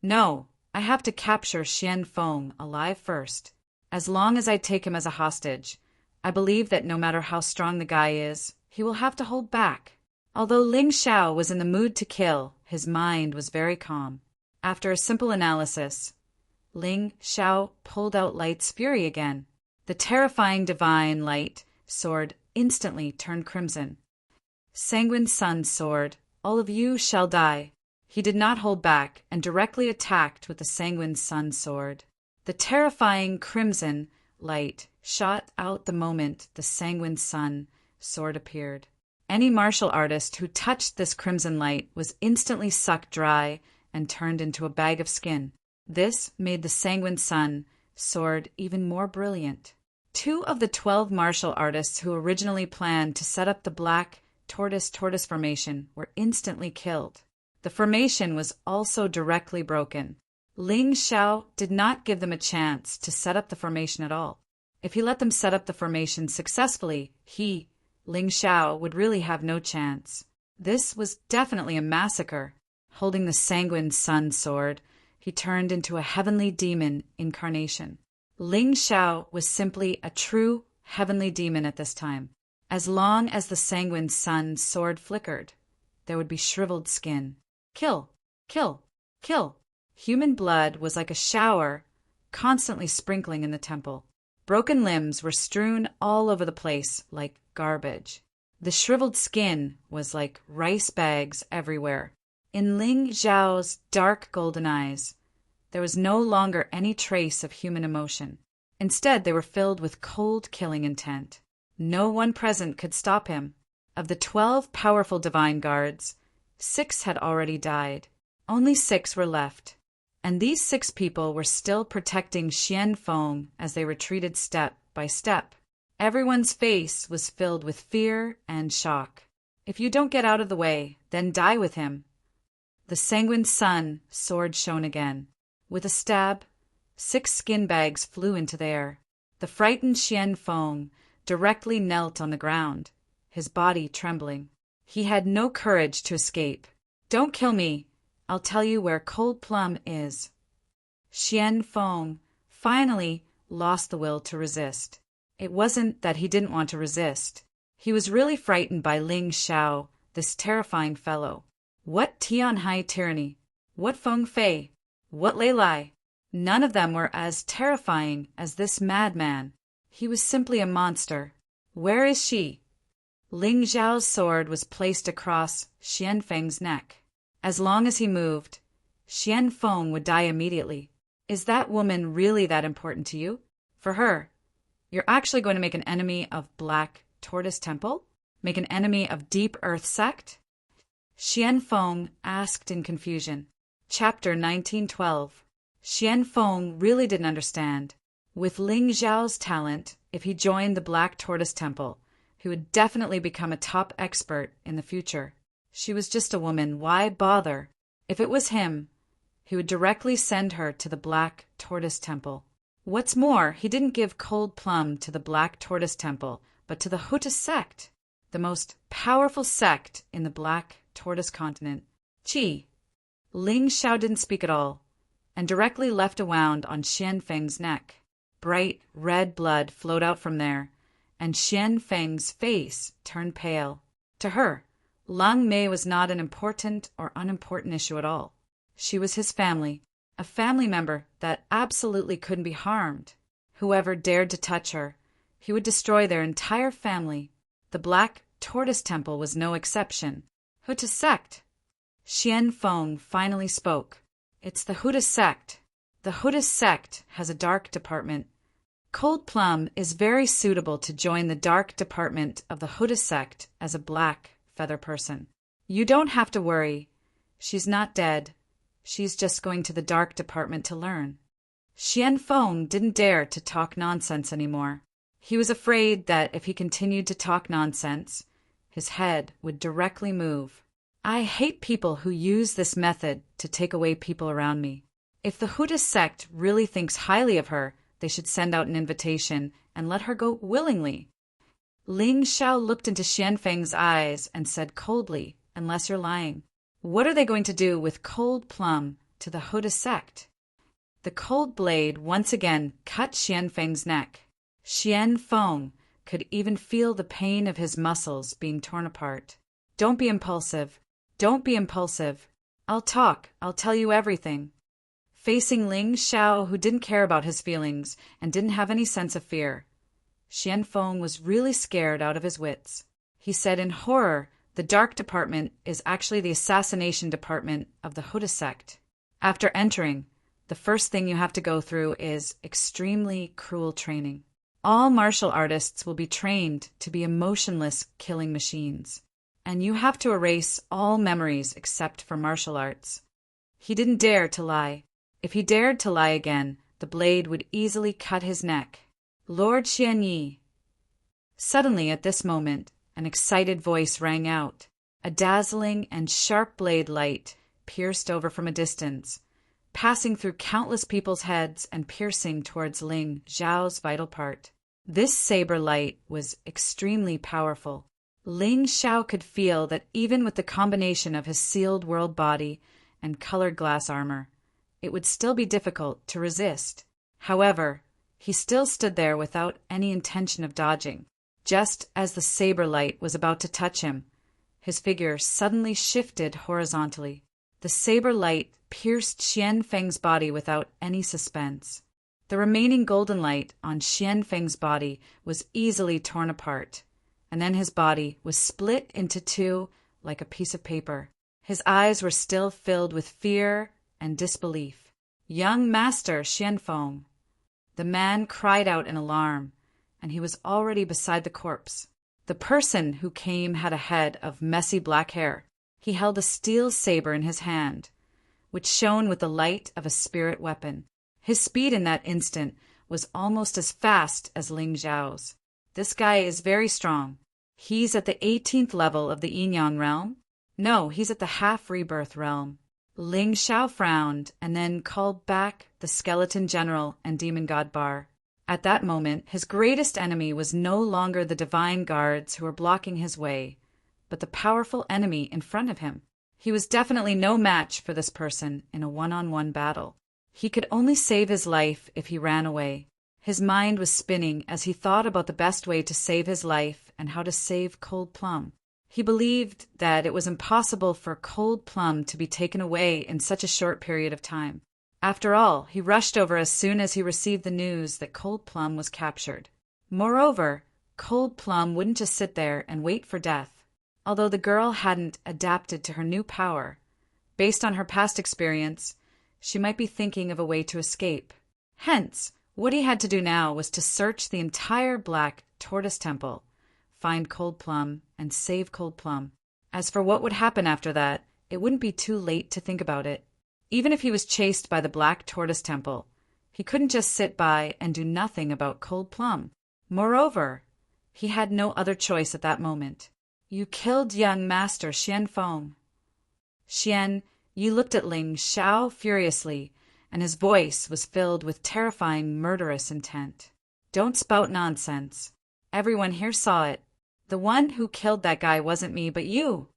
No, I have to capture Xian Feng alive first. As long as I take him as a hostage, I believe that no matter how strong the guy is, he will have to hold back. Although Ling Xiao was in the mood to kill, his mind was very calm. After a simple analysis, Ling Xiao pulled out Light's fury again. The terrifying divine light sword instantly turned crimson. Sanguine Sun sword, all of you shall die. He did not hold back and directly attacked with the Sanguine Sun sword. The terrifying crimson light shot out the moment the Sanguine Sun sword appeared. Any martial artist who touched this crimson light was instantly sucked dry and turned into a bag of skin. This made the Sanguine Sun sword even more brilliant. 2 of the 12 martial artists who originally planned to set up the Black Tortoise formation were instantly killed. The formation was also directly broken. Ling Xiao did not give them a chance to set up the formation at all. If he let them set up the formation successfully, Ling Xiao, would really have no chance. This was definitely a massacre. Holding the Sanguine Sun sword, he turned into a heavenly demon incarnation. Ling Xiao was simply a true heavenly demon at this time. As long as the Sanguine Sun sword flickered, there would be shriveled skin. Kill, kill, kill. Human blood was like a shower, constantly sprinkling in the temple. Broken limbs were strewn all over the place like garbage. The shriveled skin was like rice bags everywhere. In Ling Zhao's dark golden eyes, there was no longer any trace of human emotion. Instead, they were filled with cold killing intent. No one present could stop him. Of the 12 powerful divine guards, 6 had already died. Only 6 were left. And these 6 people were still protecting Xian Feng as they retreated step by step. Everyone's face was filled with fear and shock. If you don't get out of the way, then die with him. The Sanguine Sun sword shone again. With a stab, 6 skin bags flew into the air. The frightened Xian Feng directly knelt on the ground, his body trembling. He had no courage to escape. Don't kill me. I'll tell you where Cold Plum is. Xian Feng finally lost the will to resist. It wasn't that he didn't want to resist. He was really frightened by Ling Xiao, this terrifying fellow. What Tianhai tyranny? What Feng Fei? What Lei Lai? None of them were as terrifying as this madman. He was simply a monster. Where is she? Ling Zhao's sword was placed across Xian Feng's neck. As long as he moved, Xian Feng would die immediately. Is that woman really that important to you? For her, you're actually going to make an enemy of Black Tortoise Temple? Make an enemy of Deep Earth Sect? Xian Feng asked in confusion. Chapter 1912. Xian Feng really didn't understand. With Ling Zhao's talent, if he joined the Black Tortoise Temple, he would definitely become a top expert in the future. She was just a woman, why bother? If it was him, he would directly send her to the Black Tortoise Temple. What's more, he didn't give Cold Plum to the Black Tortoise Temple, but to the Huta sect, the most powerful sect in the Black Tortoise continent. Qi. Ling Xiao didn't speak at all, and directly left a wound on Xian Feng's neck. Bright red blood flowed out from there, and Xian Feng's face turned pale. To her, Lang Mei was not an important or unimportant issue at all. She was his family, a family member that absolutely couldn't be harmed. Whoever dared to touch her, he would destroy their entire family. The Black Tortoise Temple was no exception. Huta sect. Xian Feng finally spoke. It's the Huta sect. The Huta sect has a dark department. Cold Plum is very suitable to join the dark department of the Huta sect as a black feather person. You don't have to worry. She's not dead. She's just going to the dark department to learn. Xian Feng didn't dare to talk nonsense anymore. He was afraid that if he continued to talk nonsense, his head would directly move. I hate people who use this method to take away people around me. If the Buddhist sect really thinks highly of her, they should send out an invitation and let her go willingly. Ling Xiao looked into Xianfeng's eyes and said coldly, "Unless you're lying. What are they going to do with cold plum to the Buddhist sect?" The cold blade once again cut Xianfeng's neck. Xianfeng could even feel the pain of his muscles being torn apart. "Don't be impulsive. Don't be impulsive. I'll talk. I'll tell you everything." Facing Ling Xiao, who didn't care about his feelings and didn't have any sense of fear, Xianfeng was really scared out of his wits. He said in horror, "The dark department is actually the assassination department of the Buddhist sect. After entering, the first thing you have to go through is extremely cruel training. All martial artists will be trained to be emotionless killing machines, and you have to erase all memories except for martial arts." He didn't dare to lie. If he dared to lie again, the blade would easily cut his neck. "Lord Xianyi." Suddenly at this moment, an excited voice rang out. A dazzling and sharp blade light pierced over from a distance, passing through countless people's heads and piercing towards Ling Xiao's vital part. This saber light was extremely powerful. Ling Xiao could feel that even with the combination of his sealed world body and colored glass armor, it would still be difficult to resist. However, he still stood there without any intention of dodging. Just as the saber light was about to touch him, his figure suddenly shifted horizontally. The saber light pierced Xianfeng's body without any suspense. The remaining golden light on Xianfeng's body was easily torn apart, and then his body was split into two like a piece of paper. His eyes were still filled with fear and disbelief. "Young Master Xianfeng!" The man cried out in alarm, and he was already beside the corpse. The person who came had a head of messy black hair. He held a steel saber in his hand, which shone with the light of a spirit weapon. His speed in that instant was almost as fast as Ling Xiao's. "This guy is very strong. He's at the 18th level of the Yin-Yang realm? No, he's at the half-rebirth realm." Ling Xiao frowned and then called back the skeleton general and demon god Bar. At that moment, his greatest enemy was no longer the divine guards who were blocking his way, but the powerful enemy in front of him. He was definitely no match for this person in a one-on-one battle. He could only save his life if he ran away. His mind was spinning as he thought about the best way to save his life and how to save Cold Plum. He believed that it was impossible for Cold Plum to be taken away in such a short period of time. After all, he rushed over as soon as he received the news that Cold Plum was captured. Moreover, Cold Plum wouldn't just sit there and wait for death. Although the girl hadn't adapted to her new power, based on her past experience, she might be thinking of a way to escape. Hence, what he had to do now was to search the entire Black Tortoise Temple, find Cold Plum, and save Cold Plum. As for what would happen after that, it wouldn't be too late to think about it. Even if he was chased by the Black Tortoise Temple, he couldn't just sit by and do nothing about Cold Plum. Moreover, he had no other choice at that moment. "You killed young Master Xianfeng." Xian, you looked at Ling Xiao furiously, and his voice was filled with terrifying murderous intent. "Don't spout nonsense. Everyone here saw it. The one who killed that guy wasn't me, but you."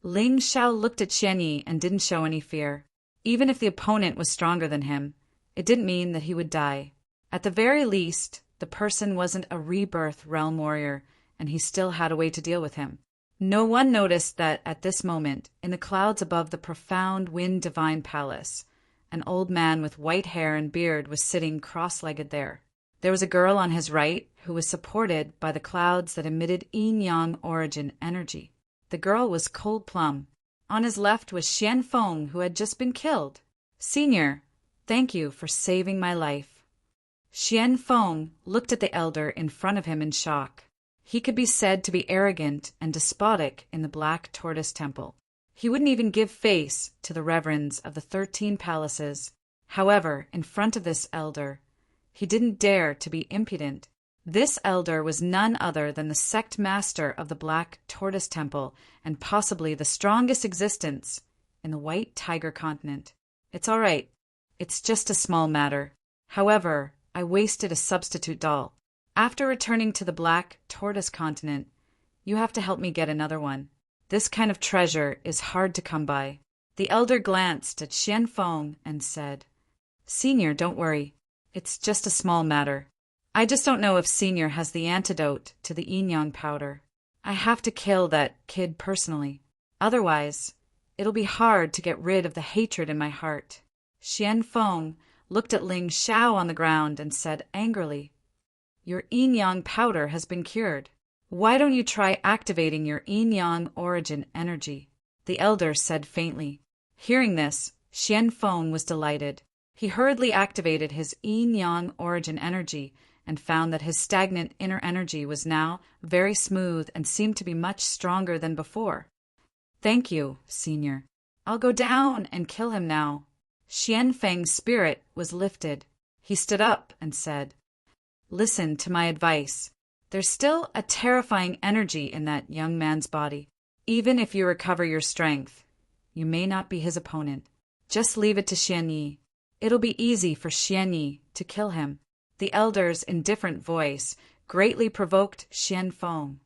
Ling Xiao looked at Xianyi and didn't show any fear. Even if the opponent was stronger than him, it didn't mean that he would die. At the very least, the person wasn't a rebirth realm warrior, and he still had a way to deal with him. No one noticed that at this moment, in the clouds above the profound Wind Divine Palace, an old man with white hair and beard was sitting cross-legged there. There was a girl on his right who was supported by the clouds that emitted yin-yang origin energy. The girl was Cold Plum. On his left was Xianfeng, who had just been killed. "Senior, thank you for saving my life." Xianfeng looked at the elder in front of him in shock. He could be said to be arrogant and despotic in the Black Tortoise Temple. He wouldn't even give face to the reverends of the 13 palaces. However, in front of this elder, he didn't dare to be impudent. This elder was none other than the sect master of the Black Tortoise Temple and possibly the strongest existence in the White Tiger continent. "It's all right. It's just a small matter. However, I wasted a substitute doll. After returning to the Black Tortoise continent, you have to help me get another one. This kind of treasure is hard to come by. The elder glanced at Xian Feng and said, Senior, don't worry. It's just a small matter. I just don't know if Senior has the antidote to the yin-yang powder. I have to kill that kid personally. Otherwise, it'll be hard to get rid of the hatred in my heart. Xian Feng looked at Ling Xiao on the ground and said angrily, Your yin-yang powder has been cured. Why don't you try activating your yin-yang origin energy? The elder said faintly. Hearing this, Xian Feng was delighted. He hurriedly activated his yin-yang origin energy and found that his stagnant inner energy was now very smooth and seemed to be much stronger than before. Thank you, Senior. I'll go down and kill him now. Xian Feng's spirit was lifted. He stood up and said, Listen to my advice. There's still a terrifying energy in that young man's body. Even if you recover your strength, you may not be his opponent. Just leave it to Xian Yi. It'll be easy for Xian Yi to kill him. The elder's indifferent voice greatly provoked Xian Feng.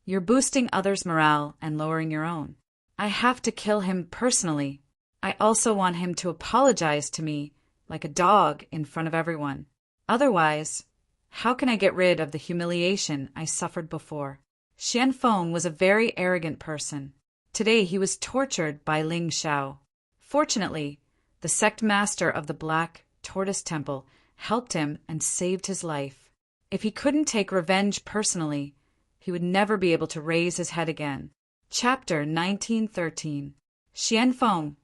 You're boosting others' morale and lowering your own. I have to kill him personally. I also want him to apologize to me like a dog in front of everyone. Otherwise, how can I get rid of the humiliation I suffered before? Xian Feng was a very arrogant person. Today he was tortured by Ling Xiao. Fortunately, the sect master of the Black Tortoise Temple helped him and saved his life. If he couldn't take revenge personally, he would never be able to raise his head again. Chapter 1913. Xian Feng,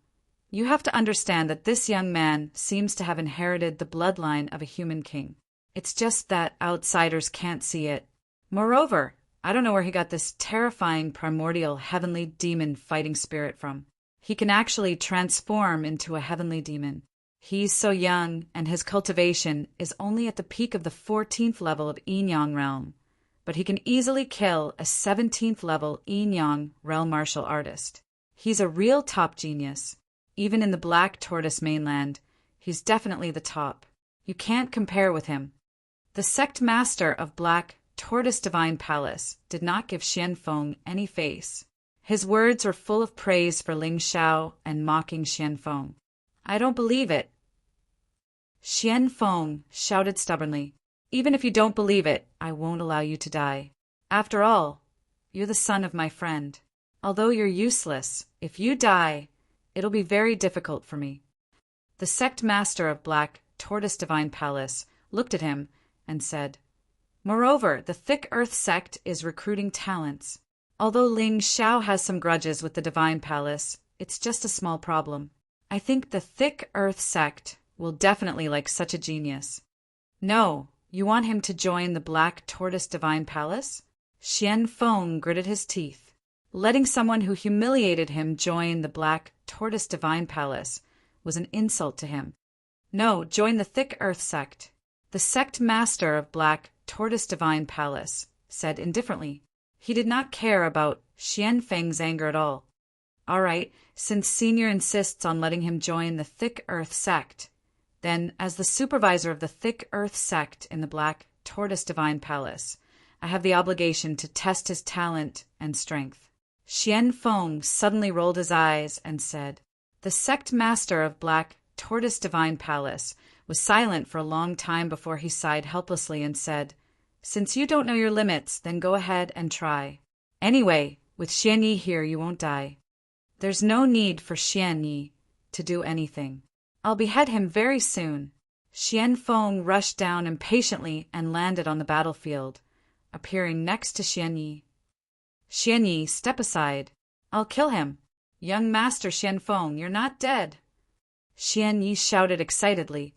you have to understand that this young man seems to have inherited the bloodline of a human king. It's just that outsiders can't see it. Moreover, I don't know where he got this terrifying primordial heavenly demon fighting spirit from. He can actually transform into a heavenly demon. He's so young, and his cultivation is only at the peak of the 14th level of Yin-Yang realm, but he can easily kill a 17th level Yin-Yang realm martial artist. He's a real top genius. Even in the Black Tortoise mainland, he's definitely the top. You can't compare with him. The sect master of Black Tortoise Divine Palace did not give Xian Feng any face. His words were full of praise for Ling Xiao and mocking Xian Feng. I don't believe it. Xian Feng shouted stubbornly. Even if you don't believe it, I won't allow you to die. After all, you're the son of my friend. Although you're useless, if you die, it'll be very difficult for me. The sect master of Black Tortoise Divine Palace looked at him and said, Moreover, the Thick Earth sect is recruiting talents. Although Ling Xiao has some grudges with the Divine Palace, it's just a small problem. I think the Thick Earth sect will definitely like such a genius. No, you want him to join the Black Tortoise Divine Palace? Xian Feng gritted his teeth. Letting someone who humiliated him join the Black Tortoise Divine Palace was an insult to him. No, join the Thick Earth sect. The sect master of Black Tortoise Divine Palace said indifferently. He did not care about Xian Feng's anger at all. All right, since Senior insists on letting him join the Thick Earth sect, then as the supervisor of the Thick Earth sect in the Black Tortoise Divine Palace, I have the obligation to test his talent and strength. Xian Feng suddenly rolled his eyes and said, The sect master of Black Tortoise Divine Palace was silent for a long time before he sighed helplessly and said, Since you don't know your limits, then go ahead and try. Anyway, with Xian Yi here, you won't die. There's no need for Xian Yi to do anything. I'll behead him very soon. Xian Feng rushed down impatiently and landed on the battlefield, appearing next to Xian Yi. Xian Yi, step aside. I'll kill him. Young Master Xian Feng, you're not dead. Xian Yi shouted excitedly.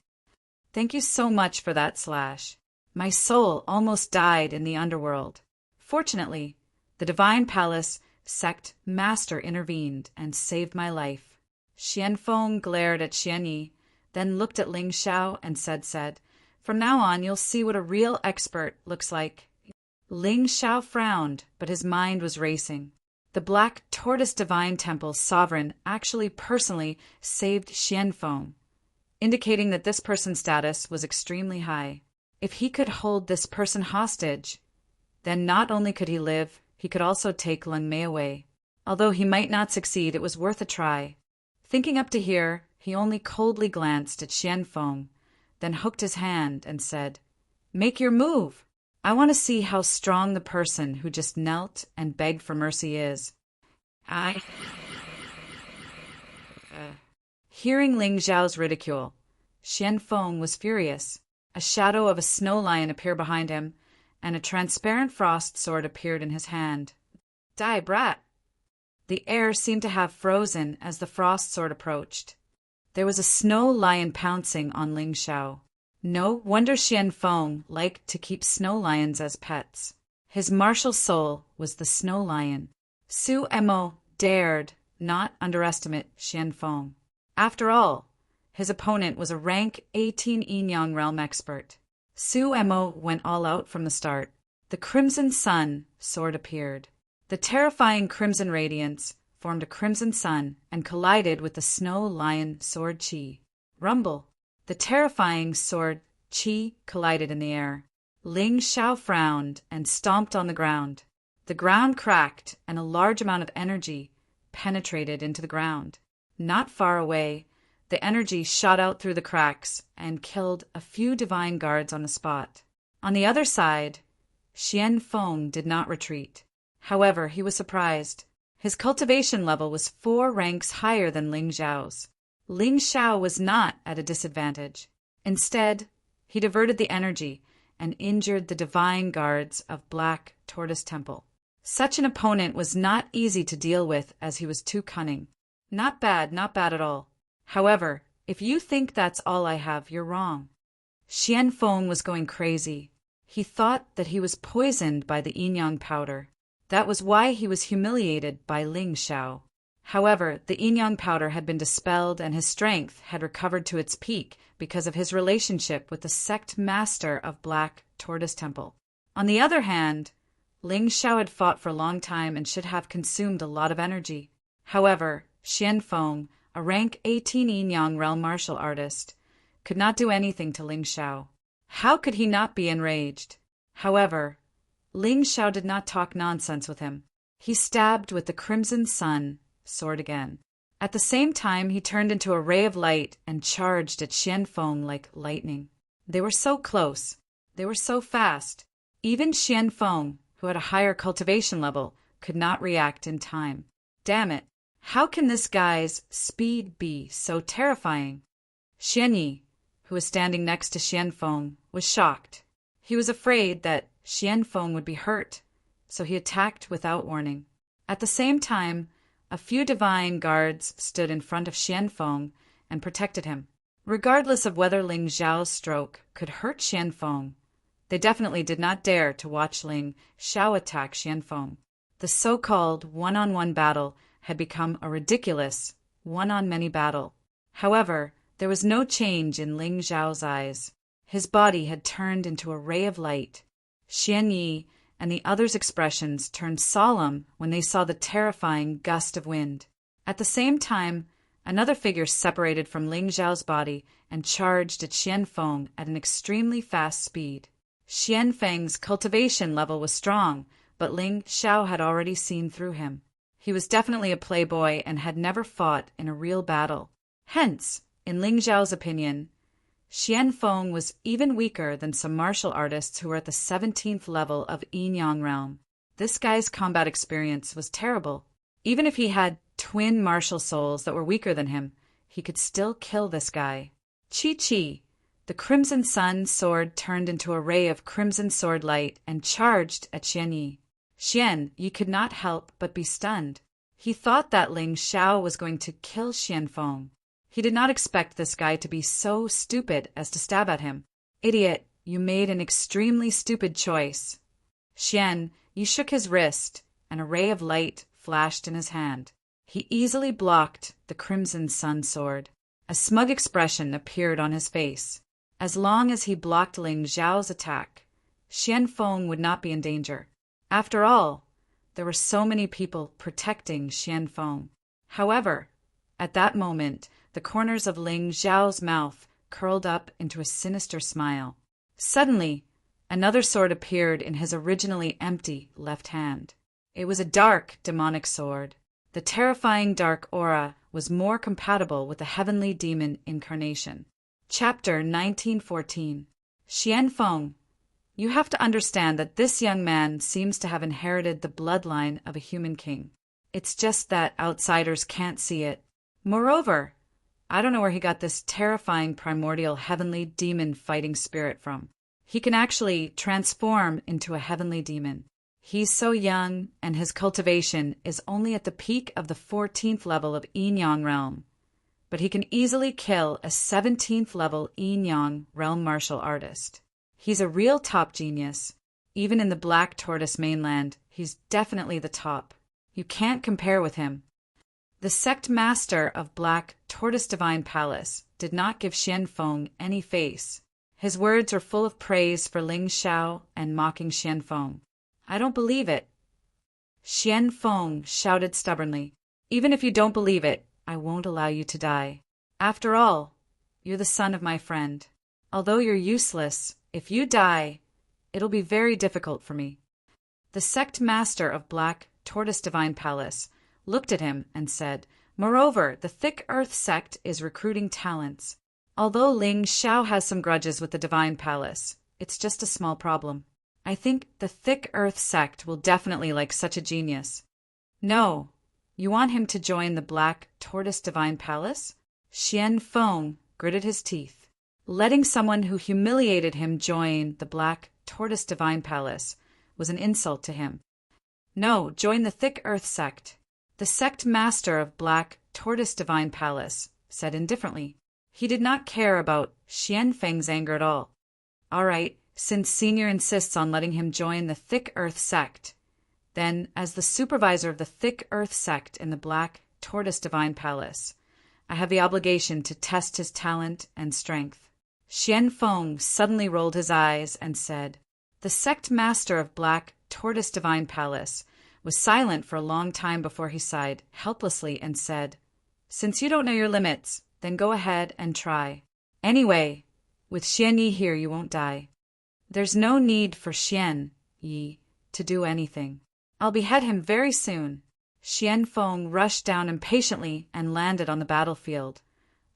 Thank you so much for that slash. My soul almost died in the underworld. Fortunately, the Divine Palace sect master intervened and saved my life. Xian Feng glared at Xian Yi, then looked at Ling Xiao and said, From now on you'll see what a real expert looks like. Ling Xiao frowned, but his mind was racing. The Black Tortoise Divine Temple's sovereign actually personally saved Xian Feng. indicating that this person's status was extremely high. If he could hold this person hostage, then not only could he live, he could also take Leng Mei away. Although he might not succeed, it was worth a try. Thinking up to here, he only coldly glanced at Xian Feng, then hooked his hand and said, "Make your move! I want to see how strong the person who just knelt and begged for mercy is." Hearing Ling Zhao's ridicule, Xian Feng was furious. A shadow of a snow lion appeared behind him, and a transparent frost sword appeared in his hand. "Die, brat!" The air seemed to have frozen as the frost sword approached. There was a snow lion pouncing on Ling Zhao. No wonder Xian Feng liked to keep snow lions as pets. His martial soul was the snow lion. Su Emo dared not underestimate Xian Feng. After all, his opponent was a rank 18 Yin-Yang realm expert. Su Emo went all out from the start. The Crimson Sun sword appeared. The terrifying crimson radiance formed a crimson sun and collided with the snow lion sword Qi. Rumble! The terrifying sword Qi collided in the air. Ling Zhao frowned and stomped on the ground. The ground cracked and a large amount of energy penetrated into the ground. Not far away, the energy shot out through the cracks and killed a few divine guards on the spot. On the other side, Xian Feng did not retreat. However, he was surprised. His cultivation level was 4 ranks higher than Ling Zhao's. Ling Zhao was not at a disadvantage. Instead, he diverted the energy and injured the divine guards of Black Tortoise Temple. Such an opponent was not easy to deal with as he was too cunning. Not bad at all. However, if you think that's all I have, you're wrong. Xian Feng was going crazy. He thought that he was poisoned by the yin-yang powder. That was why he was humiliated by Ling Zhao. However, the yin-yang powder had been dispelled and his strength had recovered to its peak because of his relationship with the sect master of Black Tortoise Temple. On the other hand, Ling Zhao had fought for a long time and should have consumed a lot of energy. However, Xian Feng, a rank 18 yin-yang realm martial artist, could not do anything to Ling Zhao. How could he not be enraged? However, Ling Zhao did not talk nonsense with him. He stabbed with the Crimson Sun sword again. At the same time, he turned into a ray of light and charged at Xian Feng like lightning. They were so close. They were so fast. Even Xian Feng, who had a higher cultivation level, could not react in time. Damn it! How can this guy's speed be so terrifying? Xian Yi, who was standing next to Xian Feng, was shocked. He was afraid that Xian Feng would be hurt, so he attacked without warning. At the same time, a few divine guards stood in front of Xian Feng and protected him. Regardless of whether Ling Zhao's stroke could hurt Xian Feng, they definitely did not dare to watch Ling Zhao attack Xian Feng. The so-called one-on-one battle had become a ridiculous one-on-many battle. However, there was no change in Ling Zhao's eyes. His body had turned into a ray of light. Xian Yi and the others' expressions turned solemn when they saw the terrifying gust of wind. At the same time, another figure separated from Ling Zhao's body and charged at Xian Feng at an extremely fast speed. Xian Feng's cultivation level was strong, but Ling Zhao had already seen through him. He was definitely a playboy and had never fought in a real battle. Hence, in Ling Zhao's opinion, Xian Feng was even weaker than some martial artists who were at the 17th level of Yin-Yang realm. This guy's combat experience was terrible. Even if he had twin martial souls that were weaker than him, he could still kill this guy. Chi-Chi, the Crimson Sun sword turned into a ray of crimson sword light and charged at Xian Yi. Xian Yi could not help but be stunned. He thought that Ling Zhao was going to kill Xian Feng. He did not expect this guy to be so stupid as to stab at him. Idiot, you made an extremely stupid choice. Xian Yi shook his wrist, and a ray of light flashed in his hand. He easily blocked the Crimson Sun sword. A smug expression appeared on his face. As long as he blocked Ling Zhao's attack, Xian Feng would not be in danger. After all, there were so many people protecting Xian Feng. However, at that moment, the corners of Ling Zhao's mouth curled up into a sinister smile. Suddenly, another sword appeared in his originally empty left hand. It was a dark, demonic sword. The terrifying dark aura was more compatible with the heavenly demon incarnation. Chapter 1914. Xian Feng. You have to understand that this young man seems to have inherited the bloodline of a human king. It's just that outsiders can't see it. Moreover, I don't know where he got this terrifying primordial heavenly demon fighting spirit from. He can actually transform into a heavenly demon. He's so young, and his cultivation is only at the peak of the 14th level of Yin-Yang realm. But he can easily kill a 17th level Yin-Yang realm martial artist. He's a real top genius. Even in the Black Tortoise mainland, he's definitely the top. You can't compare with him. The sect master of Black Tortoise Divine Palace did not give Xian Feng any face. His words were full of praise for Ling Xiao and mocking Xian Feng. I don't believe it. Xian Feng shouted stubbornly. Even if you don't believe it, I won't allow you to die. After all, you're the son of my friend. Although you're useless, if you die, it'll be very difficult for me. The sect master of Black Tortoise Divine Palace looked at him and said, Moreover, the Thick Earth sect is recruiting talents. Although Ling Xiao has some grudges with the Divine Palace, it's just a small problem. I think the Thick Earth sect will definitely like such a genius. No, you want him to join the Black Tortoise Divine Palace? Xian Feng gritted his teeth. Letting someone who humiliated him join the Black Tortoise Divine Palace was an insult to him. No, join the Thick Earth sect. The sect master of Black Tortoise Divine Palace said indifferently. He did not care about Xian Feng's anger at all. All right, since Senior insists on letting him join the Thick Earth sect, then, as the supervisor of the Thick Earth sect in the Black Tortoise Divine Palace, I have the obligation to test his talent and strength. Xian Feng suddenly rolled his eyes and said, The sect master of Black Tortoise Divine Palace was silent for a long time before he sighed helplessly and said, Since you don't know your limits, then go ahead and try. Anyway, with Xian Yi here you won't die. There's no need for Xian Yi to do anything. I'll behead him very soon. Xian Feng rushed down impatiently and landed on the battlefield,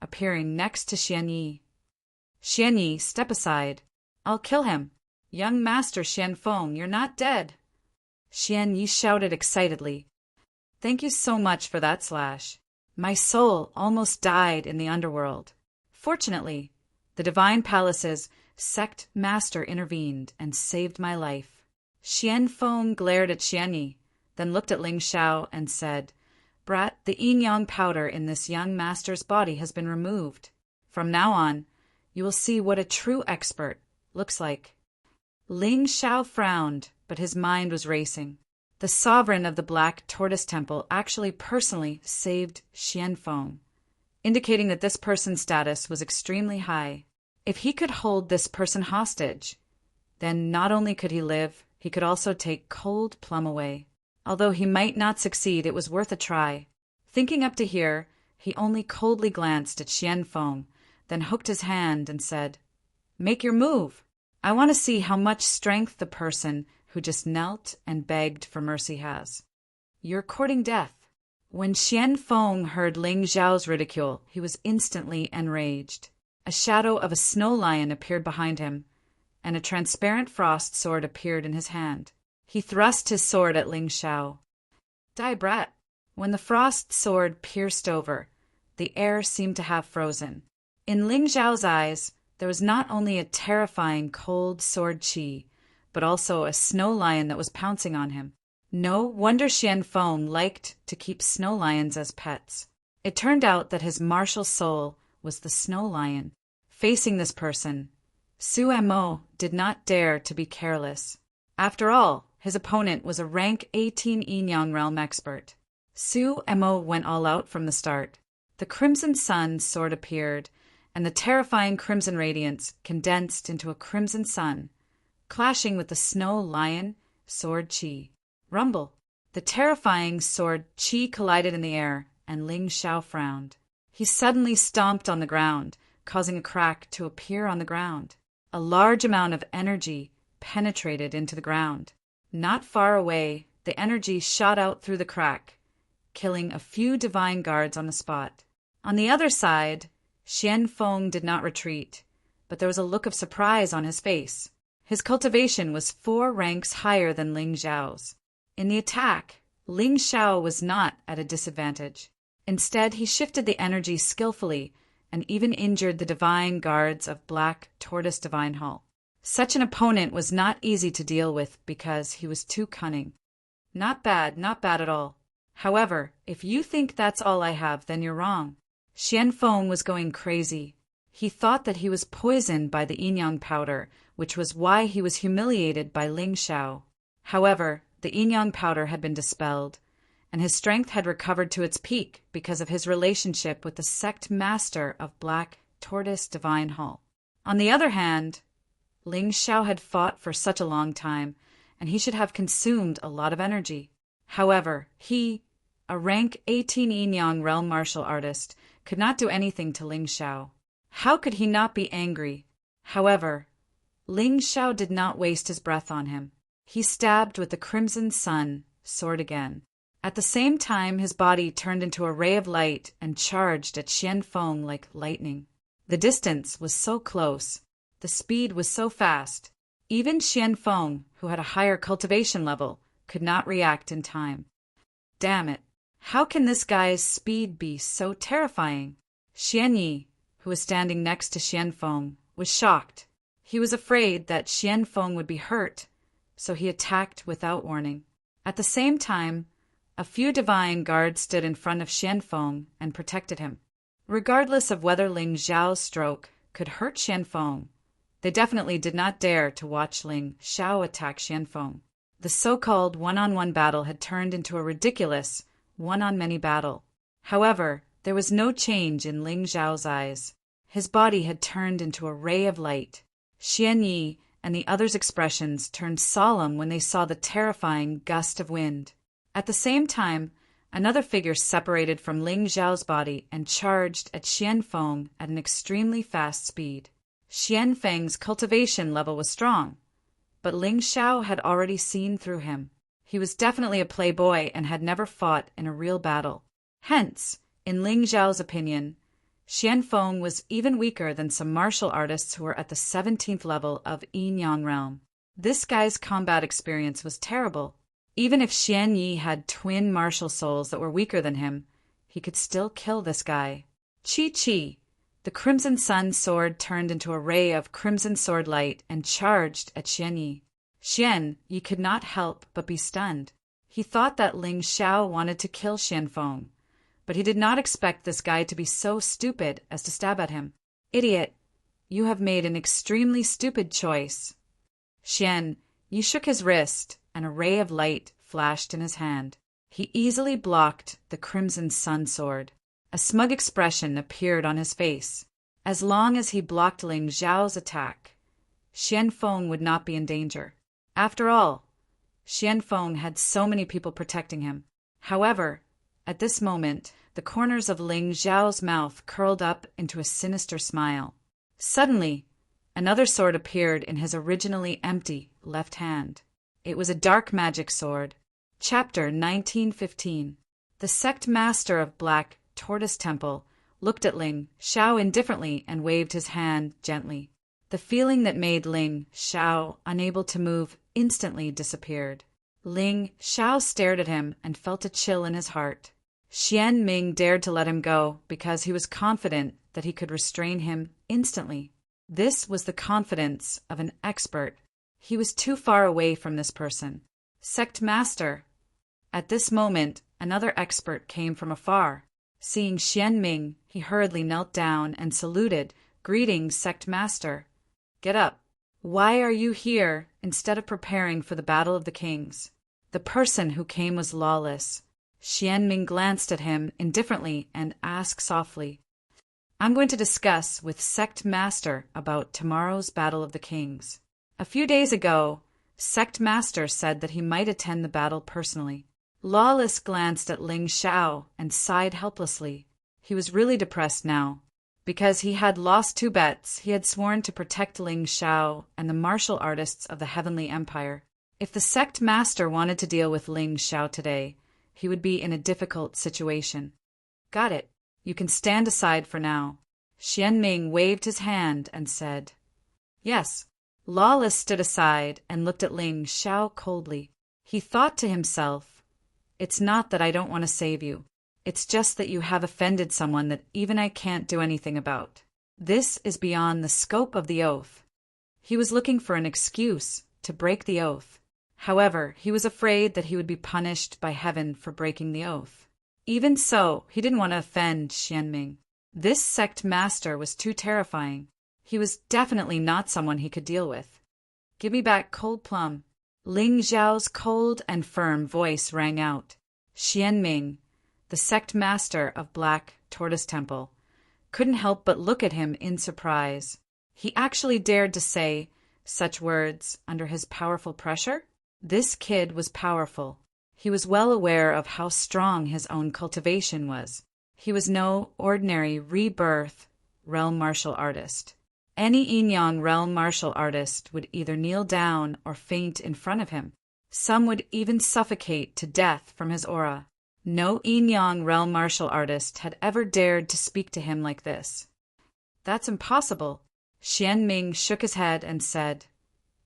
appearing next to Xian Yi. Xian Yi, step aside. I'll kill him. Young Master Xian Feng, you're not dead. Xian Yi shouted excitedly. Thank you so much for that slash. My soul almost died in the underworld. Fortunately, the Divine Palace's sect master intervened and saved my life. Xian Feng glared at Xian Yi, then looked at Ling Xiao and said, Brat, the yin-yang powder in this young master's body has been removed. From now on, you will see what a true expert looks like. Ling Xiao frowned, but his mind was racing. The sovereign of the Black Tortoise Temple actually personally saved Xian Feng, indicating that this person's status was extremely high. If he could hold this person hostage, then not only could he live, he could also take Cold Plum away. Although he might not succeed, it was worth a try. Thinking up to here, he only coldly glanced at Xian Feng, then hooked his hand and said, Make your move. I want to see how much strength the person who just knelt and begged for mercy has. You're courting death. When Xian Feng heard Ling Xiao's ridicule, he was instantly enraged. A shadow of a snow lion appeared behind him, and a transparent frost sword appeared in his hand. He thrust his sword at Ling Xiao. Die, brat. When the frost sword pierced over, the air seemed to have frozen. In Ling Xiao's eyes, there was not only a terrifying cold sword chi, but also a snow lion that was pouncing on him. No wonder Xian Feng liked to keep snow lions as pets. It turned out that his martial soul was the snow lion. Facing this person, Su Mo did not dare to be careless. After all, his opponent was a rank 18 Yin-Yang realm expert. Su Mo went all out from the start. The Crimson Sun sword appeared, and the terrifying crimson radiance condensed into a crimson sun, clashing with the snow lion sword chi. Rumble! The terrifying sword chi collided in the air, and Ling Xiao frowned. He suddenly stomped on the ground, causing a crack to appear on the ground. A large amount of energy penetrated into the ground. Not far away, the energy shot out through the crack, killing a few divine guards on the spot. On the other side, Xian Feng did not retreat, but there was a look of surprise on his face. His cultivation was 4 ranks higher than Ling Xiao's. In the attack, Ling Xiao was not at a disadvantage. Instead, he shifted the energy skillfully and even injured the divine guards of Black Tortoise Divine Hall. Such an opponent was not easy to deal with because he was too cunning. Not bad at all. However, if you think that's all I have, then you're wrong. Xian Feng was going crazy. He thought that he was poisoned by the yin-yang powder, which was why he was humiliated by Ling Xiao. However, the yin-yang powder had been dispelled, and his strength had recovered to its peak because of his relationship with the sect master of Black Tortoise Divine Hall. On the other hand, Ling Xiao had fought for such a long time, and he should have consumed a lot of energy. However, he, a rank 18 yin-yang realm martial artist, could not do anything to Ling Xiao. How could he not be angry? However, Ling Xiao did not waste his breath on him. He stabbed with the Crimson Sun sword again. At the same time, his body turned into a ray of light and charged at Xian Feng like lightning. The distance was so close. The speed was so fast. Even Xian Feng, who had a higher cultivation level, could not react in time. Damn it! How can this guy's speed be so terrifying? Xian Yi, who was standing next to Xian Feng, was shocked. He was afraid that Xian Feng would be hurt, so he attacked without warning. At the same time, a few divine guards stood in front of Xian Feng and protected him. Regardless of whether Ling Xiao's stroke could hurt Xian Feng, they definitely did not dare to watch Ling Xiao attack Xian Feng. The so-called one-on-one battle had turned into a ridiculous one-on-many battle. However, there was no change in Ling Xiao's eyes. His body had turned into a ray of light. Xian Yi and the others' expressions turned solemn when they saw the terrifying gust of wind. At the same time, another figure separated from Ling Xiao's body and charged at Xian Feng at an extremely fast speed. Xian Feng's cultivation level was strong, but Ling Xiao had already seen through him. He was definitely a playboy and had never fought in a real battle. Hence, in Ling Xiao's opinion, Xian Feng was even weaker than some martial artists who were at the 17th level of Yin-Yang realm. This guy's combat experience was terrible. Even if Xian Yi had twin martial souls that were weaker than him, he could still kill this guy. Chi. The Crimson Sun sword turned into a ray of crimson sword light and charged at Xian Yi. Xian Yi could not help but be stunned. He thought that Ling Xiao wanted to kill Xian Feng, but he did not expect this guy to be so stupid as to stab at him. Idiot, you have made an extremely stupid choice. Xian Yi shook his wrist, and a ray of light flashed in his hand. He easily blocked the Crimson Sun sword. A smug expression appeared on his face. As long as he blocked Ling Xiao's attack, Xian Feng would not be in danger. After all, Xian Feng had so many people protecting him. However, at this moment, the corners of Ling Xiao's mouth curled up into a sinister smile. Suddenly, another sword appeared in his originally empty left hand. It was a dark magic sword. Chapter 1915. The sect master of Black Tortoise Temple looked at Ling Xiao indifferently and waved his hand gently. The feeling that made Ling Xiao unable to move instantly disappeared. Ling Xiao stared at him and felt a chill in his heart. Xian Ming dared to let him go because he was confident that he could restrain him instantly. This was the confidence of an expert. He was too far away from this person. Sect Master. At this moment, another expert came from afar. Seeing Xian Ming, he hurriedly knelt down and saluted. Greetings, Sect Master. Get up. Why are you here instead of preparing for the Battle of the Kings? The person who came was lawless. Xian Ming glanced at him indifferently and asked softly, I'm going to discuss with Sect Master about tomorrow's Battle of the Kings. A few days ago, Sect Master said that he might attend the battle personally. Lawless glanced at Ling Xiao and sighed helplessly. He was really depressed now. Because he had lost 2 bets, he had sworn to protect Ling Xiao and the martial artists of the Heavenly Empire. If the sect master wanted to deal with Ling Xiao today, he would be in a difficult situation. Got it. You can stand aside for now. Xianming waved his hand and said, Yes. Lawless stood aside and looked at Ling Xiao coldly. He thought to himself, It's not that I don't want to save you. It's just that you have offended someone that even I can't do anything about. This is beyond the scope of the oath. He was looking for an excuse to break the oath. However, he was afraid that he would be punished by heaven for breaking the oath. Even so, he didn't want to offend Xianming. This sect master was too terrifying. He was definitely not someone he could deal with. Give me back Cold Plum. Ling Xiao's cold and firm voice rang out. Xianming, the sect master of Black Tortoise Temple, couldn't help but look at him in surprise. He actually dared to say such words under his powerful pressure? This kid was powerful. He was well aware of how strong his own cultivation was. He was no ordinary rebirth realm martial artist. Any Yin-Yang realm martial artist would either kneel down or faint in front of him. Some would even suffocate to death from his aura. No Yin-Yang realm martial artist had ever dared to speak to him like this. That's impossible. Xianming shook his head and said,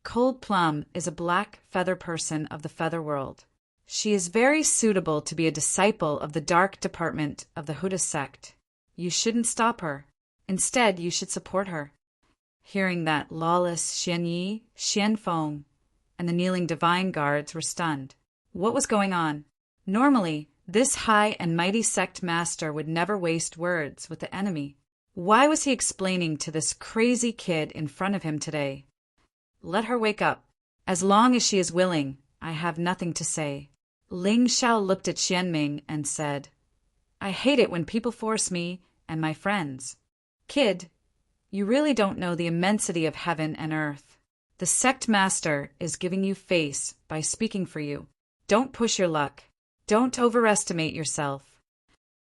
Cold Plum is a black feather person of the feather world. She is very suitable to be a disciple of the dark department of the Huda sect. You shouldn't stop her. Instead, you should support her. Hearing that, Lawless, Xianyi, Xianfeng, and the kneeling divine guards were stunned. What was going on? Normally, this high and mighty sect master would never waste words with the enemy. Why was he explaining to this crazy kid in front of him today? Let her wake up. As long as she is willing, I have nothing to say. Ling Xiao looked at Xianming and said, I hate it when people force me and my friends. Kid, you really don't know the immensity of heaven and earth. The sect master is giving you face by speaking for you. Don't push your luck. Don't overestimate yourself.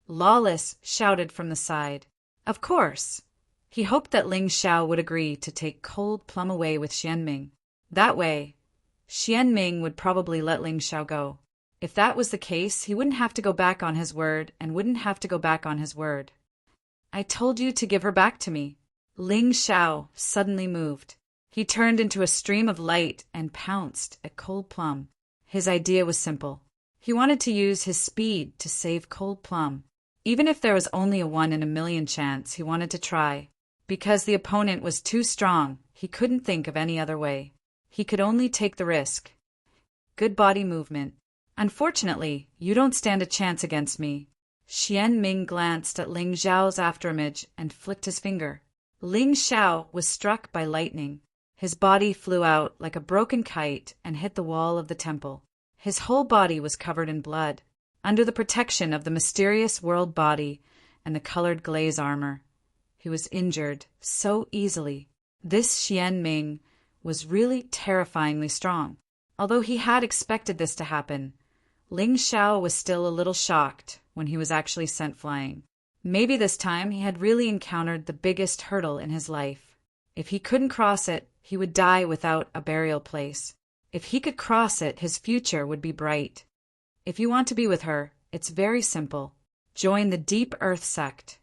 Lawless shouted from the side. Of course. He hoped that Ling Xiao would agree to take Cold Plum away with Xianming. That way, Xianming would probably let Ling Xiao go. If that was the case, he wouldn't have to go back on his word and wouldn't have to go back on his word. I told you to give her back to me. Ling Xiao suddenly moved. He turned into a stream of light and pounced at Cold Plum. His idea was simple. He wanted to use his speed to save Cold Plum. Even if there was only a 1 in a million chance, he wanted to try. Because the opponent was too strong, he couldn't think of any other way. He could only take the risk. Good body movement. Unfortunately, you don't stand a chance against me. Xianming glanced at Ling Xiao's afterimage and flicked his finger. Ling Xiao was struck by lightning. His body flew out like a broken kite and hit the wall of the temple. His whole body was covered in blood, under the protection of the mysterious world body and the colored glaze armor. He was injured so easily. This Xianming was really terrifyingly strong. Although he had expected this to happen, Ling Xiao was still a little shocked when he was actually sent flying. Maybe this time he had really encountered the biggest hurdle in his life. If he couldn't cross it, he would die without a burial place. If he could cross it, his future would be bright. If you want to be with her, it's very simple. Join the Deep Earth sect.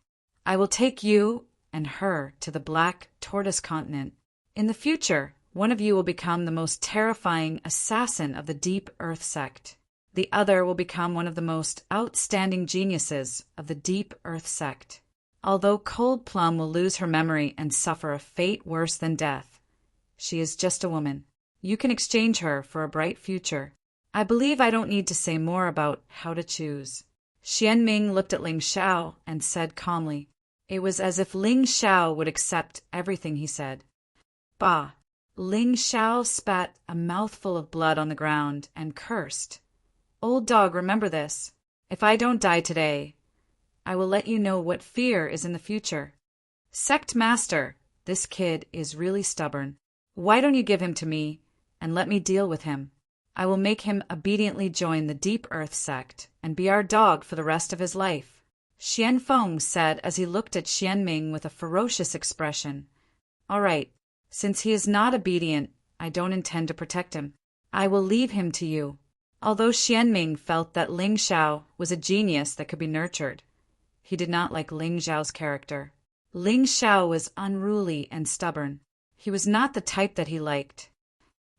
I will take you and her to the Black Tortoise continent. In the future, one of you will become the most terrifying assassin of the Deep Earth sect. The other will become one of the most outstanding geniuses of the Deep Earth sect. Although Cold Plum will lose her memory and suffer a fate worse than death, she is just a woman. You can exchange her for a bright future. I believe I don't need to say more about how to choose. Xianming looked at Ling Xiao and said calmly. It was as if Ling Xiao would accept everything he said. Bah! Ling Xiao spat a mouthful of blood on the ground and cursed. Old dog, remember this. If I don't die today, I will let you know what fear is in the future. Sect Master, this kid is really stubborn. Why don't you give him to me and let me deal with him? I will make him obediently join the Deep Earth sect and be our dog for the rest of his life. Xian Feng said as he looked at Xian Ming with a ferocious expression. All right, since he is not obedient, I don't intend to protect him. I will leave him to you. Although Xian Ming felt that Ling Xiao was a genius that could be nurtured, he did not like Ling Xiao's character. Ling Xiao was unruly and stubborn. He was not the type that he liked.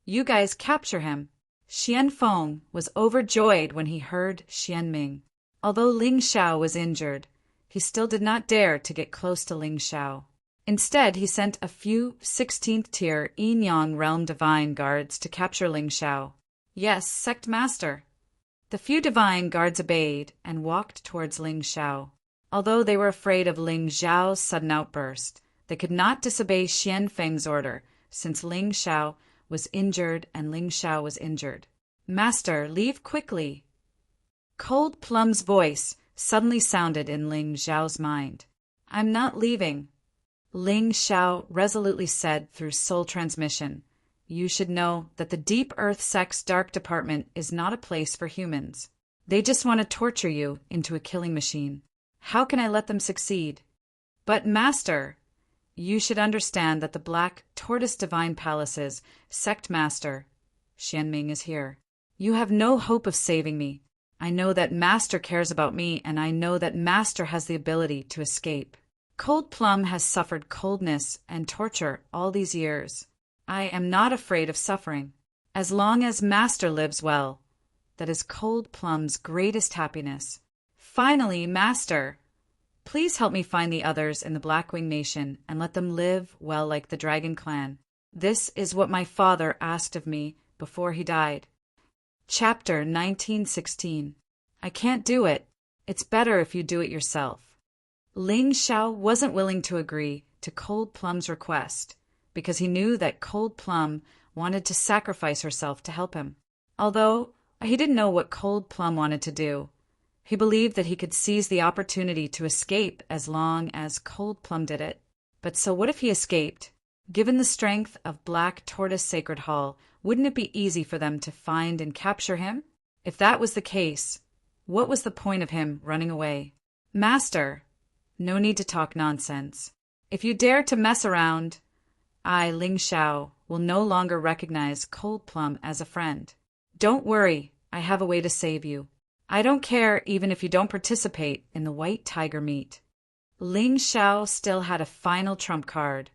You guys capture him. Xian Feng was overjoyed when he heard Xian Ming. Although Ling Xiao was injured, he still did not dare to get close to Ling Xiao. Instead, he sent a few 16th-tier Yin-Yang Realm Divine Guards to capture Ling Xiao. Yes, Sect Master. The few Divine Guards obeyed and walked towards Ling Xiao. Although they were afraid of Ling Xiao's sudden outburst, they could not disobey Xian Feng's order, since Ling Xiao was injured and Ling Xiao was injured. Master, leave quickly. Cold Plum's voice suddenly sounded in Ling Xiao's mind. I'm not leaving. Ling Xiao resolutely said through soul transmission. You should know that the Deep Earth Sect's Dark Department is not a place for humans. They just want to torture you into a killing machine. How can I let them succeed? But, Master, you should understand that the Black Tortoise Divine Palace's Sect Master, Xian Ming, is here. You have no hope of saving me. I know that Master cares about me, and I know that Master has the ability to escape. Cold Plum has suffered coldness and torture all these years. I am not afraid of suffering. As long as Master lives well, that is Cold Plum's greatest happiness. Finally, Master, please help me find the others in the Blackwing Nation and let them live well like the Dragon Clan. This is what my father asked of me before he died. Chapter 1916. I can't do it. It's better if you do it yourself. Ling Xiao wasn't willing to agree to Cold Plum's request because he knew that Cold Plum wanted to sacrifice herself to help him. Although he didn't know what Cold Plum wanted to do, he believed that he could seize the opportunity to escape as long as Cold Plum did it. But so what if he escaped? Given the strength of Black Tortoise Sacred Hall, wouldn't it be easy for them to find and capture him? If that was the case, what was the point of him running away? Master, no need to talk nonsense. If you dare to mess around, I, Ling Xiao, will no longer recognize Cold Plum as a friend. Don't worry, I have a way to save you. I don't care even if you don't participate in the White Tiger meet. Ling Xiao still had a final trump card,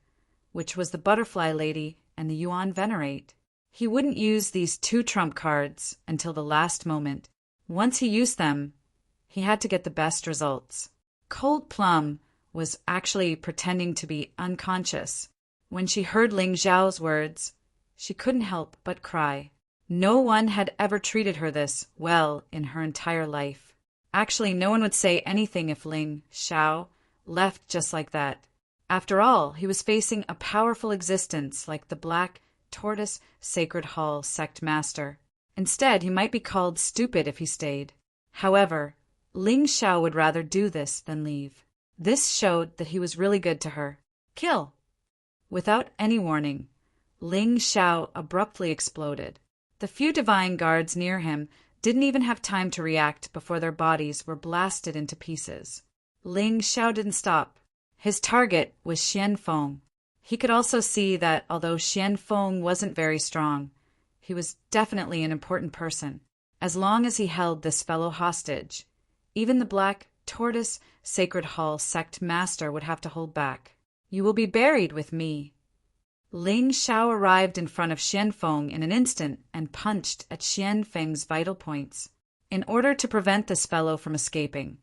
which was the Butterfly Lady and the Yuan Venerate. He wouldn't use these two trump cards until the last moment. Once he used them, he had to get the best results. Cold Plum was actually pretending to be unconscious. When she heard Ling Xiao's words, she couldn't help but cry. No one had ever treated her this well in her entire life. Actually, no one would say anything if Ling Xiao left just like that. After all, he was facing a powerful existence like the Black Tortoise Sacred Hall Sect Master. Instead, he might be called stupid if he stayed. However, Ling Xiao would rather do this than leave. This showed that he was really good to her. Kill! Without any warning, Ling Xiao abruptly exploded. The few divine guards near him didn't even have time to react before their bodies were blasted into pieces. Ling Xiao didn't stop. His target was Xian Feng. He could also see that although Xian Feng wasn't very strong, he was definitely an important person. As long as he held this fellow hostage, even the Black Tortoise Sacred Hall Sect Master would have to hold back. You will be buried with me. Ling Xiao arrived in front of Xian Feng in an instant and punched at Xian Feng's vital points. In order to prevent this fellow from escaping,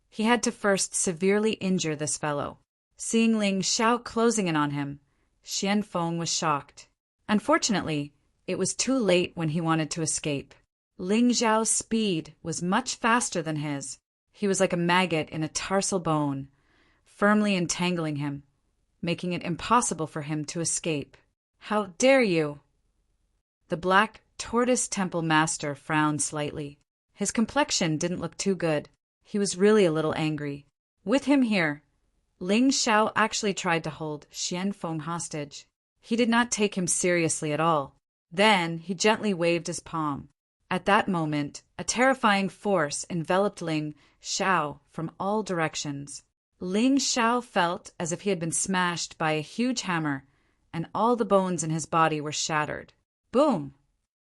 he had to first severely injure this fellow. Seeing Ling Xiao closing in on him, Xian Feng was shocked. Unfortunately, it was too late when he wanted to escape. Ling Xiao's speed was much faster than his. He was like a maggot in a tarsal bone, firmly entangling him, making it impossible for him to escape. How dare you! The Black Tortoise Temple Master frowned slightly. His complexion didn't look too good. He was really a little angry. With him here, Ling Xiao actually tried to hold Xian Feng hostage. He did not take him seriously at all. Then he gently waved his palm. At that moment, a terrifying force enveloped Ling Xiao from all directions. Ling Xiao felt as if he had been smashed by a huge hammer, and all the bones in his body were shattered. Boom!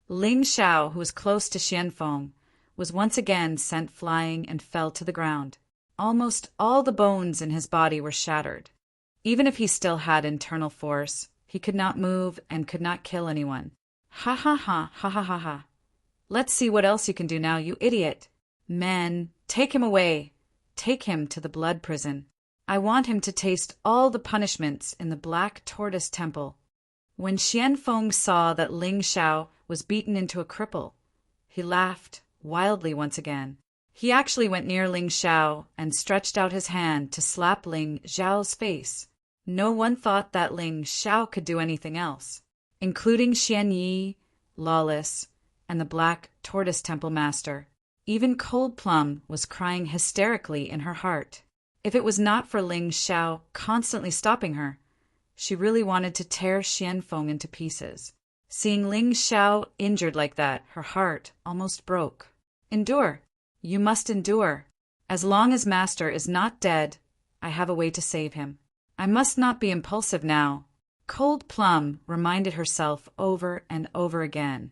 Ling Xiao, who was close to Xianfeng, was once again sent flying and fell to the ground. Almost all the bones in his body were shattered. Even if he still had internal force, he could not move and could not kill anyone. Ha ha ha ha ha ha ha. Let's see what else you can do now, you idiot. Men, take him away. Take him to the blood prison. I want him to taste all the punishments in the Black Tortoise Temple. When Xianfeng saw that Ling Xiao was beaten into a cripple, he laughed wildly once again. He actually went near Ling Xiao and stretched out his hand to slap Ling Xiao's face. No one thought that Ling Xiao could do anything else, including Xian Yi, Lawless, and the Black Tortoise Temple Master. Even Cold Plum was crying hysterically in her heart. If it was not for Ling Xiao constantly stopping her, she really wanted to tear Xianfeng into pieces. Seeing Ling Xiao injured like that, her heart almost broke. Endure. You must endure. As long as Master is not dead, I have a way to save him. I must not be impulsive now. Cold Plum reminded herself over and over again,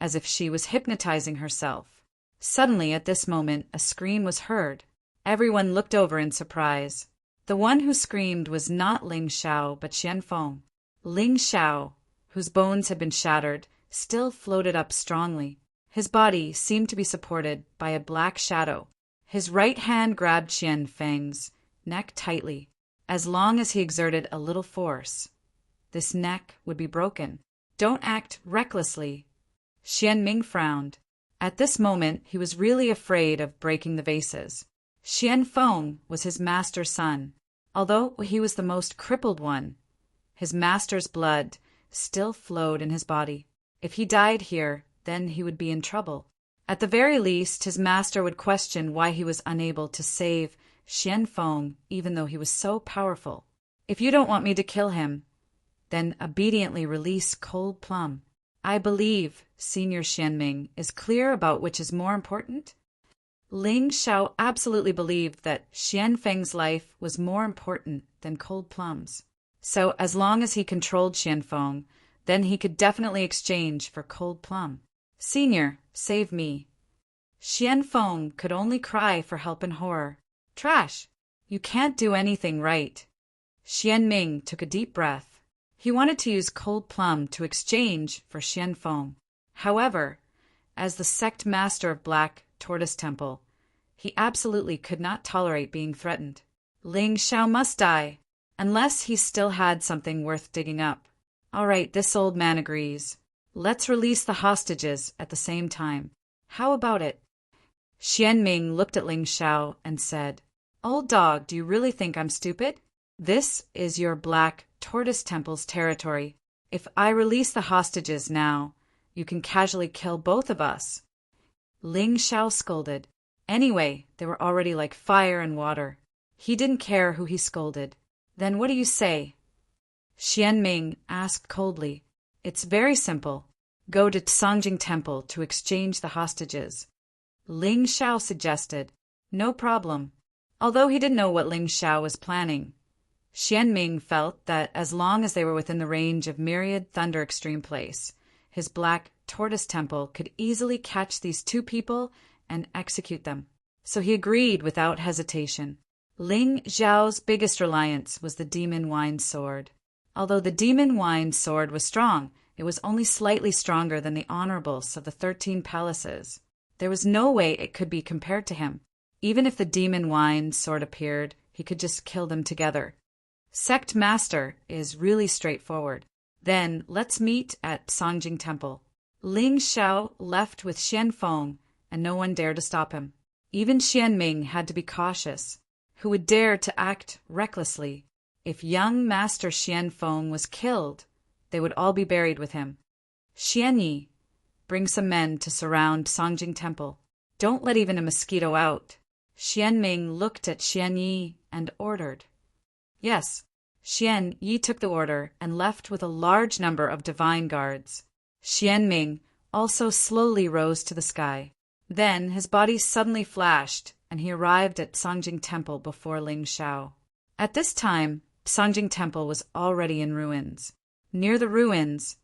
as if she was hypnotizing herself. Suddenly, at this moment, a scream was heard. Everyone looked over in surprise. The one who screamed was not Ling Xiao, but Xianfeng. Ling Xiao, whose bones had been shattered, still floated up strongly. His body seemed to be supported by a black shadow. His right hand grabbed Xianfeng's neck tightly. As long as he exerted a little force, this neck would be broken. Don't act recklessly. Xianming frowned. At this moment, he was really afraid of breaking the vases. Xianfeng was his master's son. Although he was the most crippled one, his master's blood still flowed in his body. If he died here, then he would be in trouble. At the very least, his master would question why he was unable to save Xianfeng even though he was so powerful. If you don't want me to kill him, then obediently release Cold Plum. I believe Senior Xianming is clear about which is more important. Ling Xiao absolutely believed that Xianfeng's life was more important than Cold Plum's. So as long as he controlled Xianfeng, then he could definitely exchange for Cold Plum. Senior, save me. Xianfeng could only cry for help in horror. Trash! You can't do anything right. Xianming took a deep breath. He wanted to use Cold Plum to exchange for Xianfeng. However, as the sect master of Black Tortoise Temple, he absolutely could not tolerate being threatened. Ling Xiao must die, unless he still had something worth digging up. All right, this old man agrees. Let's release the hostages at the same time. How about it? Xianming looked at Ling Xiao and said, Old dog, do you really think I'm stupid? This is your Black Tortoise Temple's territory. If I release the hostages now, you can casually kill both of us. Ling Xiao scolded. Anyway, they were already like fire and water. He didn't care who he scolded. Then what do you say? Xianming asked coldly. It's very simple. Go to Songjing Temple to exchange the hostages. Ling Xiao suggested. No problem. Although he didn't know what Ling Xiao was planning, Xianming felt that as long as they were within the range of Myriad Thunder Extreme Place, his Black Tortoise Temple could easily catch these two people and execute them. So he agreed without hesitation. Ling Xiao's biggest reliance was the Demon Wine Sword. Although the Demon Wine Sword was strong, it was only slightly stronger than the honorables of the 13 palaces. There was no way it could be compared to him. Even if the Demon Wine Sword appeared, he could just kill them together. Sect Master is really straightforward. Then let's meet at Songjing Temple. Ling Xiao left with Xianfeng, and no one dared to stop him. Even Xianming had to be cautious. Who would dare to act recklessly? If young Master Xianfeng was killed, they would all be buried with him. Xianyi, bring some men to surround Songjing Temple. Don't let even a mosquito out. Xianming looked at Xianyi and ordered. Yes, Xianyi took the order and left with a large number of divine guards. Xianming also slowly rose to the sky. Then his body suddenly flashed, and he arrived at Songjing Temple before Ling Shao. At this time, Songjing Temple was already in ruins. Near the ruins,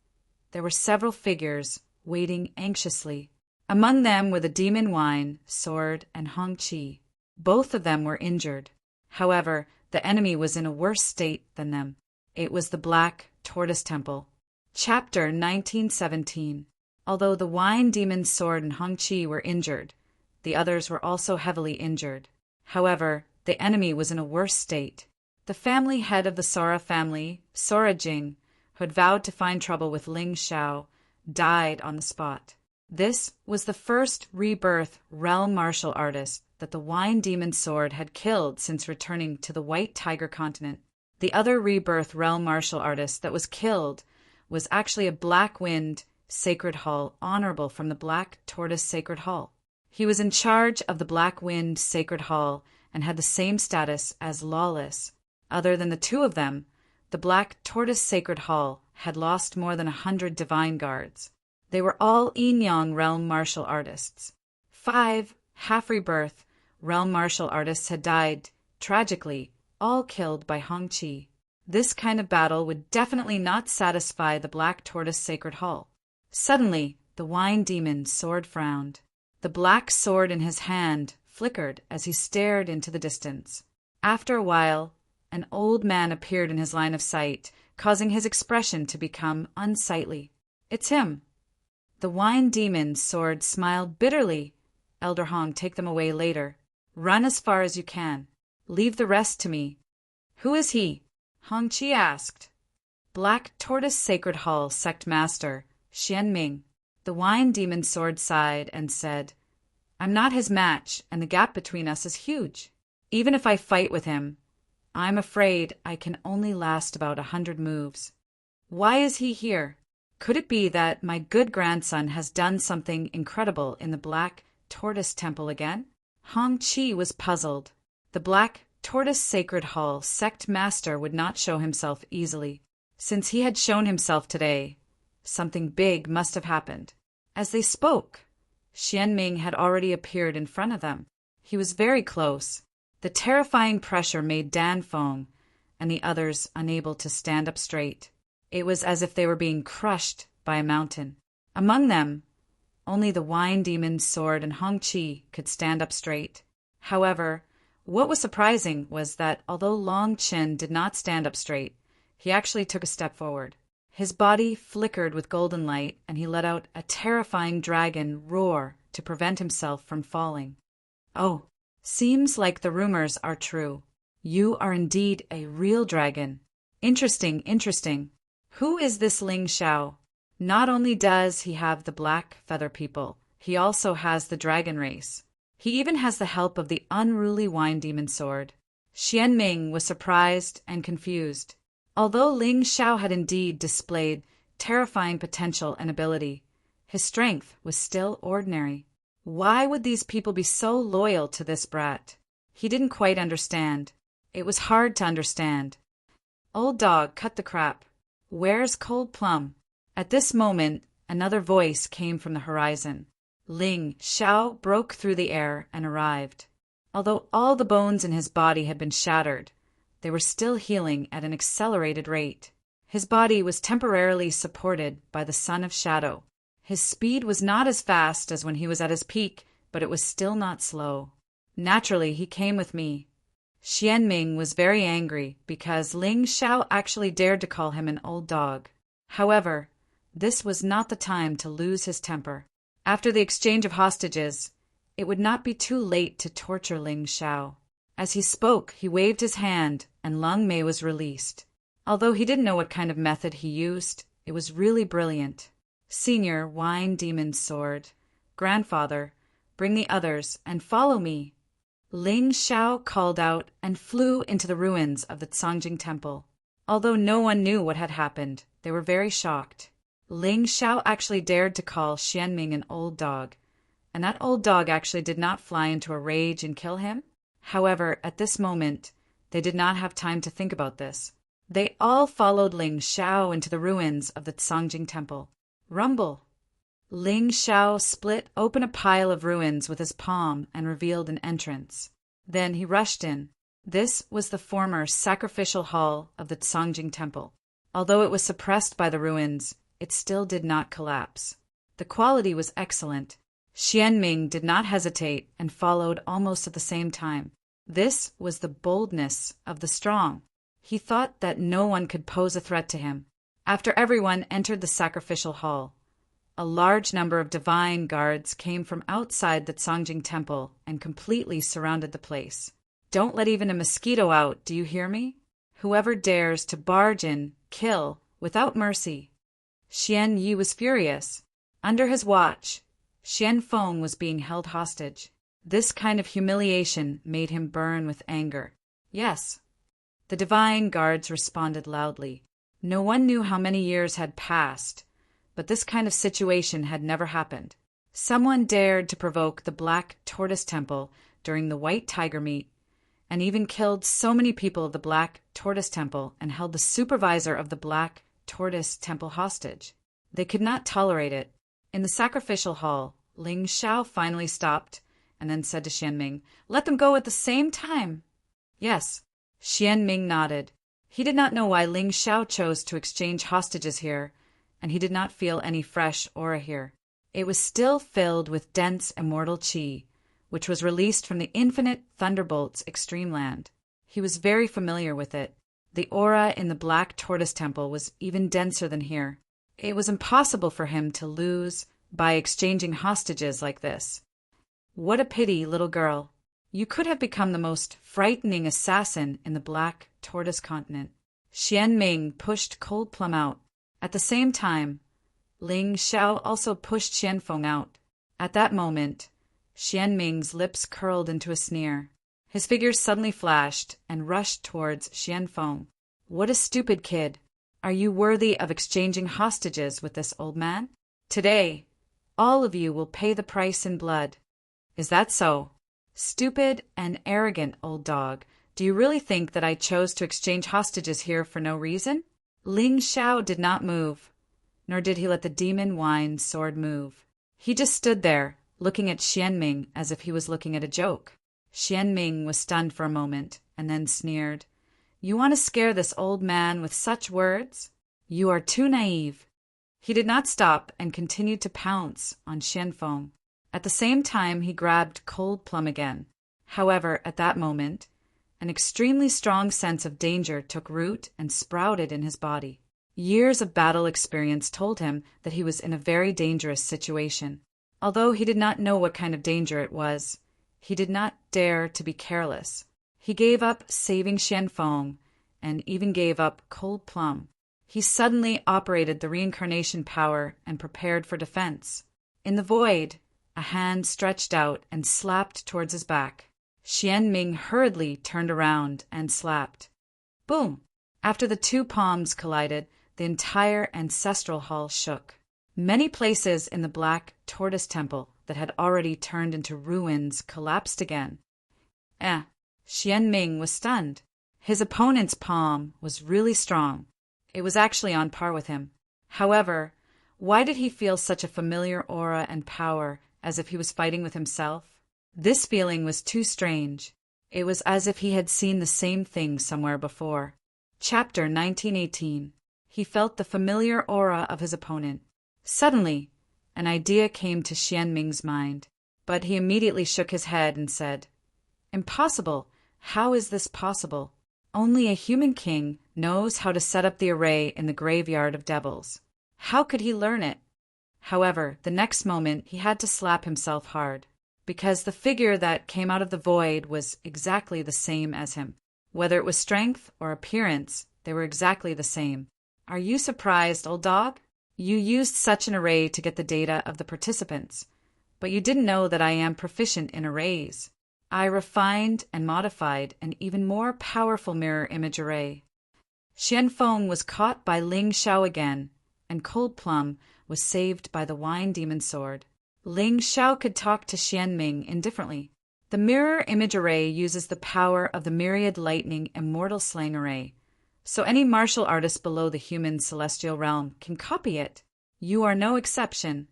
there were several figures waiting anxiously. Among them were the demon Wine, Sword, and Hong Qi. Both of them were injured. However, the enemy was in a worse state than them. It was the Black Tortoise Temple. Chapter 1917. Although the Wine Demon, Sword, and Hong Qi were injured, the others were also heavily injured. However, the enemy was in a worse state. The family head of the Sora family, Sora Jing, who had vowed to find trouble with Ling Shao, died on the spot. This was the first rebirth realm martial artist that the Wine Demon Sword had killed since returning to the White Tiger continent. The other rebirth realm martial artist that was killed was actually a Black Wind Sacred Hall honorable from the Black Tortoise Sacred Hall. He was in charge of the Black Wind Sacred Hall and had the same status as Lawless. Other than the two of them, the Black Tortoise Sacred Hall had lost more than 100 divine guards. They were all Yin-Yang realm martial artists. 5 half-rebirth realm martial artists had died, tragically, all killed by Hong Qi. This kind of battle would definitely not satisfy the Black Tortoise Sacred Hall. Suddenly, the Wine Demon Sword frowned. The black sword in his hand flickered as he stared into the distance. After a while, an old man appeared in his line of sight, causing his expression to become unsightly. "It's him." The Wine Demon Sword smiled bitterly. "Elder Hong, take them away later. Run as far as you can. Leave the rest to me." "Who is he?" Hong Qi asked. "Black Tortoise Sacred Hall Sect Master, Xian Ming." The Wine Demon Sword sighed and said, "I'm not his match, and the gap between us is huge. Even if I fight with him, I'm afraid I can only last about 100 moves. Why is he here? Could it be that my good grandson has done something incredible in the Black Tortoise Temple again?" Hong Qi was puzzled. The Black Tortoise Sacred Hall Sect Master would not show himself easily. Since he had shown himself today, something big must have happened. As they spoke, Xian Ming had already appeared in front of them. He was very close. The terrifying pressure made Dan foam, and the others unable to stand up straight. It was as if they were being crushed by a mountain. Among them, only the Wine Demon Sword and Hong Qi could stand up straight. However, what was surprising was that although Long Qin did not stand up straight, he actually took a step forward. His body flickered with golden light, and he let out a terrifying dragon roar to prevent himself from falling. "Oh, seems like the rumors are true. You are indeed a real dragon. Interesting, interesting. Who is this Ling Shao? Not only does he have the black feather people, he also has the dragon race. He even has the help of the unruly Wine Demon Sword." Xian Ming was surprised and confused. Although Ling Shao had indeed displayed terrifying potential and ability, his strength was still ordinary. Why would these people be so loyal to this brat? He didn't quite understand. It was hard to understand. "Old dog, cut the crap. Where's Cold Plum?" At this moment, another voice came from the horizon. Ling Shao broke through the air and arrived. Although all the bones in his body had been shattered, they were still healing at an accelerated rate. His body was temporarily supported by the Son of Shadow. His speed was not as fast as when he was at his peak, but it was still not slow. Naturally, he came with me. Xian Ming was very angry because Ling Shao actually dared to call him an old dog. However, this was not the time to lose his temper. After the exchange of hostages, it would not be too late to torture Ling Shao. As he spoke, he waved his hand, and Lung Mei was released. Although he didn't know what kind of method he used, it was really brilliant. "Senior Wine Demon Sword, Grandfather, bring the others and follow me." Ling Shao called out and flew into the ruins of the Songjing Temple. Although no one knew what had happened, they were very shocked. Ling Shao actually dared to call Xian Ming an old dog, and that old dog actually did not fly into a rage and kill him. However, at this moment, they did not have time to think about this. They all followed Ling Shao into the ruins of the Songjing Temple. Rumble! Ling Xiao split open a pile of ruins with his palm and revealed an entrance. Then he rushed in. This was the former sacrificial hall of the Songjing Temple. Although it was suppressed by the ruins, it still did not collapse. The quality was excellent. Xianming did not hesitate and followed almost at the same time. This was the boldness of the strong. He thought that no one could pose a threat to him. After everyone entered the sacrificial hall, a large number of divine guards came from outside the Songjing Temple and completely surrounded the place. Don't let even a mosquito out, do you hear me? Whoever dares to barge in, kill, without mercy. Xian Yi was furious. Under his watch, Xian Feng was being held hostage. This kind of humiliation made him burn with anger. Yes. The divine guards responded loudly. No one knew how many years had passed, but this kind of situation had never happened. Someone dared to provoke the Black Tortoise Temple during the White Tiger meet, and even killed so many people of the Black Tortoise Temple and held the supervisor of the Black Tortoise Temple hostage. They could not tolerate it. In the sacrificial hall, Ling Xiao finally stopped and then said to Xianming, "Let them go at the same time." Yes. Xianming nodded. He did not know why Ling Xiao chose to exchange hostages here, and he did not feel any fresh aura here. It was still filled with dense immortal qi, which was released from the infinite thunderbolt's extreme land. He was very familiar with it. The aura in the Black Tortoise Temple was even denser than here. It was impossible for him to lose by exchanging hostages like this. What a pity, little girl. You could have become the most frightening assassin in the Black Tortoise continent. Xianming pushed Cold Plum out. At the same time, Ling Xiao also pushed Xianfeng out. At that moment, Xianming's lips curled into a sneer. His figure suddenly flashed and rushed towards Xianfeng. What a stupid kid. Are you worthy of exchanging hostages with this old man? Today, all of you will pay the price in blood. Is that so? Stupid and arrogant old dog. Do you really think that I chose to exchange hostages here for no reason? Ling Xiao did not move, nor did he let the demon wine sword move. He just stood there, looking at Xianming as if he was looking at a joke. Xianming was stunned for a moment, and then sneered. You want to scare this old man with such words? You are too naive. He did not stop and continued to pounce on Xianfeng. At the same time, he grabbed Cold Plum again. However, at that moment, an extremely strong sense of danger took root and sprouted in his body. Years of battle experience told him that he was in a very dangerous situation. Although he did not know what kind of danger it was, he did not dare to be careless. He gave up saving Xianfeng and even gave up Cold Plum. He suddenly operated the reincarnation power and prepared for defense. In the void, a hand stretched out and slapped towards his back. Xianming hurriedly turned around and slapped. Boom! After the two palms collided, the entire ancestral hall shook. Many places in the Black Tortoise Temple that had already turned into ruins collapsed again. Xianming was stunned. His opponent's palm was really strong. It was actually on par with him. However, why did he feel such a familiar aura and power, as if he was fighting with himself? This feeling was too strange. It was as if he had seen the same thing somewhere before. Chapter 1918. He felt the familiar aura of his opponent. Suddenly, an idea came to Xianming's mind, but he immediately shook his head and said, Impossible! How is this possible? Only a human king knows how to set up the array in the graveyard of devils. How could he learn it? However, the next moment he had to slap himself hard, because the figure that came out of the void was exactly the same as him. Whether it was strength or appearance, they were exactly the same. Are you surprised, old dog? You used such an array to get the data of the participants, but you didn't know that I am proficient in arrays. I refined and modified an even more powerful mirror image array. Xianfeng was caught by Ling Xiao again, and Cold Plum was saved by the Wine Demon Sword. Ling Xiao could talk to Xianming indifferently. The mirror image array uses the power of the Myriad Lightning Immortal Slaying Array, so any martial artist below the human celestial realm can copy it. You are no exception.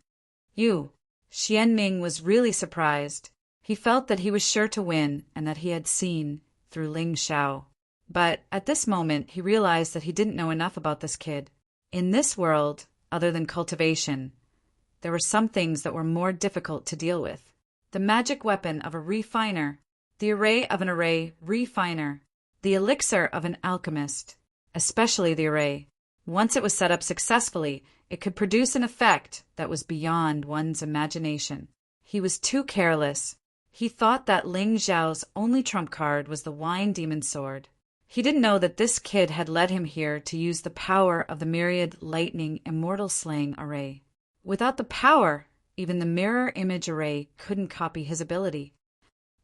You. Xian Ming was really surprised. He felt that he was sure to win and that he had seen through Ling Xiao. But at this moment, he realized that he didn't know enough about this kid. In this world, other than cultivation, there were some things that were more difficult to deal with. The magic weapon of a refiner, the array of an array refiner, the elixir of an alchemist, especially the array. Once it was set up successfully, it could produce an effect that was beyond one's imagination. He was too careless. He thought that Ling Xiao's only trump card was the Wine Demon Sword. He didn't know that this kid had led him here to use the power of the myriad lightning immortal slaying array. Without the power, even the mirror image array couldn't copy his ability.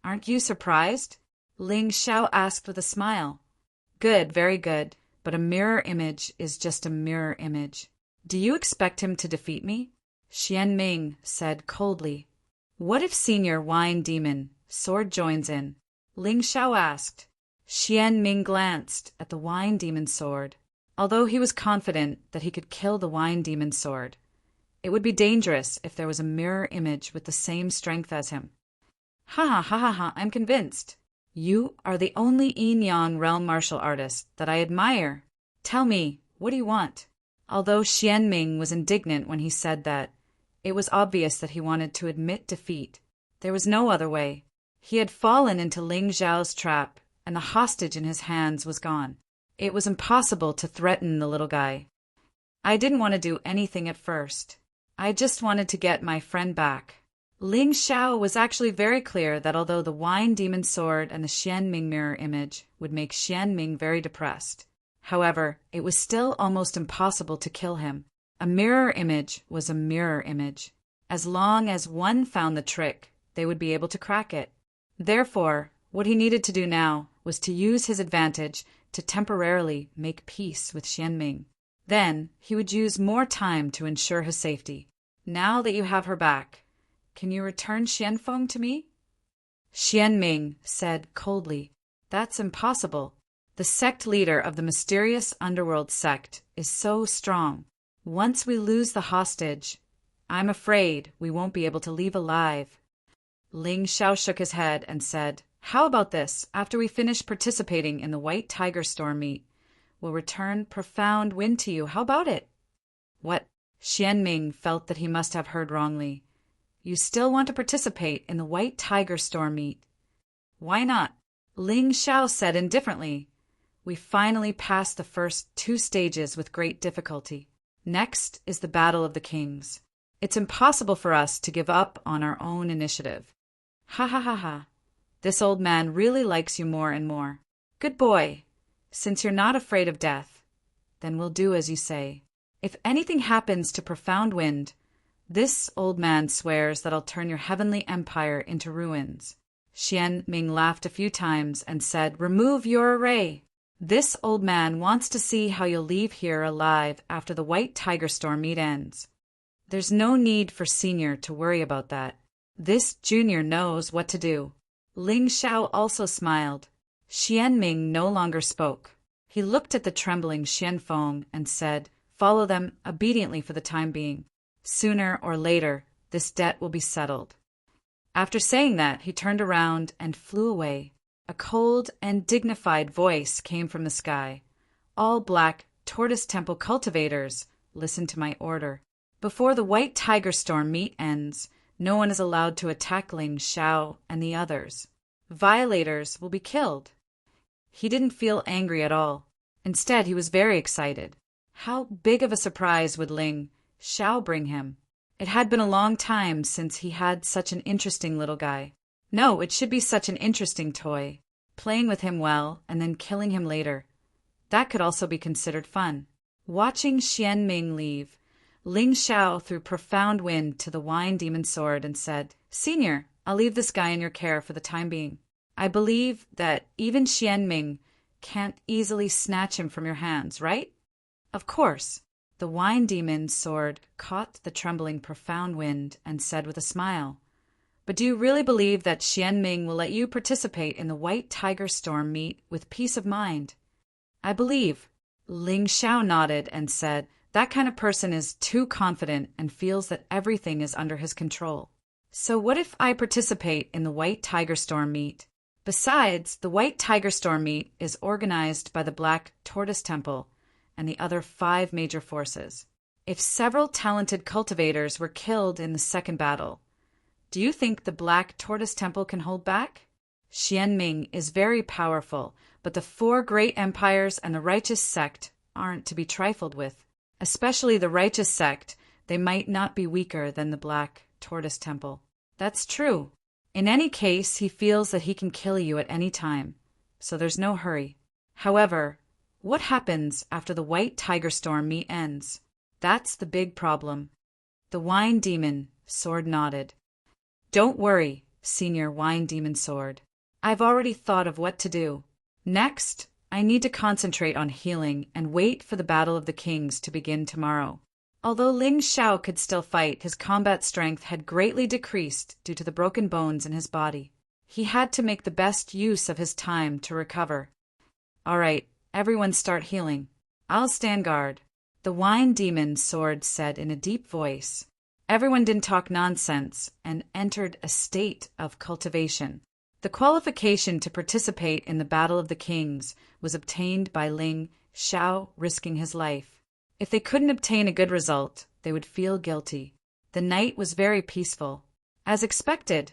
Aren't you surprised? Ling Xiao asked with a smile. Good, very good, but a mirror image is just a mirror image. Do you expect him to defeat me? Xian Ming said coldly. What if Senior Wine Demon Sword joins in? Ling Xiao asked. Xian Ming glanced at the Wine Demon Sword. Although he was confident that he could kill the Wine Demon Sword, it would be dangerous if there was a mirror image with the same strength as him. Ha ha ha ha ha, I'm convinced. You are the only Yin-Yang realm martial artist that I admire. Tell me, what do you want? Although Xian Ming was indignant when he said that, it was obvious that he wanted to admit defeat. There was no other way. He had fallen into Ling Xiao's trap, and the hostage in his hands was gone. It was impossible to threaten the little guy. I didn't want to do anything at first. I just wanted to get my friend back. Ling Xiao was actually very clear that although the Wine Demon Sword and the Xian Ming mirror image would make Xian Ming very depressed, however, it was still almost impossible to kill him. A mirror image was a mirror image. As long as one found the trick, they would be able to crack it. Therefore, what he needed to do now was to use his advantage to temporarily make peace with Xian Ming. Then, he would use more time to ensure his safety. Now that you have her back, can you return Xianfeng to me? Xian Ming said coldly, That's impossible. The sect leader of the mysterious underworld sect is so strong. Once we lose the hostage, I'm afraid we won't be able to leave alive. Ling Xiao shook his head and said, How about this? After we finish participating in the White Tiger Storm meet, we'll return Profound Wind to you. How about it? What? Xian Ming felt that he must have heard wrongly. You still want to participate in the White Tiger Storm meet? Why not? Ling Xiao said indifferently. We finally passed the first 2 stages with great difficulty. Next is the Battle of the Kings. It's impossible for us to give up on our own initiative. Ha ha ha ha. This old man really likes you more and more. Good boy. Since you're not afraid of death, then we'll do as you say. If anything happens to Profound Wind, this old man swears that I'll turn your heavenly empire into ruins. Xian Ming laughed a few times and said, Remove your array. This old man wants to see how you'll leave here alive after the White Tiger Storm meet ends. There's no need for Senior to worry about that. This Junior knows what to do. Ling Xiao also smiled. Xian Ming no longer spoke. He looked at the trembling Xianfeng and said, Follow them obediently for the time being. Sooner or later, this debt will be settled. After saying that, he turned around and flew away. A cold and dignified voice came from the sky. All black Tortoise Temple cultivators, listen to my order. Before the White Tiger Storm meet ends, no one is allowed to attack Ling Xiao and the others. Violators will be killed. He didn't feel angry at all. Instead, he was very excited. How big of a surprise would Ling Xiao bring him? It had been a long time since he had such an interesting little guy. No, it should be such an interesting toy. Playing with him well and then killing him later. That could also be considered fun. Watching Xian Ming leave, Ling Xiao threw Profound Wind to the Wine Demon Sword and said, Senior, I'll leave this guy in your care for the time being. I believe that even Xian Ming can't easily snatch him from your hands, right? Of course. The Wine Demon's sword caught the trembling Profound Wind and said with a smile, But do you really believe that Xian Ming will let you participate in the White Tiger Storm meet with peace of mind? I believe. Ling Xiao nodded and said, That kind of person is too confident and feels that everything is under his control. So what if I participate in the White Tiger Storm meet? Besides, the White Tiger Storm meet is organized by the Black Tortoise Temple and the other 5 major forces. If several talented cultivators were killed in the second battle, do you think the Black Tortoise Temple can hold back? Xianming is very powerful, but the 4 great empires and the righteous sect aren't to be trifled with. Especially the righteous sect, they might not be weaker than the Black Tortoise Temple. That's true. In any case, he feels that he can kill you at any time, so there's no hurry. However, what happens after the White Tiger Storm meet ends? That's the big problem. The Wine Demon Sword nodded. Don't worry, Senior Wine Demon Sword. I've already thought of what to do. Next, I need to concentrate on healing and wait for the Battle of the Kings to begin tomorrow. Although Ling Xiao could still fight, his combat strength had greatly decreased due to the broken bones in his body. He had to make the best use of his time to recover. All right, everyone start healing. I'll stand guard. The Wine Demon Sword said in a deep voice. Everyone didn't talk nonsense and entered a state of cultivation. The qualification to participate in the Battle of the Kings was obtained by Ling Xiao risking his life. If they couldn't obtain a good result, they would feel guilty. The night was very peaceful. As expected,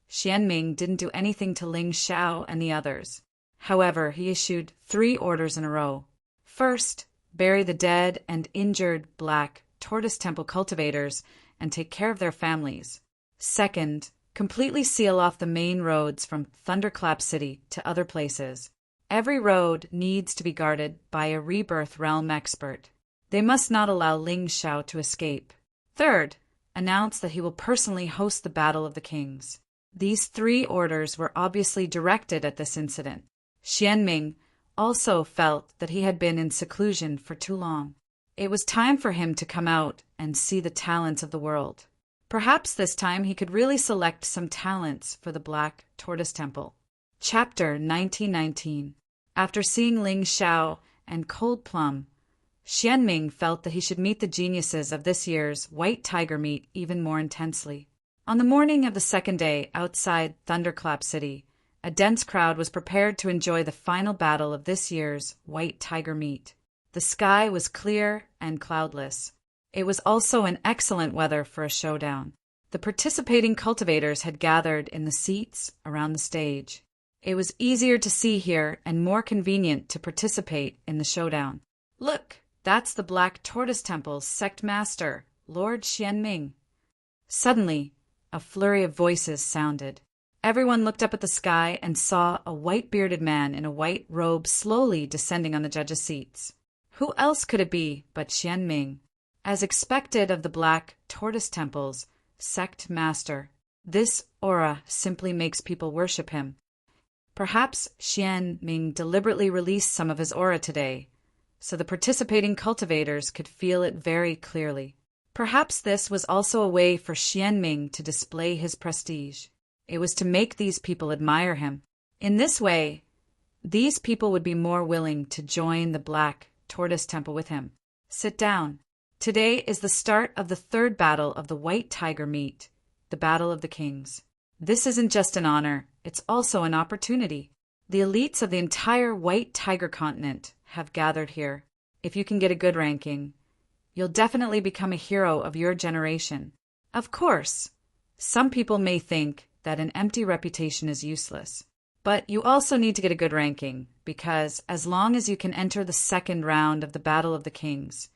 Xianming didn't do anything to Ling Xiao and the others. However, he issued 3 orders in a row. First, bury the dead and injured Black Tortoise Temple cultivators and take care of their families. Second, completely seal off the main roads from Thunderclap City to other places. Every road needs to be guarded by a Rebirth Realm expert. They must not allow Ling Xiao to escape. Third, announce that he will personally host the Battle of the Kings. These 3 orders were obviously directed at this incident. Xianming also felt that he had been in seclusion for too long. It was time for him to come out and see the talents of the world. Perhaps this time he could really select some talents for the Black Tortoise Temple. Chapter 1919. After seeing Ling Xiao and Cold Plum, Xianming felt that he should meet the geniuses of this year's White Tiger meet even more intensely. On the morning of the second day, outside Thunderclap City, a dense crowd was prepared to enjoy the final battle of this year's White Tiger meet. The sky was clear and cloudless. It was also an excellent weather for a showdown. The participating cultivators had gathered in the seats around the stage. It was easier to see here and more convenient to participate in the showdown. Look, that's the Black Tortoise Temple's sect master, Lord Xianming. Suddenly, a flurry of voices sounded. Everyone looked up at the sky and saw a white-bearded man in a white robe slowly descending on the judges' seats. Who else could it be but Xianming? As expected of the Black Tortoise Temple's sect master, this aura simply makes people worship him. Perhaps Xianming deliberately released some of his aura today, so the participating cultivators could feel it very clearly. Perhaps this was also a way for Xianming to display his prestige. It was to make these people admire him. In this way, these people would be more willing to join the Black Tortoise Temple with him. Sit down. Today is the start of the 3rd battle of the White Tiger meet, the Battle of the Kings. This isn't just an honor, it's also an opportunity. The elites of the entire White Tiger continent have gathered here. If you can get a good ranking, you'll definitely become a hero of your generation. Of course, some people may think that an empty reputation is useless. But you also need to get a good ranking, because as long as you can enter the 2nd round of the Battle of the Kings,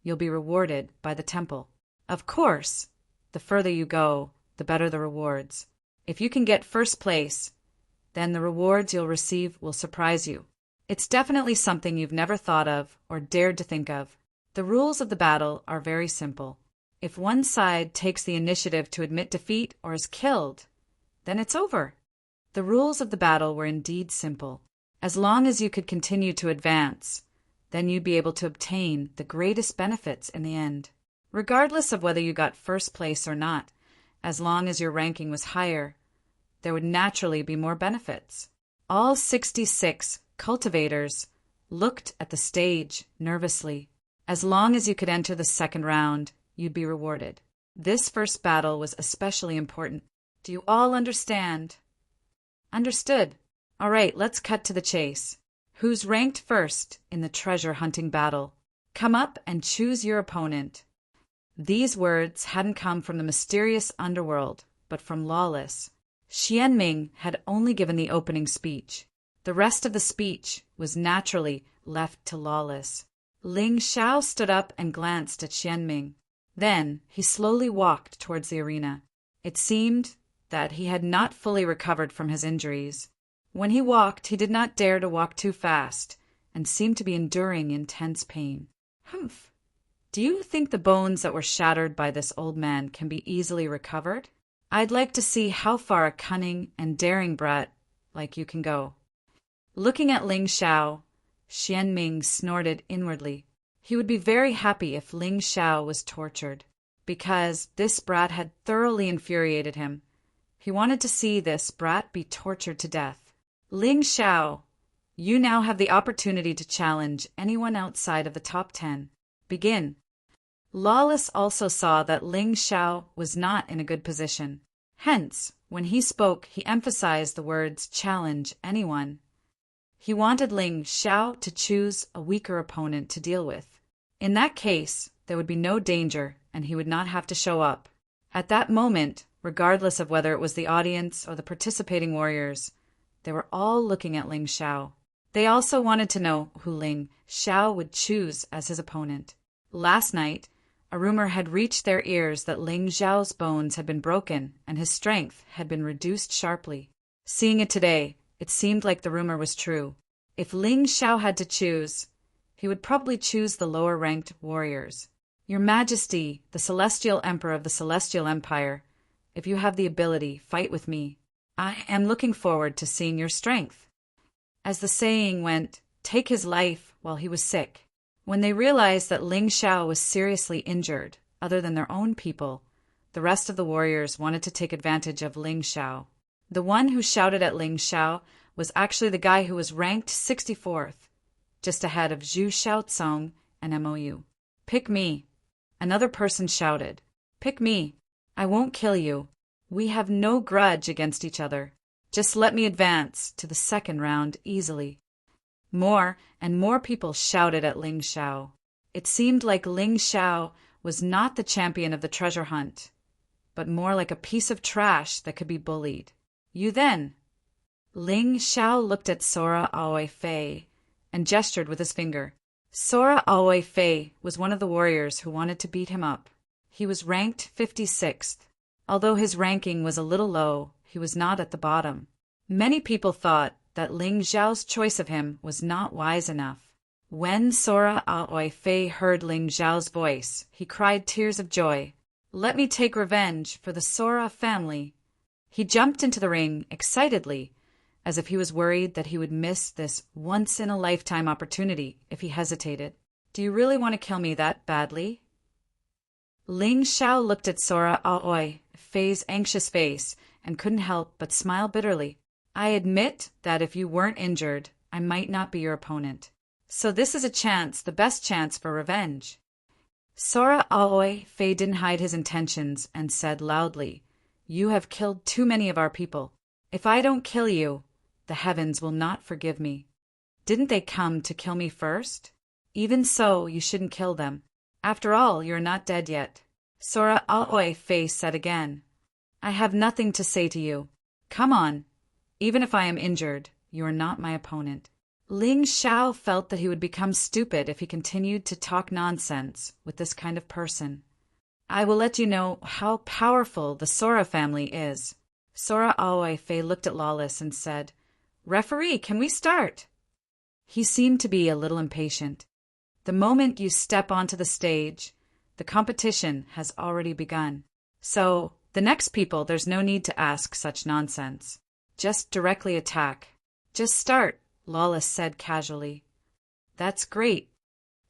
you'll be rewarded by the temple. Of course, the further you go, the better the rewards. If you can get 1st place, then the rewards you'll receive will surprise you. It's definitely something you've never thought of or dared to think of. The rules of the battle are very simple. If one side takes the initiative to admit defeat or is killed, then it's over. The rules of the battle were indeed simple. As long as you could continue to advance, then you'd be able to obtain the greatest benefits in the end. Regardless of whether you got 1st place or not, as long as your ranking was higher, there would naturally be more benefits. All 66 cultivators looked at the stage nervously. As long as you could enter the second round, you'd be rewarded. This first battle was especially important. Do you all understand? Understood. All right, let's cut to the chase. Who's ranked first in the treasure hunting battle? Come up and choose your opponent. These words hadn't come from the mysterious underworld, but from Lawless. Xianming had only given the opening speech. The rest of the speech was naturally left to Lawless. Ling Xiao stood up and glanced at Xianming. Then he slowly walked towards the arena. It seemed that he had not fully recovered from his injuries. When he walked, he did not dare to walk too fast and seemed to be enduring intense pain. Humph! Do you think the bones that were shattered by this old man can be easily recovered? I'd like to see how far a cunning and daring brat like you can go. Looking at Ling Xiao, Xianming snorted inwardly. He would be very happy if Ling Xiao was tortured, because this brat had thoroughly infuriated him. He wanted to see this brat be tortured to death. Ling Xiao, you now have the opportunity to challenge anyone outside of the top 10. Begin. Lawless also saw that Ling Xiao was not in a good position. Hence, when he spoke, he emphasized the words challenge anyone. He wanted Ling Xiao to choose a weaker opponent to deal with. In that case, there would be no danger and he would not have to show up. At that moment, regardless of whether it was the audience or the participating warriors, they were all looking at Ling Xiao. They also wanted to know who Ling Xiao would choose as his opponent. Last night, a rumor had reached their ears that Ling Xiao's bones had been broken and his strength had been reduced sharply. Seeing it today, it seemed like the rumor was true. If Ling Xiao had to choose, he would probably choose the lower-ranked warriors. Your Majesty, the Celestial Emperor of the Celestial Empire, if you have the ability, fight with me. I am looking forward to seeing your strength. As the saying went, take his life while he was sick. When they realized that Ling Xiao was seriously injured, other than their own people, the rest of the warriors wanted to take advantage of Ling Xiao. The one who shouted at Ling Xiao was actually the guy who was ranked 64th, just ahead of Zhu Xiaocong and MOU. Pick me. Another person shouted. Pick me. I won't kill you. We have no grudge against each other. Just let me advance to the second round easily. More and more people shouted at Ling Xiao. It seemed like Ling Xiao was not the champion of the treasure hunt, but more like a piece of trash that could be bullied. You then. Ling Xiao looked at Sora Aoi Fei and gestured with his finger. Sora Aoi Fei was one of the warriors who wanted to beat him up. He was ranked 56th. Although his ranking was a little low, he was not at the bottom. Many people thought that Ling Xiao's choice of him was not wise enough. When Sora Aoi Fei heard Ling Xiao's voice, he cried tears of joy. Let me take revenge for the Sora family. He jumped into the ring excitedly, as if he was worried that he would miss this once-in-a-lifetime opportunity if he hesitated. Do you really want to kill me that badly? Ling Xiao looked at Sora Aoi Fei's anxious face and couldn't help but smile bitterly. I admit that if you weren't injured, I might not be your opponent. So this is a chance, the best chance for revenge. Sora Aoi Fei didn't hide his intentions and said loudly, You have killed too many of our people. If I don't kill you, the heavens will not forgive me. Didn't they come to kill me first? Even so, you shouldn't kill them. After all, you're not dead yet. Sora Aoi Fei said again, I have nothing to say to you. Come on. Even if I am injured, you are not my opponent. Ling Xiao felt that he would become stupid if he continued to talk nonsense with this kind of person. I will let you know how powerful the Sora family is. Sora Aoi Fei looked at Lawless and said, Referee, can we start? He seemed to be a little impatient. The moment you step onto the stage, the competition has already begun. So, the next people, there's no need to ask such nonsense. Just directly attack. Just start, Lawless said casually. That's great.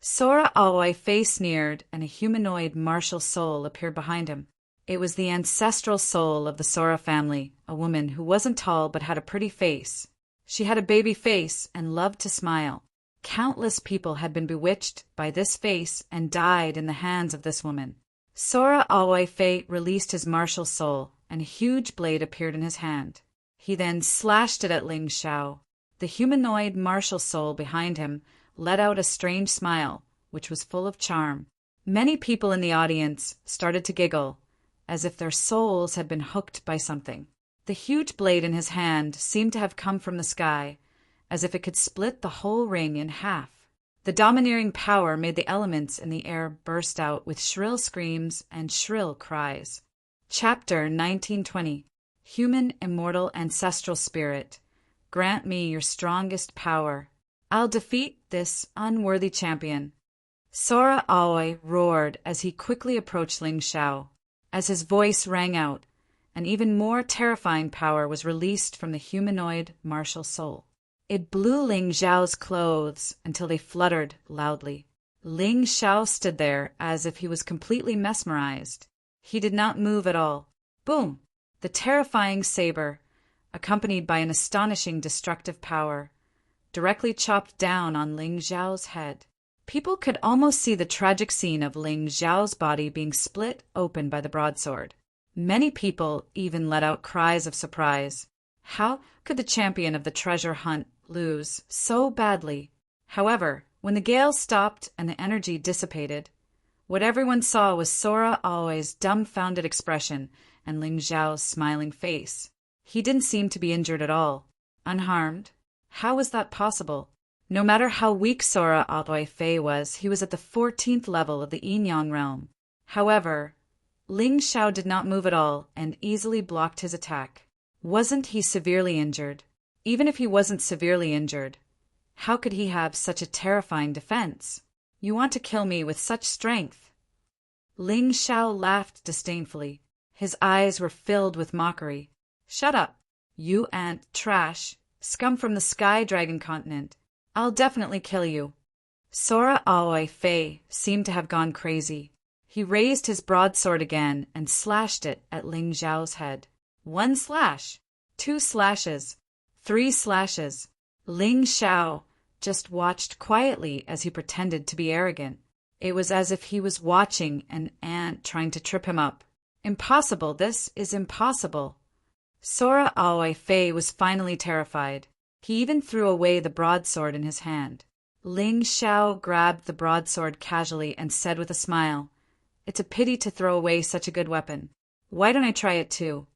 Sora Aoi Fei sneered, and a humanoid martial soul appeared behind him. It was the ancestral soul of the Sora family, a woman who wasn't tall but had a pretty face. She had a baby face and loved to smile. Countless people had been bewitched by this face and died in the hands of this woman. Sora Alway released his martial soul, and a huge blade appeared in his hand. He then slashed it at Ling Xiao. The humanoid martial soul behind him let out a strange smile, which was full of charm. Many people in the audience started to giggle, as if their souls had been hooked by something. The huge blade in his hand seemed to have come from the sky, as if it could split the whole ring in half. The domineering power made the elements in the air burst out with shrill screams and shrill cries. Chapter 1920. Human Immortal Ancestral Spirit, grant me your strongest power. I'll defeat this unworthy champion. Sora Alway roared as he quickly approached Ling Xiao. As his voice rang out, an even more terrifying power was released from the humanoid martial soul. It blew Ling Xiao's clothes until they fluttered loudly. Ling Xiao stood there as if he was completely mesmerized. He did not move at all. Boom! The terrifying saber, accompanied by an astonishing destructive power, directly chopped down on Ling Xiao's head. People could almost see the tragic scene of Ling Xiao's body being split open by the broadsword. Many people even let out cries of surprise. How could the champion of the treasure hunt lose so badly? However, when the gale stopped and the energy dissipated, what everyone saw was Sora Alway's dumbfounded expression and Ling Xiao's smiling face. He didn't seem to be injured at all. Unharmed? How was that possible? No matter how weak Sora Alway was, he was at the 14th level of the Yin-Yang realm. However, Ling Xiao did not move at all and easily blocked his attack. Wasn't he severely injured? Even if he wasn't severely injured, how could he have such a terrifying defense? You want to kill me with such strength? Ling Xiao laughed disdainfully. His eyes were filled with mockery. Shut up, you ant trash, scum from the Sky Dragon continent. I'll definitely kill you. Sora Alway seemed to have gone crazy. He raised his broadsword again and slashed it at Ling Xiao's head. 1 slash, 2 slashes, 3 slashes. Ling Xiao just watched quietly as he pretended to be arrogant. It was as if he was watching an ant trying to trip him up. Impossible, this is impossible. Sora Alway was finally terrified. He even threw away the broadsword in his hand. Ling Xiao grabbed the broadsword casually and said with a smile, "It's a pity to throw away such a good weapon. Why don't I try it too?"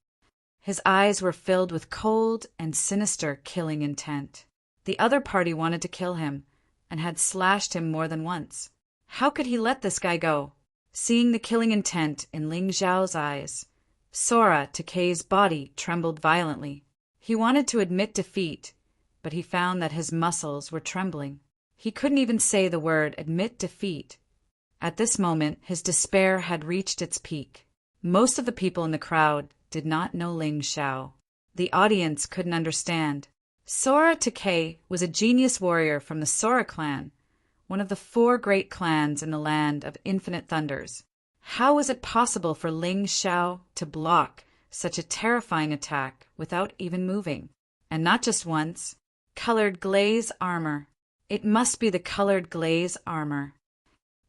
His eyes were filled with cold and sinister killing intent. The other party wanted to kill him and had slashed him more than once. How could he let this guy go? Seeing the killing intent in Ling Xiao's eyes, Sora Takei's body trembled violently. He wanted to admit defeat, but he found that his muscles were trembling. He couldn't even say the word admit defeat. At this moment, his despair had reached its peak. Most of the people in the crowd did not know Ling Xiao. The audience couldn't understand. Sora Takei was a genius warrior from the Sora clan, one of the 4 great clans in the land of infinite thunders. How was it possible for Ling Xiao to block such a terrifying attack without even moving? And not just once. Colored glaze armor. It must be the colored glaze armor.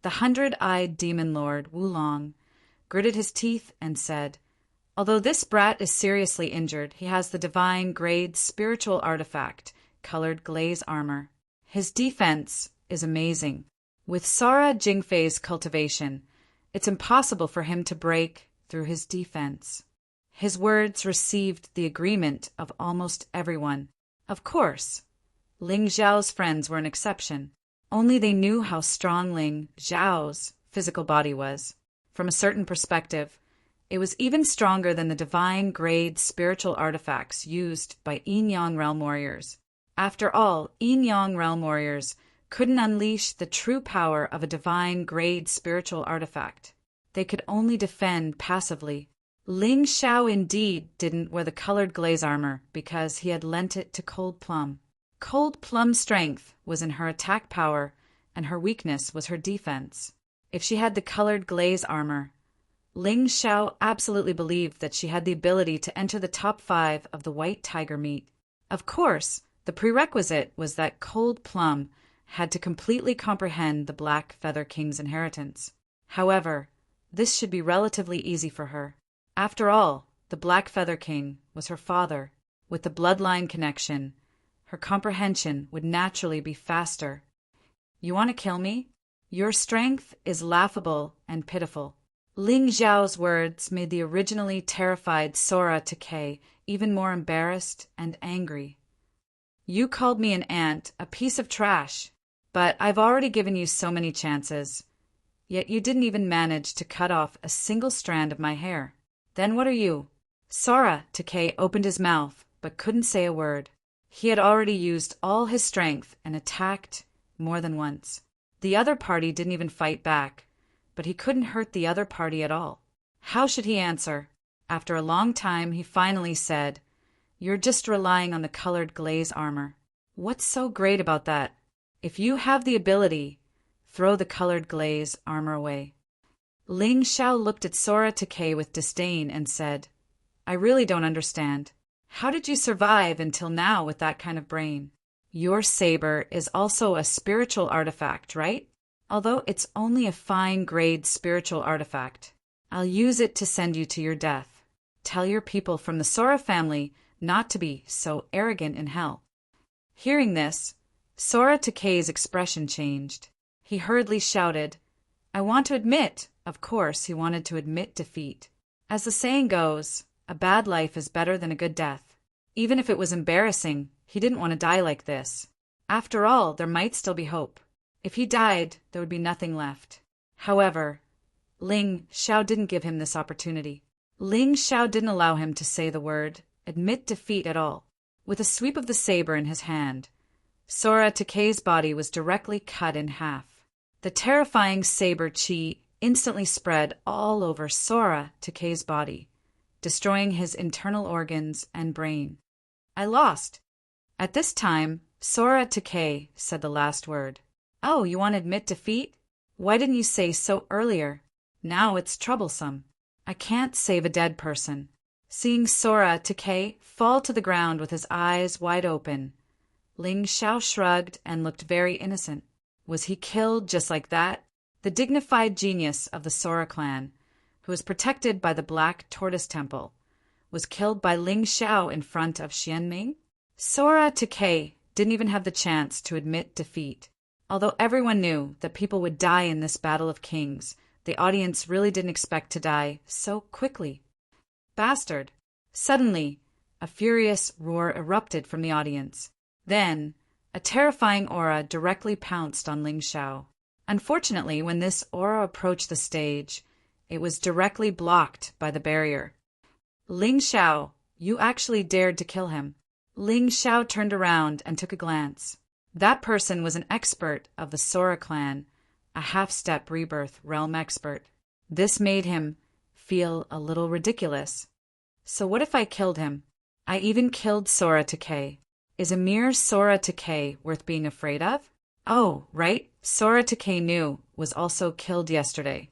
The 100-eyed demon lord, Wulong, gritted his teeth and said, "Although this brat is seriously injured, he has the divine grade spiritual artifact, colored glaze armor. His defense is amazing. With Sora Jingfei's cultivation, it's impossible for him to break through his defense." His words received the agreement of almost everyone. Of course, Ling Xiao's friends were an exception. Only they knew how strong Ling Xiao's physical body was. From a certain perspective, it was even stronger than the divine grade spiritual artifacts used by Yin-Yang realm warriors. After all, Yin-Yang realm warriors couldn't unleash the true power of a divine grade spiritual artifact. They could only defend passively. Ling Xiao indeed didn't wear the colored glaze armor because he had lent it to Cold Plum. Cold Plum's strength was in her attack power, and her weakness was her defense. If she had the colored glaze armor, Ling Xiao absolutely believed that she had the ability to enter the top 5 of the White Tiger meet. Of course, the prerequisite was that Cold Plum had to completely comprehend the Black Feather King's inheritance. However, this should be relatively easy for her. After all, the Black Feather King was her father. With the bloodline connection, her comprehension would naturally be faster. You want to kill me? Your strength is laughable and pitiful. Ling Xiao's words made the originally terrified Sora Takei even more embarrassed and angry. You called me an ant, a piece of trash, but I've already given you so many chances. Yet you didn't even manage to cut off a single strand of my hair. Then what are you? Sora Takei opened his mouth, but couldn't say a word. He had already used all his strength and attacked more than once. The other party didn't even fight back, but he couldn't hurt the other party at all. How should he answer? After a long time, he finally said, "You're just relying on the colored glaze armor. What's so great about that? If you have the ability, throw the colored glaze armor away." Ling Xiao looked at Sora Takei with disdain and said, "I really don't understand. How did you survive until now with that kind of brain? Your saber is also a spiritual artifact, right? Although it's only a fine-grade spiritual artifact. I'll use it to send you to your death. Tell your people from the Sora family not to be so arrogant in hell." Hearing this, Sora Takei's expression changed. He hurriedly shouted, "I want to admit." Of course, he wanted to admit defeat. As the saying goes, a bad life is better than a good death. Even if it was embarrassing, he didn't want to die like this. After all, there might still be hope. If he died, there would be nothing left. However, Ling Xiao didn't give him this opportunity. Ling Xiao didn't allow him to say the word, admit defeat at all. With a sweep of the saber in his hand, Sora Takei's body was directly cut in half. The terrifying saber chi instantly spread all over Sora Takei's body, destroying his internal organs and brain. "I lost." At this time, Sora Takei said the last word. "Oh, you want to admit defeat? Why didn't you say so earlier? Now it's troublesome. I can't save a dead person." Seeing Sora Takei fall to the ground with his eyes wide open, Ling Xiao shrugged and looked very innocent. Was he killed just like that? The dignified genius of the Sora clan, who was protected by the Black Tortoise Temple, was killed by Ling Xiao in front of Xianming? Sora Takei didn't even have the chance to admit defeat. Although everyone knew that people would die in this battle of kings, the audience really didn't expect to die so quickly. "Bastard!" Suddenly, a furious roar erupted from the audience. Then, a terrifying aura directly pounced on Ling Xiao. Unfortunately, when this aura approached the stage, it was directly blocked by the barrier. "Ling Xiao, you actually dared to kill him." Ling Xiao turned around and took a glance. That person was an expert of the Sora clan, a half-step rebirth realm expert. This made him feel a little ridiculous. So what if I killed him? I even killed Sora Takei. Is a mere Sora Takei worth being afraid of? Oh, right, Sora Takei knew was also killed yesterday.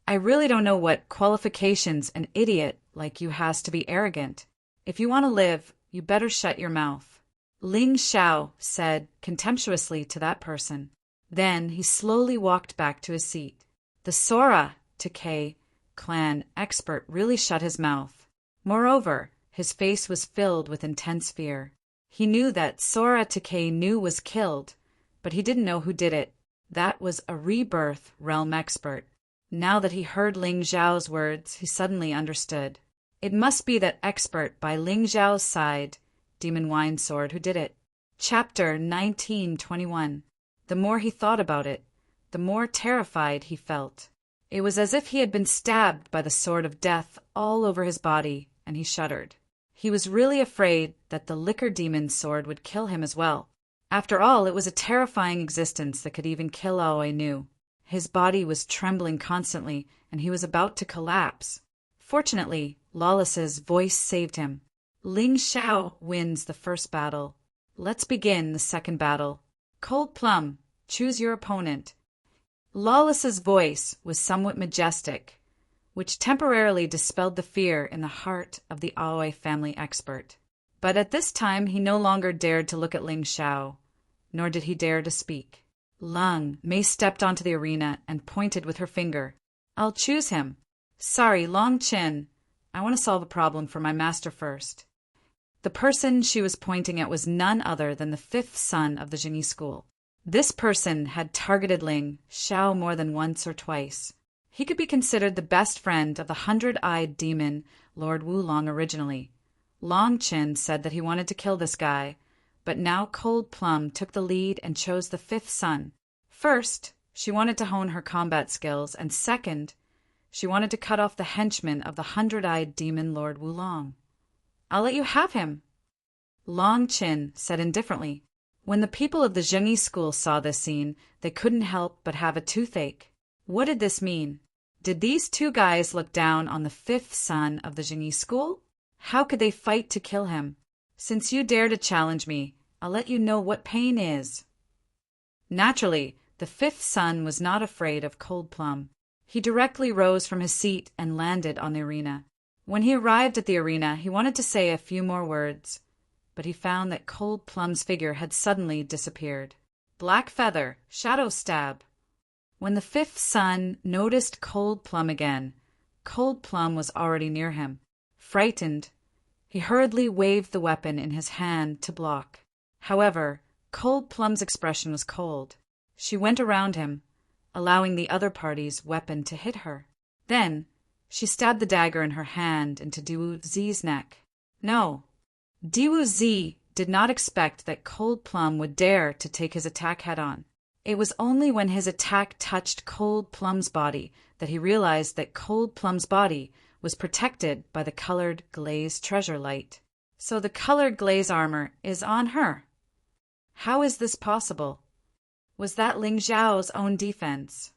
I really don't know what qualifications an idiot like you has to be arrogant. If you want to live, you better shut your mouth. Ling Xiao said contemptuously to that person. Then he slowly walked back to his seat. The Sora Takei clan expert really shut his mouth. Moreover, his face was filled with intense fear. He knew that Sora Takei was killed, but he didn't know who did it. That was a rebirth realm expert. Now that he heard Ling Xiao's words, he suddenly understood. It must be that expert by Ling Xiao's side, Demon Wine Sword, who did it. Chapter 1921. The more he thought about it, the more terrified he felt. It was as if he had been stabbed by the sword of death all over his body, and he shuddered. He was really afraid that the liquor demon's sword would kill him as well. After all, it was a terrifying existence that could even kill Aoi Nu. His body was trembling constantly, and he was about to collapse. Fortunately, Lawless's voice saved him. Ling Xiao wins the first battle. Let's begin the second battle. Cold Plum, choose your opponent. Lawless's voice was somewhat majestic, which temporarily dispelled the fear in the heart of the Aoi family expert. But at this time he no longer dared to look at Ling Xiao, nor did he dare to speak. Lang Mei stepped onto the arena and pointed with her finger. I'll choose him. Sorry, Long Chin. I want to solve a problem for my master first. The person she was pointing at was none other than the fifth son of the Jingyi school. This person had targeted Ling Xiao more than once or twice. He could be considered the best friend of the hundred-eyed demon Lord Wulong originally. Long Chin said that he wanted to kill this guy, but now Cold Plum took the lead and chose the fifth son. First, she wanted to hone her combat skills, and second, she wanted to cut off the henchman of the hundred-eyed demon Lord Wulong. I'll let you have him, Long Chin said indifferently. When the people of the Zhengyi school saw this scene, they couldn't help but have a toothache. What did this mean? Did these two guys look down on the fifth son of the Zhengyi school? How could they fight to kill him? Since you dare to challenge me, I'll let you know what pain is. Naturally, the fifth son was not afraid of Cold Plum. He directly rose from his seat and landed on the arena. When he arrived at the arena, he wanted to say a few more words, but he found that Cold Plum's figure had suddenly disappeared. Black Feather, Shadow Stab. When the fifth son noticed Cold Plum again, Cold Plum was already near him. Frightened, he hurriedly waved the weapon in his hand to block. However, Cold Plum's expression was cold. She went around him, allowing the other party's weapon to hit her. Then, she stabbed the dagger in her hand into Diwu Zi's neck. No, Diwu Zi did not expect that Cold Plum would dare to take his attack head-on. It was only when his attack touched Cold Plum's body that he realized that Cold Plum's body was protected by the colored glaze treasure light. So the colored glaze armor is on her. How is this possible? Was that Ling Xiao's own defense?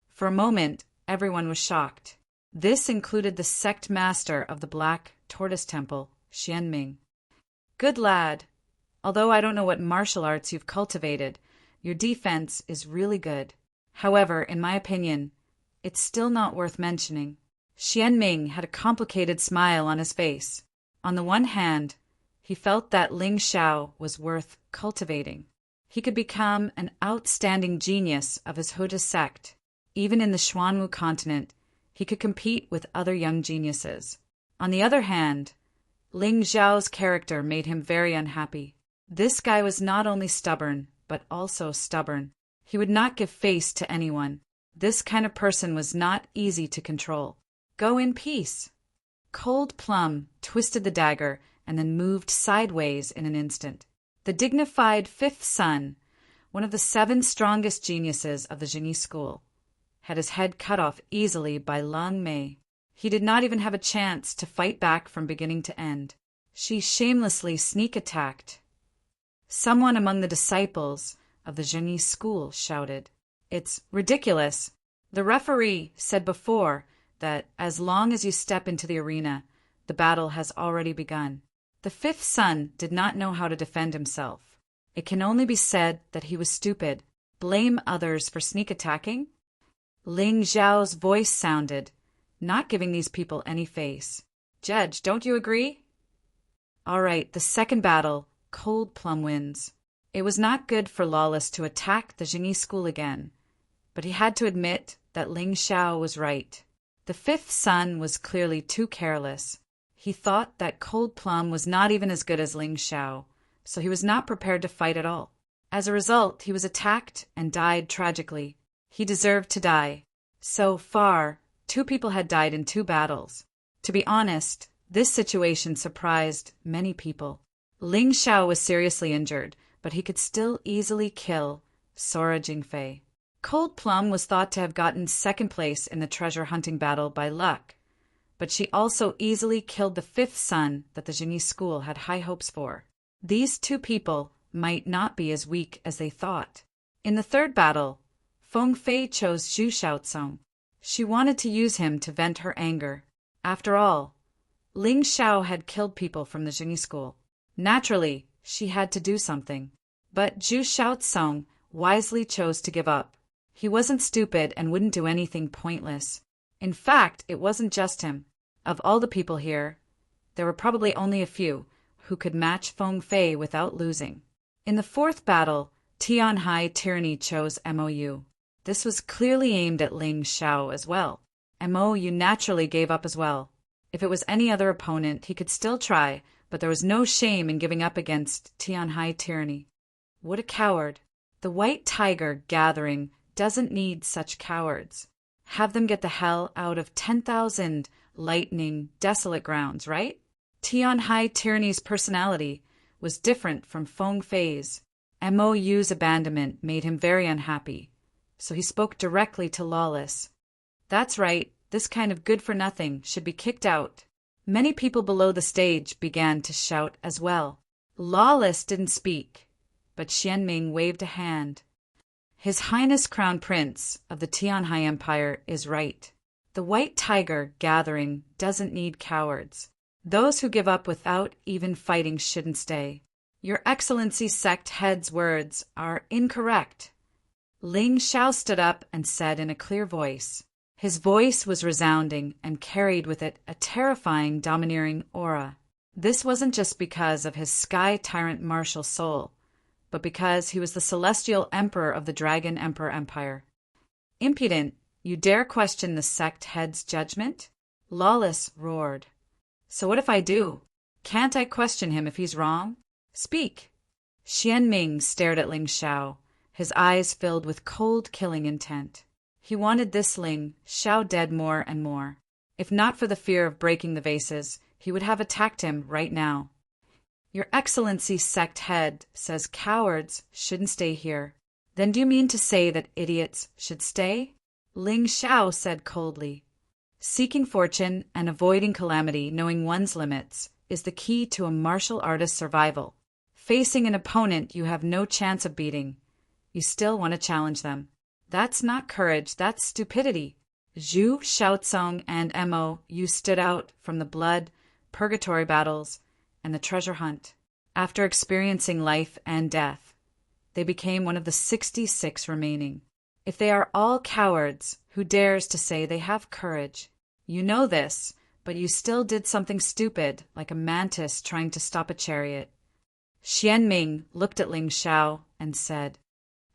For a moment, everyone was shocked. This included the sect master of the Black Tortoise Temple, Xianming. Good lad. Although I don't know what martial arts you've cultivated, your defense is really good. However, in my opinion, it's still not worth mentioning. Xianming had a complicated smile on his face. On the one hand, he felt that Ling Xiao was worth cultivating. He could become an outstanding genius of his Huda sect. Even in the Xuanwu continent, he could compete with other young geniuses. On the other hand, Ling Xiao's character made him very unhappy. This guy was not only stubborn, but also stubborn. He would not give face to anyone. This kind of person was not easy to control. Go in peace. Cold Plum twisted the dagger and then moved sideways in an instant. The dignified fifth son, one of the 7 strongest geniuses of the Jingyi school, had his head cut off easily by Lang Mei. He did not even have a chance to fight back from beginning to end. She shamelessly sneak attacked. Someone among the disciples of the Zhengyi school shouted, "It's ridiculous. The referee said before that as long as you step into the arena, the battle has already begun." The fifth son did not know how to defend himself. It can only be said that he was stupid. Blame others for sneak attacking? Ling Xiao's voice sounded, not giving these people any face. Judge, don't you agree? All right, the second battle, Cold Plum wins. It was not good for Lawless to attack the Jingyi school again, but he had to admit that Ling Xiao was right. The fifth son was clearly too careless. He thought that Cold Plum was not even as good as Ling Xiao, so he was not prepared to fight at all. As a result, he was attacked and died tragically. He deserved to die. So far, 2 people had died in 2 battles. To be honest, this situation surprised many people. Ling Xiao was seriously injured, but he could still easily kill Sora Jingfei. Cold Plum was thought to have gotten second place in the treasure hunting battle by luck, but she also easily killed the fifth son that the Jingyi school had high hopes for. These 2 people might not be as weak as they thought. In the third battle, Feng Fei chose Zhu Shaotsong. She wanted to use him to vent her anger. After all, Ling Xiao had killed people from the Jingyi school. Naturally, she had to do something. But Zhu Shaotsong wisely chose to give up. He wasn't stupid and wouldn't do anything pointless. In fact, it wasn't just him. Of all the people here, there were probably only a few who could match Feng Fei without losing. In the fourth battle, Tianhai tyranny chose MOU. This was clearly aimed at Ling Xiao as well. MOU naturally gave up as well. If it was any other opponent, he could still try, but there was no shame in giving up against Tianhai tyranny. What a coward. The white tiger gathering doesn't need such cowards. Have them get the hell out of 10,000 lightning desolate grounds, right? Tianhai tyranny's personality was different from Feng Fei's. MOU's abandonment made him very unhappy, so he spoke directly to Lawless. That's right, this kind of good-for-nothing should be kicked out. Many people below the stage began to shout as well. Lawless didn't speak, but Xianming waved a hand. His Highness Crown Prince of the Tianhai Empire is right. The white tiger gathering doesn't need cowards. Those who give up without even fighting shouldn't stay. Your Excellency's sect head's words are incorrect. Ling Xiao stood up and said in a clear voice. His voice was resounding and carried with it a terrifying, domineering aura. This wasn't just because of his sky tyrant martial soul, but because he was the celestial emperor of the Dragon Emperor Empire. Impudent, you dare question the sect head's judgment? Lawless roared. So what if I do? Can't I question him if he's wrong? Speak. Xianming stared at Ling Xiao, his eyes filled with cold, killing intent. He wanted this Ling Xiao dead more and more. If not for the fear of breaking the vases, he would have attacked him right now. Your Excellency's sect head says cowards shouldn't stay here. Then do you mean to say that idiots should stay? Ling Xiao said coldly. Seeking fortune and avoiding calamity, knowing one's limits, is the key to a martial artist's survival. Facing an opponent you have no chance of beating, you still want to challenge them. That's not courage, that's stupidity. Zhu, Xiaocong, and MOU stood out from the blood, purgatory battles, and the treasure hunt. After experiencing life and death, they became one of the 66 remaining. If they are all cowards, who dares to say they have courage? You know this, but you still did something stupid, like a mantis trying to stop a chariot. Xianming looked at Ling Xiao and said,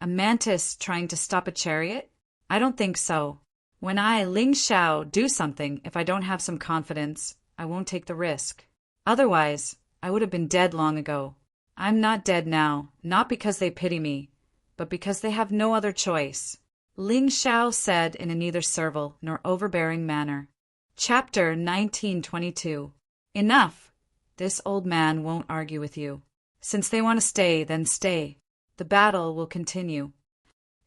A mantis trying to stop a chariot? I don't think so. When I, Ling Xiao, do something, if I don't have some confidence, I won't take the risk. Otherwise, I would have been dead long ago. I'm not dead now, not because they pity me, but because they have no other choice. Ling Xiao said in a neither servile nor overbearing manner. Chapter 1922. Enough. This old man won't argue with you. Since they want to stay, then stay. The battle will continue.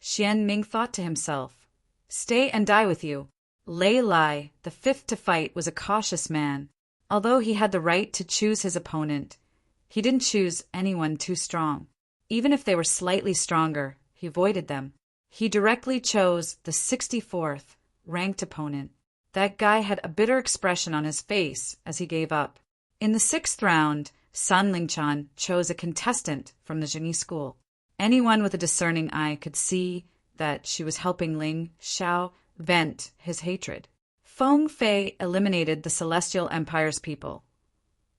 Xianming thought to himself, Stay and die with you. Lei Lai, the fifth to fight, was a cautious man. Although he had the right to choose his opponent, he didn't choose anyone too strong. Even if they were slightly stronger, he avoided them. He directly chose the 64th ranked opponent. That guy had a bitter expression on his face as he gave up. In the 6th round, San Lingchan chose a contestant from the Zhenyi school. Anyone with a discerning eye could see that she was helping Ling Xiao vent his hatred. Feng Fei eliminated the Celestial Empire's people,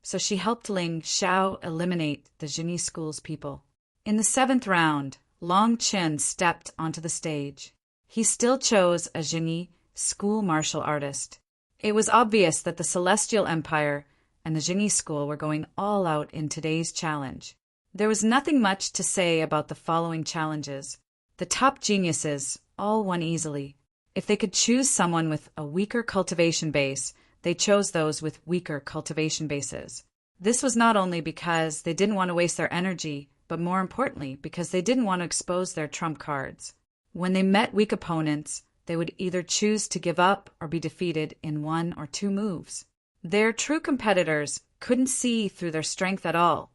so she helped Ling Xiao eliminate the Zhenyi school's people. In the 7th round, Long Chen stepped onto the stage. He still chose a Zhenyi school martial artist. It was obvious that the Celestial Empire and the Zhenyi school were going all out in today's challenge. There was nothing much to say about the following challenges. The top geniuses all won easily. If they could choose someone with a weaker cultivation base, they chose those with weaker cultivation bases. This was not only because they didn't want to waste their energy, but more importantly, because they didn't want to expose their trump cards. When they met weak opponents, they would either choose to give up or be defeated in 1 or 2 moves. Their true competitors couldn't see through their strength at all,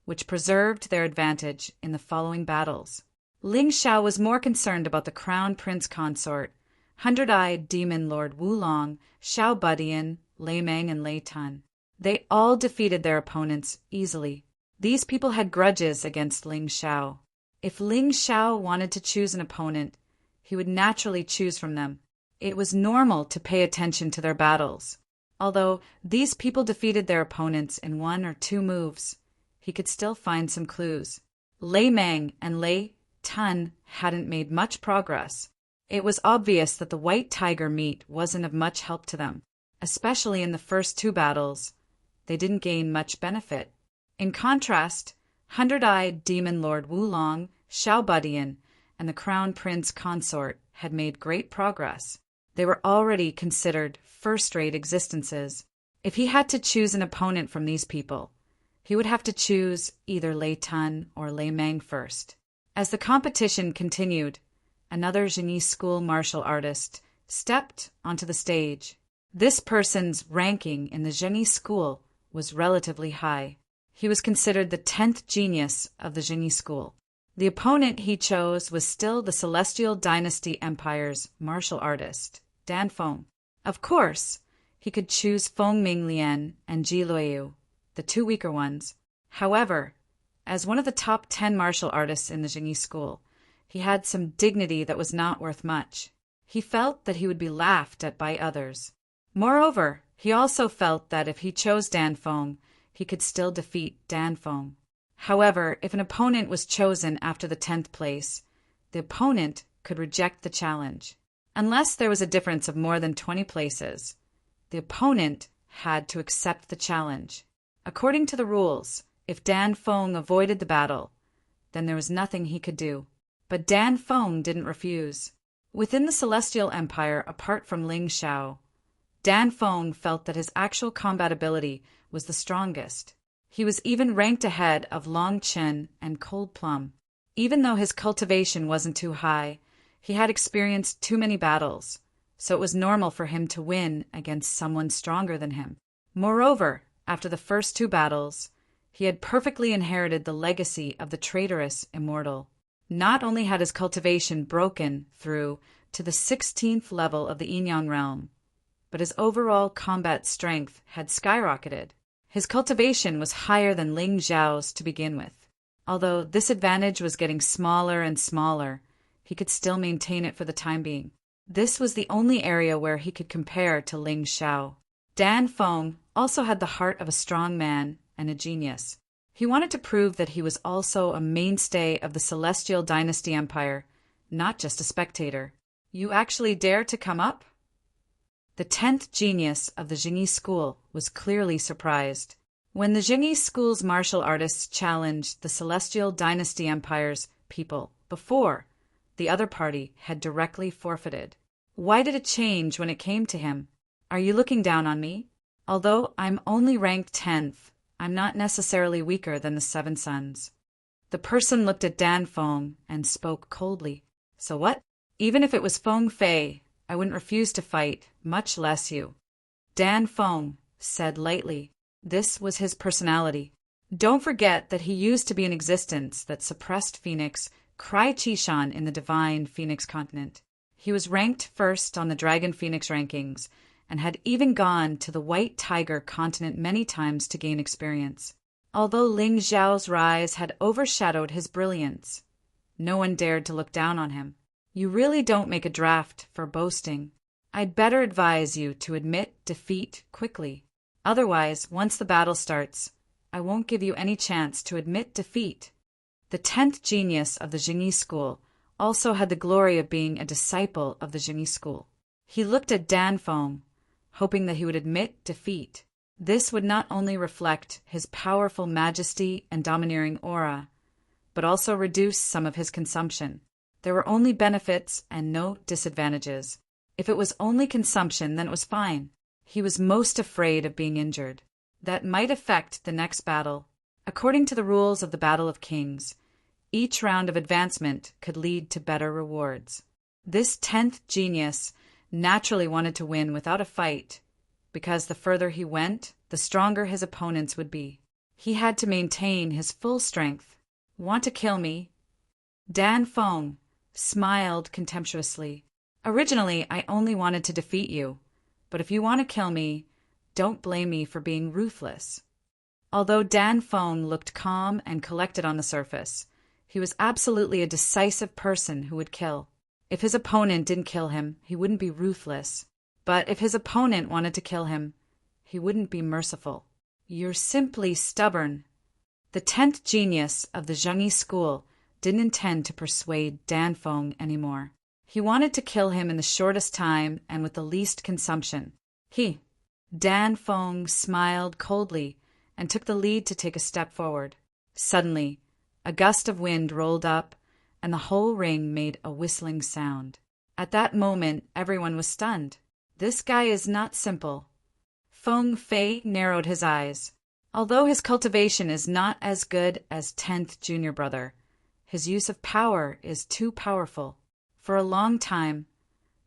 which preserved their advantage in the following battles. Ling Xiao was more concerned about the crown prince consort, 100-eyed demon lord Wulong, Xiao Budian, Lei Meng, and Lei Tun. They all defeated their opponents easily. These people had grudges against Ling Xiao. If Ling Xiao wanted to choose an opponent, he would naturally choose from them. It was normal to pay attention to their battles. Although these people defeated their opponents in 1 or 2 moves, he could still find some clues. Lei Meng and Lei Tun hadn't made much progress. It was obvious that the white tiger meat wasn't of much help to them, especially in the first two battles. They didn't gain much benefit. In contrast, Hundred-Eyed Demon Lord Wulong, Xiao Budian, and the Crown Prince Consort had made great progress. They were already considered first-rate existences. If he had to choose an opponent from these people, he would have to choose either Lei Tun or Lei Mang first. As the competition continued, another Zhenyi School martial artist stepped onto the stage. This person's ranking in the Zhenyi School was relatively high. He was considered the 10th genius of the Zhenyi School. The opponent he chose was still the Celestial Dynasty Empire's martial artist, Dan Feng. Of course, he could choose Feng Minglian and Ji Luoyu, the two weaker ones. However, as one of the top 10 martial artists in the Zhenyi School, he had some dignity that was not worth much. He felt that he would be laughed at by others. Moreover, he also felt that if he chose Dan Feng, he could still defeat Dan Feng. However, if an opponent was chosen after the 10th place, the opponent could reject the challenge. Unless there was a difference of more than 20 places, the opponent had to accept the challenge. According to the rules, if Dan Feng avoided the battle, then there was nothing he could do. But Dan Feng didn't refuse. Within the Celestial Empire, apart from Ling Xiao, Dan Feng felt that his actual combat ability was the strongest. He was even ranked ahead of Long Chen and Cold Plum. Even though his cultivation wasn't too high, he had experienced too many battles, so it was normal for him to win against someone stronger than him. Moreover, after the first two battles, he had perfectly inherited the legacy of the traitorous immortal. Not only had his cultivation broken through to the 16th level of the Yin-Yang realm, but his overall combat strength had skyrocketed. His cultivation was higher than Ling Zhao's to begin with. Although this advantage was getting smaller and smaller, he could still maintain it for the time being. This was the only area where he could compare to Ling Xiao. Dan Feng also had the heart of a strong man and a genius. He wanted to prove that he was also a mainstay of the Celestial Dynasty Empire, not just a spectator. You actually dare to come up? The 10th genius of the Zhenyi School was clearly surprised. When the Zhenyi School's martial artists challenged the Celestial Dynasty Empire's people before, the other party had directly forfeited. Why did it change when it came to him? Are you looking down on me? Although I'm only ranked 10th, I'm not necessarily weaker than the Seven Sons. The person looked at Dan Feng and spoke coldly. So what? Even if it was Feng Fei, I wouldn't refuse to fight, much less you. Dan Feng said lightly. This was his personality. Don't forget that he used to be an existence that suppressed Phoenix, Cry Chishan in the Divine Phoenix continent. He was ranked first on the Dragon Phoenix rankings, and had even gone to the White Tiger continent many times to gain experience. Although Ling Zhao's rise had overshadowed his brilliance, no one dared to look down on him. You really don't make a draft for boasting. I'd better advise you to admit defeat quickly. Otherwise, once the battle starts, I won't give you any chance to admit defeat. The 10th genius of the Zhenyi School also had the glory of being a disciple of the Zhenyi School. He looked at Dan Feng, hoping that he would admit defeat. This would not only reflect his powerful majesty and domineering aura, but also reduce some of his consumption. There were only benefits and no disadvantages. If it was only consumption, then it was fine. He was most afraid of being injured. That might affect the next battle. According to the rules of the Battle of Kings, each round of advancement could lead to better rewards. This 10th genius naturally wanted to win without a fight, because the further he went, the stronger his opponents would be. He had to maintain his full strength. Want to kill me? Dan Feng smiled contemptuously. Originally, I only wanted to defeat you, but if you want to kill me, don't blame me for being ruthless. Although Dan Feng looked calm and collected on the surface, he was absolutely a decisive person who would kill. If his opponent didn't kill him, he wouldn't be ruthless. But if his opponent wanted to kill him, he wouldn't be merciful. You're simply stubborn. The 10th genius of the Zhenyi School didn't intend to persuade Dan Feng anymore. He wanted to kill him in the shortest time and with the least consumption. Dan Feng smiled coldly and took the lead to take a step forward. Suddenly, a gust of wind rolled up, and the whole ring made a whistling sound. At that moment, everyone was stunned. This guy is not simple. Feng Fei narrowed his eyes. Although his cultivation is not as good as 10th junior brother, his use of power is too powerful. For a long time,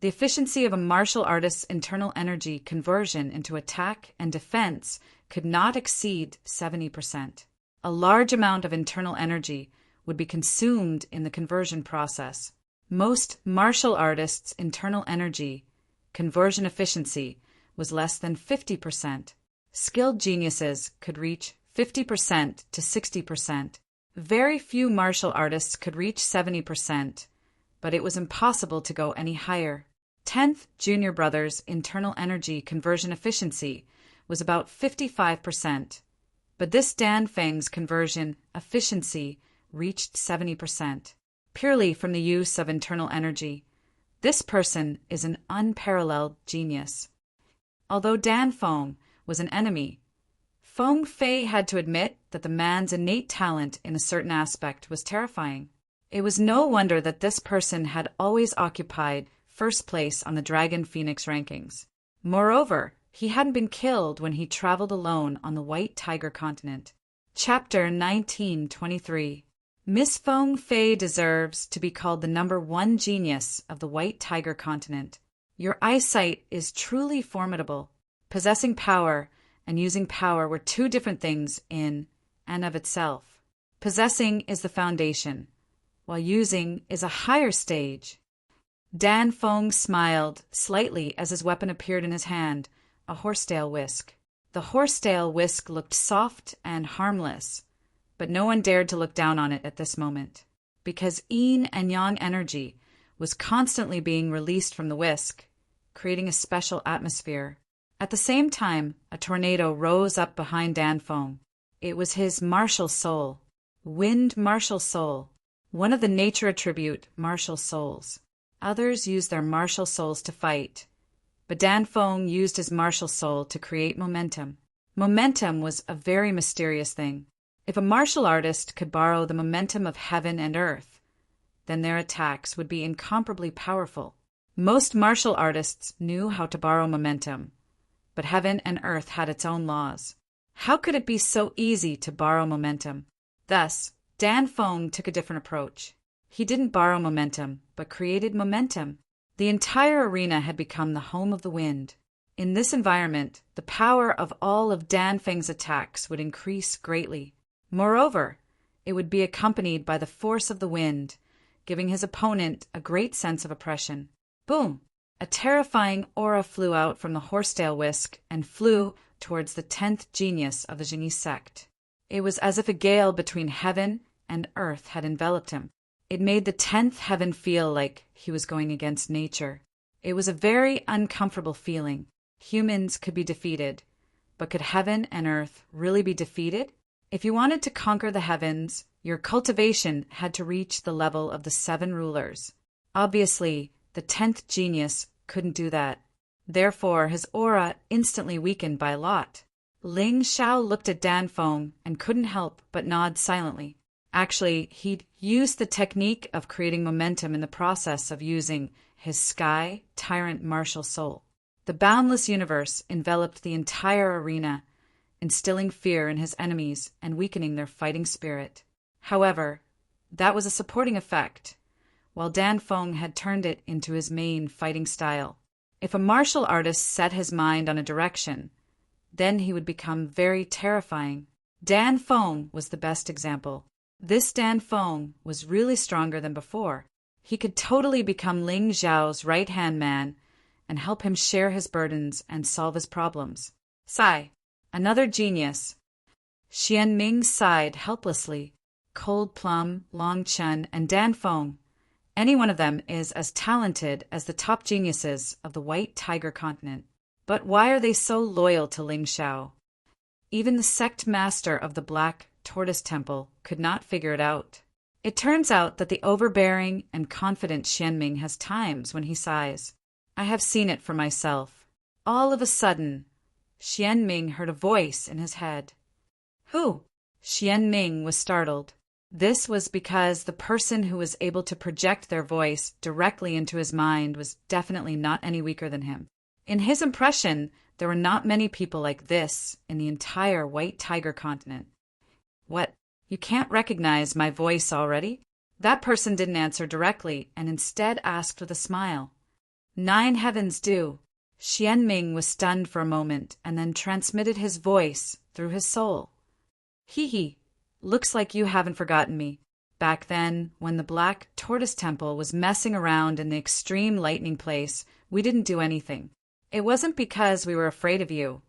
the efficiency of a martial artist's internal energy conversion into attack and defense could not exceed 70%. A large amount of internal energy would be consumed in the conversion process. Most martial artists' internal energy conversion efficiency was less than 50%. Skilled geniuses could reach 50% to 60%. Very few martial artists could reach 70%, but it was impossible to go any higher. 10th junior brother's internal energy conversion efficiency was about 55%, but this Dan Feng's conversion efficiency reached 70%, purely from the use of internal energy. This person is an unparalleled genius. Although Dan Feng was an enemy, Feng Fei had to admit that the man's innate talent in a certain aspect was terrifying. It was no wonder that this person had always occupied first place on the Dragon Phoenix rankings. Moreover, he hadn't been killed when he traveled alone on the White Tiger continent. Chapter 1923. Miss Feng Fei deserves to be called the #1 genius of the White Tiger continent. Your eyesight is truly formidable. Possessing power and using power were two different things in and of itself. Possessing is the foundation, while using is a higher stage. Dan Feng smiled slightly as his weapon appeared in his hand, a horsetail whisk. The horsetail whisk looked soft and harmless, but no one dared to look down on it at this moment, because yin and yang energy was constantly being released from the whisk, creating a special atmosphere. At the same time, a tornado rose up behind Dan Feng. It was his martial soul, wind martial soul, one of the nature attribute martial souls. Others use their martial souls to fight, but Dan Feng used his martial soul to create momentum. Momentum was a very mysterious thing. If a martial artist could borrow the momentum of heaven and earth, then their attacks would be incomparably powerful. Most martial artists knew how to borrow momentum, but heaven and earth had its own laws. How could it be so easy to borrow momentum? Thus, Dan Feng took a different approach. He didn't borrow momentum, but created momentum. The entire arena had become the home of the wind. In this environment, the power of all of Dan Feng's attacks would increase greatly. Moreover, it would be accompanied by the force of the wind, giving his opponent a great sense of oppression. Boom! A terrifying aura flew out from the horsetail whisk and flew towards the 10th genius of the Genie sect. It was as if a gale between heaven and earth had enveloped him. It made the 10th heaven feel like he was going against nature. It was a very uncomfortable feeling. Humans could be defeated, but could heaven and earth really be defeated? If you wanted to conquer the heavens, your cultivation had to reach the level of the 7 rulers. Obviously, the 10th genius couldn't do that. Therefore, his aura instantly weakened by a lot. Ling Xiao looked at Dan Feng and couldn't help but nod silently. Actually, he'd used the technique of creating momentum in the process of using his Sky Tyrant martial soul. The boundless universe enveloped the entire arena, instilling fear in his enemies and weakening their fighting spirit. However, that was a supporting effect, while Dan Feng had turned it into his main fighting style. If a martial artist set his mind on a direction, then he would become very terrifying. Dan Feng was the best example. This Dan Feng was really stronger than before. He could totally become Ling Xiao's right-hand man and help him share his burdens and solve his problems. Sigh. Another genius. Xian Ming sighed helplessly. Cold Plum, Long Chen, and Dan Feng. Any one of them is as talented as the top geniuses of the White Tiger continent. But why are they so loyal to Ling Xiao? Even the sect master of the Black Tortoise Temple could not figure it out. It turns out that the overbearing and confident Xianming has times when he sighs. I have seen it for myself. All of a sudden, Xianming heard a voice in his head. Who? Xianming was startled. This was because the person who was able to project their voice directly into his mind was definitely not any weaker than him. In his impression, there were not many people like this in the entire White Tiger continent. What? You can't recognize my voice already? That person didn't answer directly and instead asked with a smile. 9 heavens do. Xianming was stunned for a moment and then transmitted his voice through his soul. Hee. Looks like you haven't forgotten me. Back then, when the Black Tortoise Temple was messing around in the extreme lightning place, we didn't do anything. It wasn't because we were afraid of you,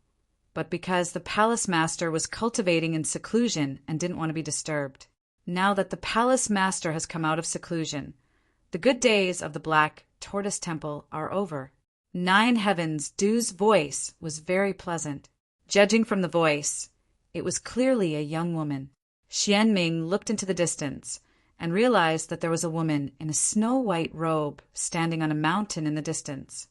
but because the palace master was cultivating in seclusion and didn't want to be disturbed. Now that the palace master has come out of seclusion, the good days of the Black Tortoise Temple are over. 9 heavens Du's voice was very pleasant. Judging from the voice, it was clearly a young woman. Xianming looked into the distance and realized that there was a woman in a snow-white robe standing on a mountain in the distance.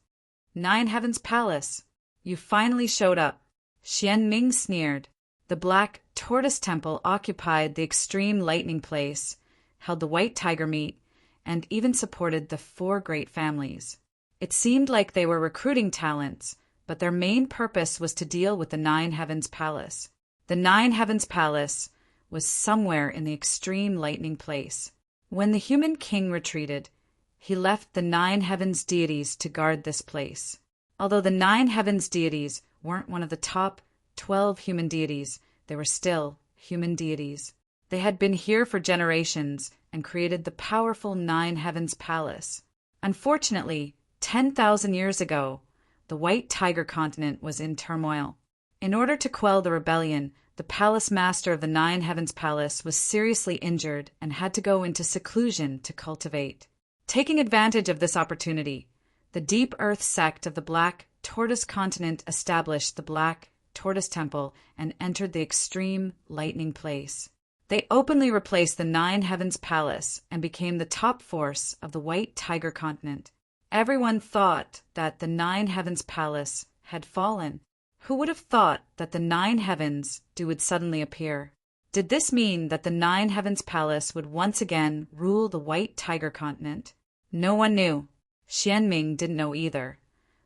9 heavens palace, you finally showed up. Xianming sneered. The Black Tortoise Temple occupied the extreme lightning place, held the white tiger meat, and even supported the 4 great families. It seemed like they were recruiting talents, but their main purpose was to deal with the 9 heavens palace. The 9 heavens palace was somewhere in the extreme lightning place. When the human king retreated, he left the 9 heavens deities to guard this place. Although the 9 heavens deities weren't one of the top 12 human deities, they were still human deities. They had been here for generations and created the powerful 9 heavens palace. Unfortunately, 10,000 years ago, the White Tiger continent was in turmoil. In order to quell the rebellion, the palace master of the 9 heavens palace was seriously injured and had to go into seclusion to cultivate. Taking advantage of this opportunity, the Deep Earth sect of the Black Tortoise continent established the Black Tortoise Temple and entered the extreme lightning place. They openly replaced the 9 heavens palace and became the top force of the White Tiger continent. Everyone thought that the 9 heavens palace had fallen. Who would have thought that the 9 heavens would suddenly appear? Did this mean that the 9 heavens palace would once again rule the White Tiger continent? No one knew. Xianming didn't know either,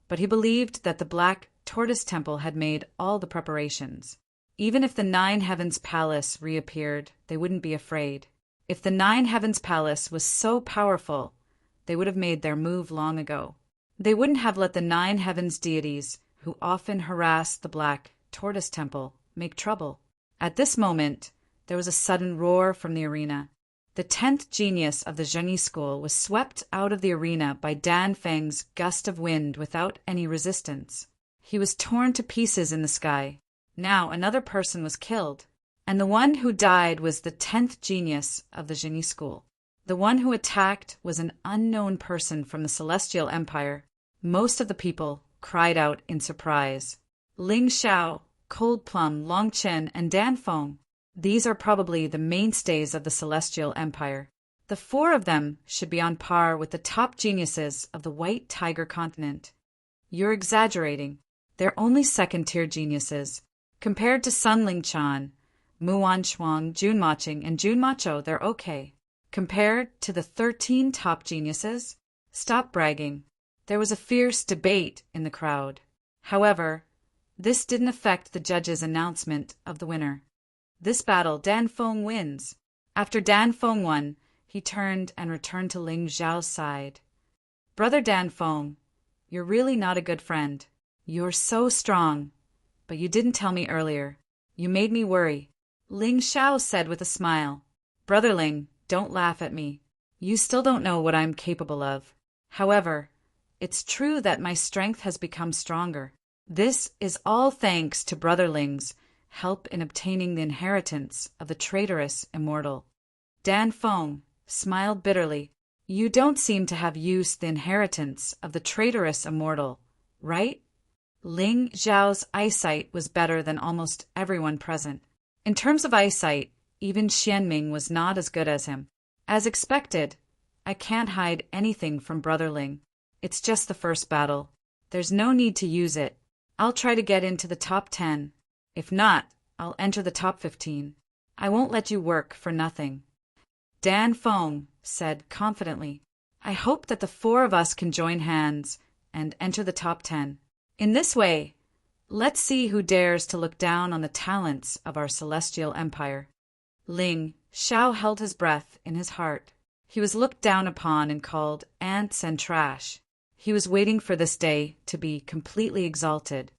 but he believed that the Black Tortoise Temple had made all the preparations. Even if the 9 heavens palace reappeared, they wouldn't be afraid. If the 9 heavens palace was so powerful, they would have made their move long ago. They wouldn't have let the 9 heavens deities, who often harassed the Black Tortoise Temple, make trouble. At this moment, there was a sudden roar from the arena. The 10th genius of the Zhengyi school was swept out of the arena by Dan Feng's gust of wind without any resistance. He was torn to pieces in the sky. Now another person was killed, and the one who died was the 10th genius of the Zhengyi school. The one who attacked was an unknown person from the Celestial Empire. Most of the people cried out in surprise. Ling Xiao, Cold Plum, Long Chen, and Dan Feng. These are probably the mainstays of the Celestial Empire. The 4 of them should be on par with the top geniuses of the White Tiger continent. You're exaggerating. They're only second-tier geniuses. Compared to Sun Lingchan, Muan Shuang, Jun Maching, and Jun Macho, they're okay. Compared to the 13 top geniuses? Stop bragging. There was a fierce debate in the crowd. However, this didn't affect the judge's announcement of the winner. This battle, Dan Feng wins. After Dan Feng won, he turned and returned to Ling Zhao's side. Brother Dan Feng, you're really not a good friend. You're so strong, but you didn't tell me earlier. You made me worry. Ling Xiao said with a smile. Brother Ling, don't laugh at me. You still don't know what I'm capable of. However, it's true that my strength has become stronger. This is all thanks to Brother Ling's help in obtaining the inheritance of the traitorous immortal. Dan Feng smiled bitterly. You don't seem to have used the inheritance of the traitorous immortal, right? Ling Zhao's eyesight was better than almost everyone present. In terms of eyesight, even Xianming was not as good as him. As expected, I can't hide anything from Brotherling. It's just the first battle. There's no need to use it. I'll try to get into the top 10. If not, I'll enter the top 15. I won't let you work for nothing. Dan Fong said confidently, I hope that the four of us can join hands and enter the top 10. In this way, let's see who dares to look down on the talents of our celestial empire. Ling Xiao held his breath in his heart. He was looked down upon and called ants and trash. He was waiting for this day to be completely exalted.